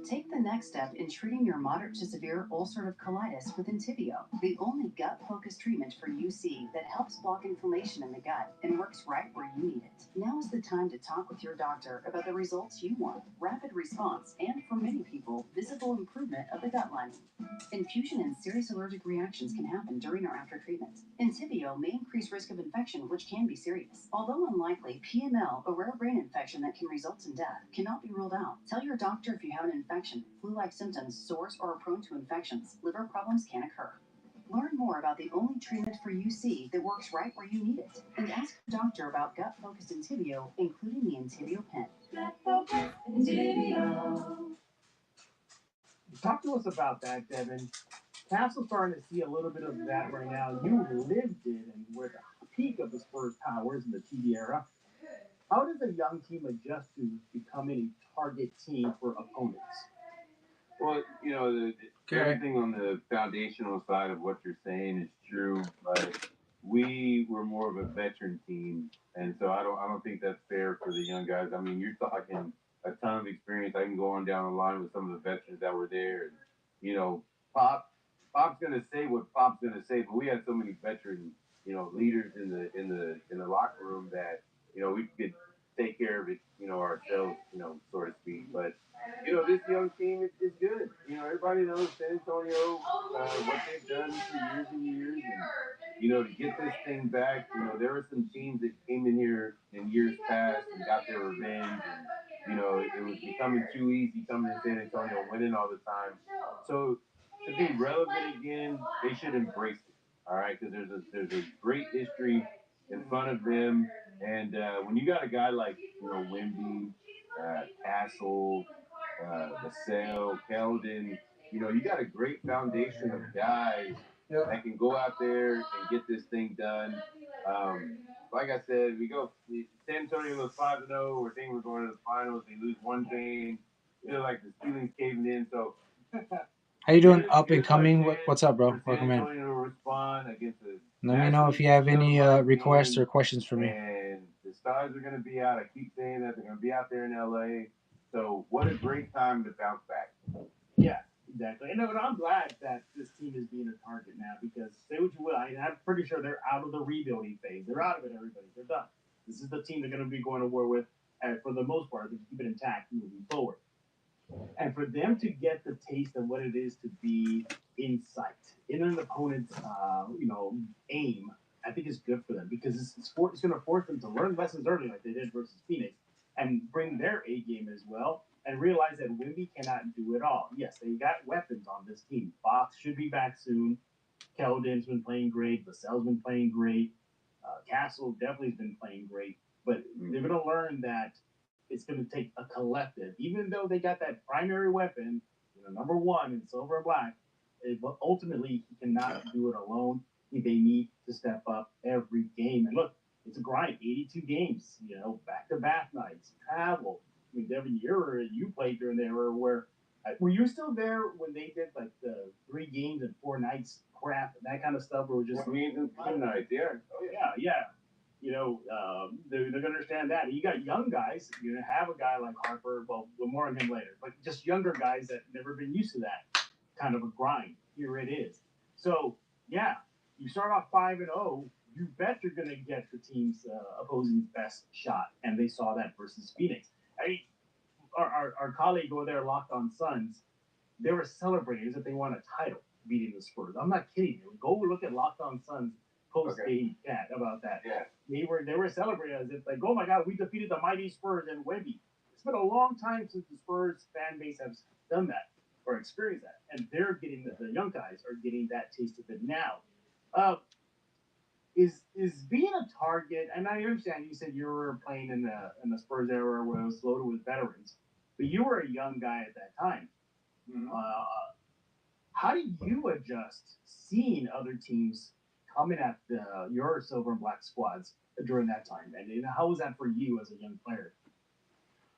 Take the next step in treating your moderate to severe ulcerative colitis with Entyvio, the only gut-focused treatment for UC that helps block inflammation in the gut and works right where you need it. Now is the time to talk with your doctor about the results you want, rapid response, and for many people, visible improvement of the gut lining. Infusion and serious allergic reactions can happen during or after treatment. Entyvio may increase risk of infection, which can be serious. Although unlikely, PML, a rare brain infection that can result in death, cannot be ruled out. Tell your doctor if you have an infection, flu-like symptoms, sores, or are prone to infections. Liver problems can occur. Learn more about the only treatment for UC that works right where you need it. And ask your doctor about gut-focused Entyvio, including the Entyvio pen. Gut-focused Entyvio. Talk to us about that, Devin. Castle's starting to see a little bit of that right now. You lived it and were at the peak of the Spurs powers in the TV era. How does a young team adjust to becoming a target team for opponents? Well, you know, everything on the foundational side of what you're saying is true, but we were more of a veteran team, and so I don't think that's fair for the young guys. I mean, you're talking a ton of experience. I can go on down the line with some of the veterans that were there, and you know, Pop's gonna say what Pop's gonna say, but we had so many veteran, leaders in the locker room that we could take care of it, ourselves, so to speak, but. This young team is good. Everybody knows San Antonio, what they've done for years and years. And, to get this thing back, there were some teams that came in here in years past and got their revenge. And, it was becoming too easy coming to San Antonio, winning all the time. So to be relevant again, they should embrace it. All right, because there's a great history in front of them. And when you got a guy like, Wemby, Castle, Vassell, Keldon, you got a great foundation of guys that can go out there and get this thing done. Like I said, San Antonio goes 5-0. We're thinking we're going to the finals. They lose one game. Like the ceiling's caving in. So, how you doing, up and coming? What's up, bro? Welcome in. Let me know if you have any requests or questions for me. And the stars are going to be out. I keep saying that they're going to be out there in LA. So what a great time to bounce back. Yeah, exactly. And I'm glad that this team is being a target now because say what you will, I'm pretty sure they're out of the rebuilding phase. They're out of it, everybody. They're done. This is the team they're going to be going to war with, and for the most part, they keep it intact moving forward. And for them to get the taste of what it is to be in sight, in an opponent's, aim, I think is good for them because it's going to force them to learn lessons early like they did versus Phoenix and bring their A game as well and realize that Wemby cannot do it all. Yes, they got weapons on this team. Fox should be back soon. Keldon's been playing great. Vassell's been playing great. Castle definitely has been playing great. But they're going to learn that it's going to take a collective, even though they got that primary weapon, number one in silver and black. But ultimately, he cannot do it alone. They need to step up every game. And look, it's a grind. 82 games, back-to-back nights, travel. I mean, Devin, you played during the era where were you still there when they did like the 3 games and 4 nights crap, that kind of stuff? Or just 4 games and 5 nights, yeah. Oh yeah. They're going to understand that. You got young guys. You're going to have a guy like Harper. Well, we'll more on him later. But just younger guys that never been used to that kind of a grind. Here it is. So yeah, you start off 5-0. You bet you're going to get the team's opposing's best shot, and they saw that versus Phoenix. I mean, our colleague over there, Locked On Suns, they were celebrating as if they won a title, beating the Spurs. I'm not kidding you. Go look at Locked On Suns post-game chat about that. Yeah. They were celebrating as if like, oh my God, we defeated the mighty Spurs and Wemby. It's been a long time since the Spurs fan base has done that or experienced that, and they're getting the young guys are getting that taste of it now. Is being a target, and I understand you said you were playing in the Spurs era where it was loaded with veterans, but you were a young guy at that time. Mm-hmm. How do you adjust seeing other teams coming at your silver and black squads during that time? And how was that for you as a young player?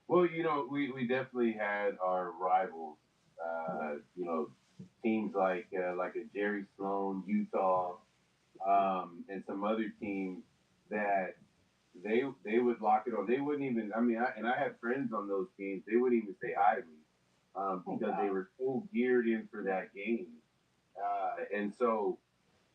Well, we definitely had our rivals. Teams like a Jerry Sloan, Utah, and some other teams that they would lock it on. They wouldn't even. I mean, I had friends on those teams. They wouldn't even say hi to me because they were so geared in for that game. And so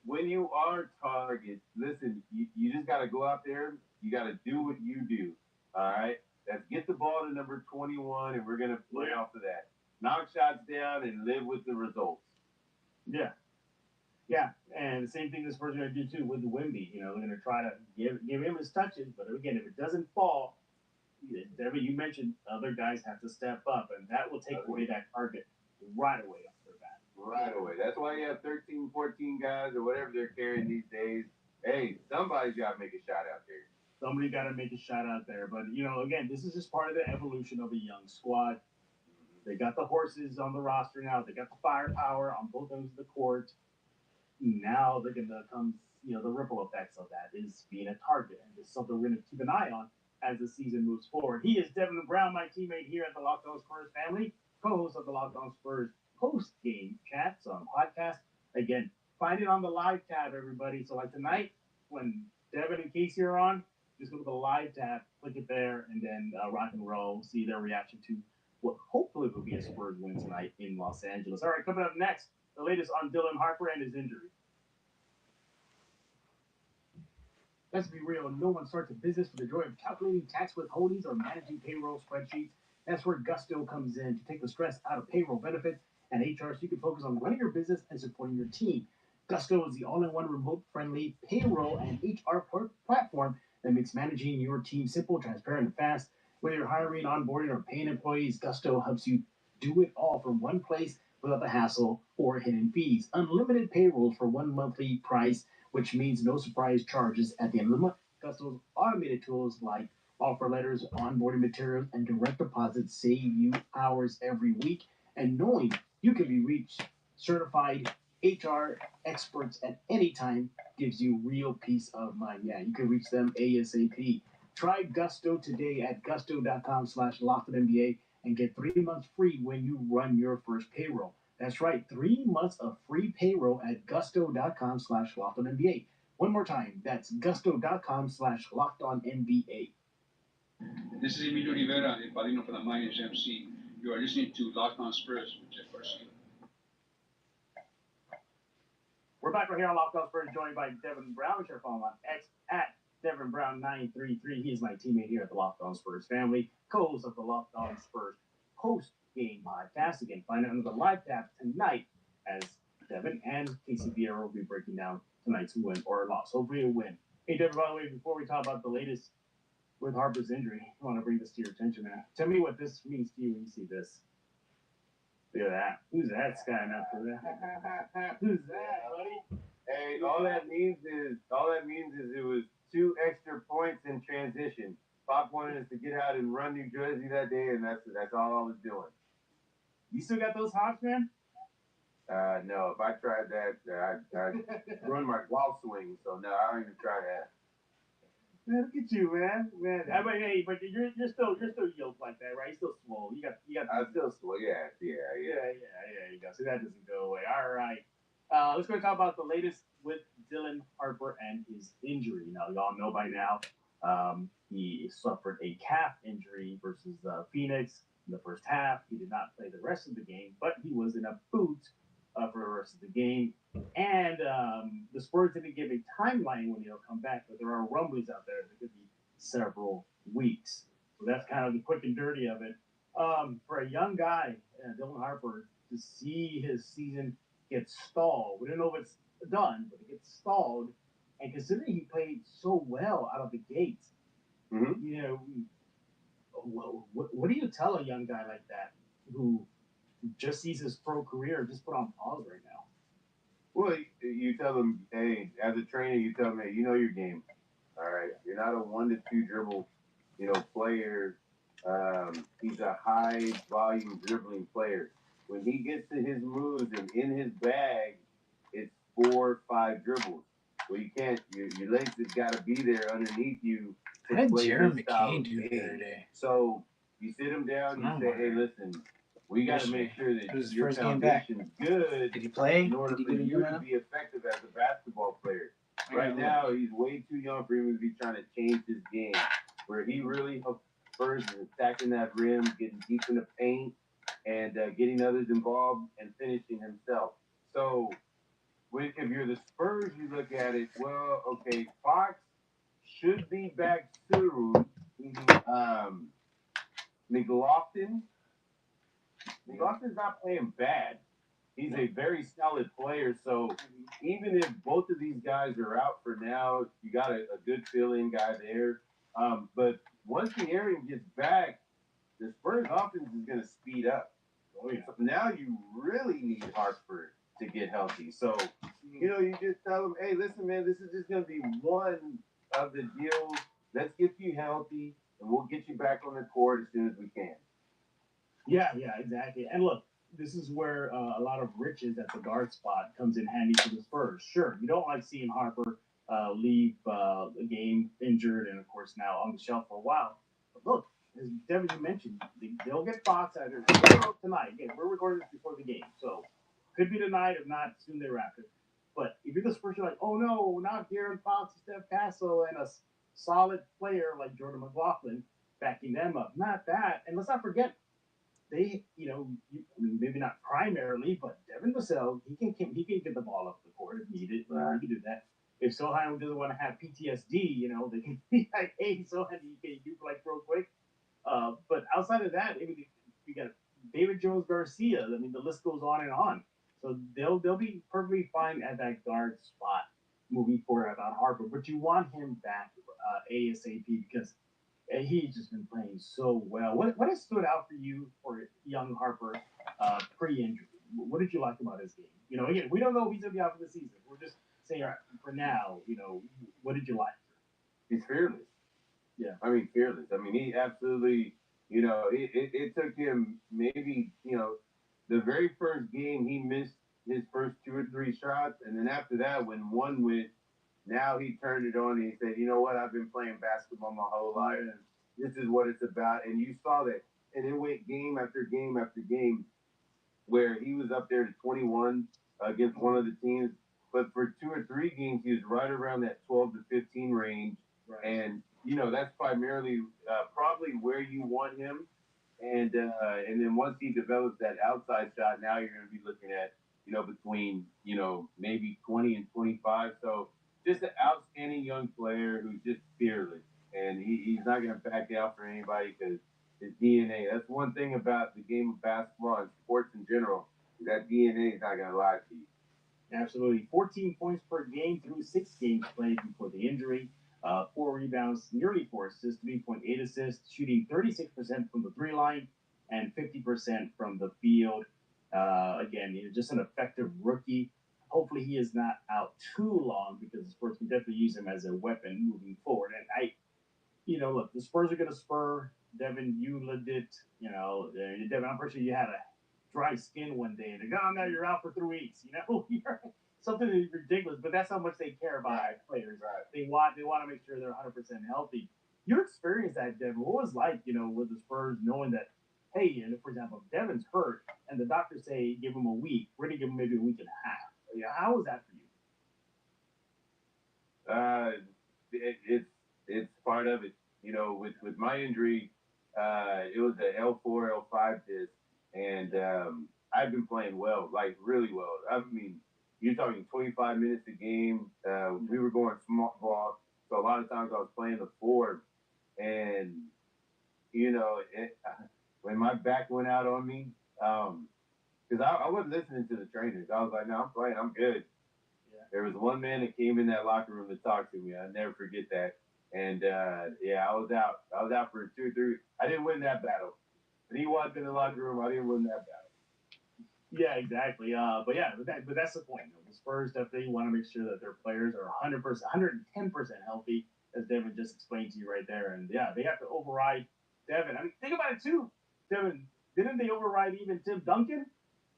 when you are target, listen, you just got to go out there. You got to do what you do. All right. Let's get the ball to number 21, and we're gonna play off of that. Knock shots down and live with the results. Yeah. Yeah, and the same thing this person's going to do too with Wemby. They're going to try to give him his touches, but again, if it doesn't fall, Debbie, you mentioned other guys have to step up, and that will take away that target right away off their bat. Right away. That's why you have 13, 14 guys or whatever they're carrying these days. Hey, somebody's got to make a shot out there. Somebody got to make a shot out there. But, again, this is just part of the evolution of a young squad. They got the horses on the roster now. They got the firepower on both ends of the court. Now they're going to come, the ripple effects of that is being a target. And it's something we're going to keep an eye on as the season moves forward. He is Devin Brown, my teammate here at the Locked On Spurs family, co-host of the Locked On Spurs post-game chats on podcast. Again, find it on the live tab, everybody. So like tonight, when Devin and Casey are on, just go to the live tab, click it there, and then rock and roll, see their reaction to what hopefully will be a Spurs win tonight in Los Angeles. All right, coming up next, the latest on Dylan Harper and his injury. Let's be real, no one starts a business for the joy of calculating tax withholdings or managing payroll spreadsheets. That's where Gusto comes in to take the stress out of payroll benefits and HR so you can focus on running your business and supporting your team. Gusto is the all-in-one remote-friendly payroll and HR platform that makes managing your team simple, transparent, and fast. Whether you're hiring, onboarding, or paying employees, Gusto helps you do it all from one place without the hassle or hidden fees. Unlimited payrolls for one monthly price, which means no surprise charges at the end of the month. Gusto's automated tools like offer letters, onboarding materials, and direct deposits save you hours every week. And knowing you can be reached certified HR experts at any time gives you real peace of mind. Yeah, you can reach them ASAP. Try Gusto today at gusto.com/LockedOnNBA and get 3 months free when you run your first payroll. That's right, 3 months of free payroll at gusto.com/LockedOnNBA. One more time, that's gusto.com/LockedOnNBA. This is Emilio Rivera, el padrino for the Mayans MC. You are listening to Locked On Spurs with Jeff Garcia. We're back right here on Locked On Spurs, joined by Devin Brown. Share follow on X at Devin Brown 933. He is my teammate here at the Locked On Spurs family, co-host of the Locked On Spurs post-game podcast. Again, find it under the live tab tonight as Devin and Casey Vieira will be breaking down tonight's win or loss. Hopefully a win. Hey, Devin, by the way, before we talk about the latest with Harper's injury, I want to bring this to your attention, man. Tell me what this means to you when you see this. Look at that. Who's that skying up for that? Who's that, buddy? Hey, all that means is it was 2 extra points in transition. Pop wanted us to get out and run New Jersey that day, and that's all I was doing. You still got those hops, man? No. If I tried that, I'd ruin my golf swing. So no, I don't even try that. Man, look at you, man. I mean, hey, but you're still yoked like that, right? You're still swole. You got. I'm still swole. Yeah. You go. So that doesn't go away. All right. Let's go talk about the latest with Dylan Harper and his injury. Now, y'all know by now, he suffered a calf injury versus Phoenix in the first half. He did not play the rest of the game, but he was in a boot for the rest of the game. And the Spurs didn't give a timeline when he'll come back, but there are rumblings out there that could be several weeks. So that's kind of the quick and dirty of it. For a young guy, Dylan Harper, to see his season get stalled, we don't know if it's done, but it gets stalled. And considering he played so well out of the gates, you know, what do you tell a young guy like that who just sees his pro career just put on pause right now? Well, you tell them, hey, as a trainer, you tell them, hey, you know your game. All right, you're not a 1 to 2 dribble, player. He's a high volume dribbling player. When he gets to his moves and in his bag, it's 4 or 5 dribbles. Well, you can't. Your legs have got to be there underneath you. How did Jeremy McCain do the other day? So you sit him down and you say, hey, listen, we got to make sure that your foundation's good. Did he play? In order for you to be effective as a basketball player. Right now, he's way too young for him to be trying to change his game. Where he really first is attacking that rim, getting deep in the paint, and getting others involved and finishing himself. So if you're the Spurs, you look at it, well, okay, Fox should be back soon. McLaughlin's not playing bad. He's a very solid player. So even if both of these guys are out for now, you got a good fill-in guy there. But once the Arian gets back, the Spurs offense is going to speed up. So now you really need Harper to get healthy. So, you just tell them, hey, listen, man, this is just going to be one of the deals. Let's get you healthy, and we'll get you back on the court as soon as we can. Yeah, exactly. And look, this is where a lot of riches at the guard spot comes in handy for the Spurs. Sure, you don't like seeing Harper leave the game injured and, of course, now on the shelf for a while. But look, as Devin, you mentioned, they'll get Fox either tonight. Again, we're recording this before the game, so could be tonight, if not soon thereafter. But if you're the Spurs, you're like, oh no, not De'Aaron Fox, Steph Castle, and a solid player like Jordan McLaughlin backing them up. Not that. And let's not forget, they, maybe not primarily, but Devin Vassell, he can get the ball up the court if needed. He can do that. If Sohan doesn't want to have PTSD, they can be like, hey, Sohan, you like real quick. But outside of that, we got David Jones Garcia. I mean, the list goes on and on. So they'll be perfectly fine at that guard spot moving forward about Harper. But you want him back ASAP because he's just been playing so well. What has stood out for you for young Harper pre-injury? What did you like about his game? Again, we don't know if he's going to be out for the season. We're just saying, all right, for now, what did you like? He's fearless. Yeah. I mean, fearless. I mean, he absolutely, it took him maybe, the very first game he missed his first 2 or 3 shots. And then after that, when one went, now he turned it on and he said, you know what, I've been playing basketball my whole life. And this is what it's about. And you saw that. And it went game after game after game where he was up there to 21 against one of the teams. But for 2 or 3 games, he was right around that 12 to 15 range. Right. And, that's primarily probably where you want him. And then once he develops that outside shot, now you're going to be looking at, between, maybe 20 and 25. So just an outstanding young player who's just fearless. And he's not going to back out for anybody because his DNA. That's one thing about the game of basketball and sports in general. That DNA is not going to lie to you. Absolutely. 14 points per game through 6 games played before the injury. 4 rebounds, nearly 4 assists, 3.8 assists, shooting 36% from the 3 line and 50% from the field. Again, just an effective rookie. Hopefully he is not out too long because the Spurs can definitely use him as a weapon moving forward. And look, the Spurs are going to spur. Devin, you lived it. Devin, I'm pretty sure you had a dry skin one day and they go, oh, no, you're out for 3 weeks. Something ridiculous, but that's how much they care about players. Right. They want to make sure they're 100% healthy. Your experience at Devin, what was like, with the Spurs knowing that, hey, for example, if Devin's hurt and the doctors say give him a week, we're going to give him maybe a week and a half. How was that for you? It's part of it. With my injury, it was the L4, L5 disc, and I've been playing well, like really well. I mean, you're talking 25 minutes a game. We were going small ball, so a lot of times I was playing the 4, and when my back went out on me, because I wasn't listening to the trainers. I was like, no, I'm playing. I'm good. Yeah. There was one man that came in that locker room to talk to me. I'll never forget that. And, I was out. I was out for 2 or 3. I didn't win that battle. When he walked in the locker room, I didn't win that battle. Yeah, exactly. But that's the point. The Spurs definitely want to make sure that their players are 100%, 110% healthy, as Devin just explained to you right there. And, they have to override Devin. I mean, think about it, too. Devin, didn't they override even Tim Duncan?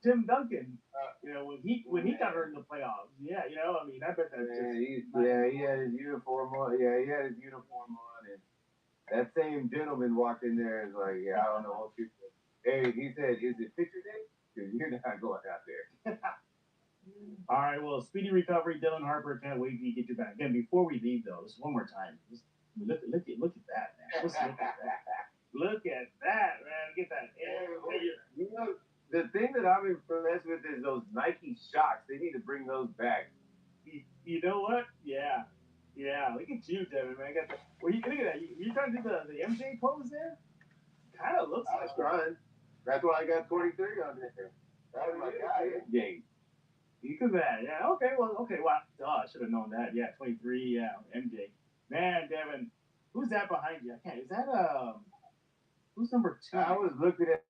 When he got hurt in the playoffs. Yeah, I mean, I bet that's he had his uniform on. Yeah, he had his uniform on. And that same gentleman walked in there and was like, I don't know what you Hey, he said, is it picture day? Because you're not going out there. All right, well, speedy recovery, Dylan Harper. Can't wait to get you back. Again, before we leave, though, just one more time. Just look at that, man. Just look at that. Look at that, man. Get that. The thing that I'm impressed with is those Nike shocks. They need to bring those back. You know what? Yeah. Look at you, Devin, man. Look at that. You trying to do the MJ pose there? Kind of looks like. I was trying. That's why I got 23 on there. That was my guy. Game. You could that. Yeah. Okay. Well. I should have known that. Yeah. 23. Yeah. MJ. Man, Devin. Who's that behind you? I can't. Is that who's number 2? I was looking at.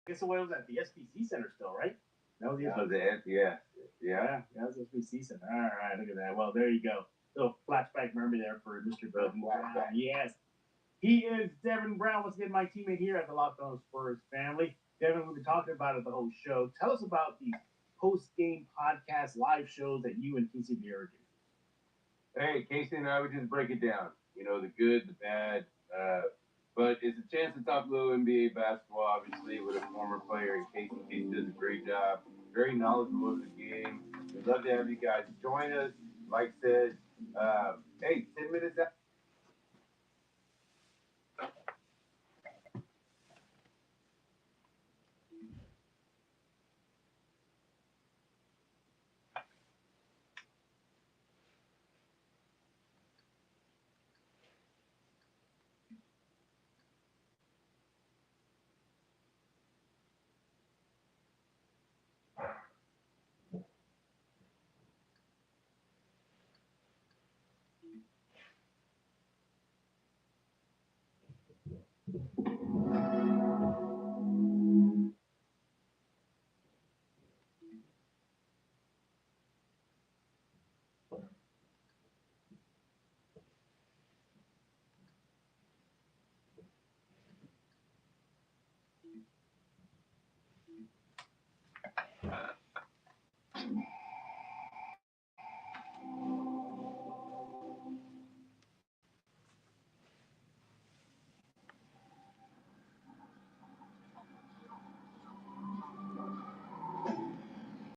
guess it was at the SBC Center still, right? That was the That was it. Yeah. Yeah, that was SBC Center. All right, look at that. Well, there you go. Little flashback memory there for Mr. Devin Brown. Yes. He is Devin Brown. Once again, my teammate here at the Locked On Spurs family. Devin, we've been talking about it the whole show. Tell us about the post-game podcast live shows that you and Casey Vieira do. Hey, Casey and I would just break it down. You know, the good, the bad. But it's a chance to talk a little NBA basketball, obviously, with a former player. And Casey does a great job. Very knowledgeable of the game. We'd love to have you guys join us. Like said, hey, 10 minutes out.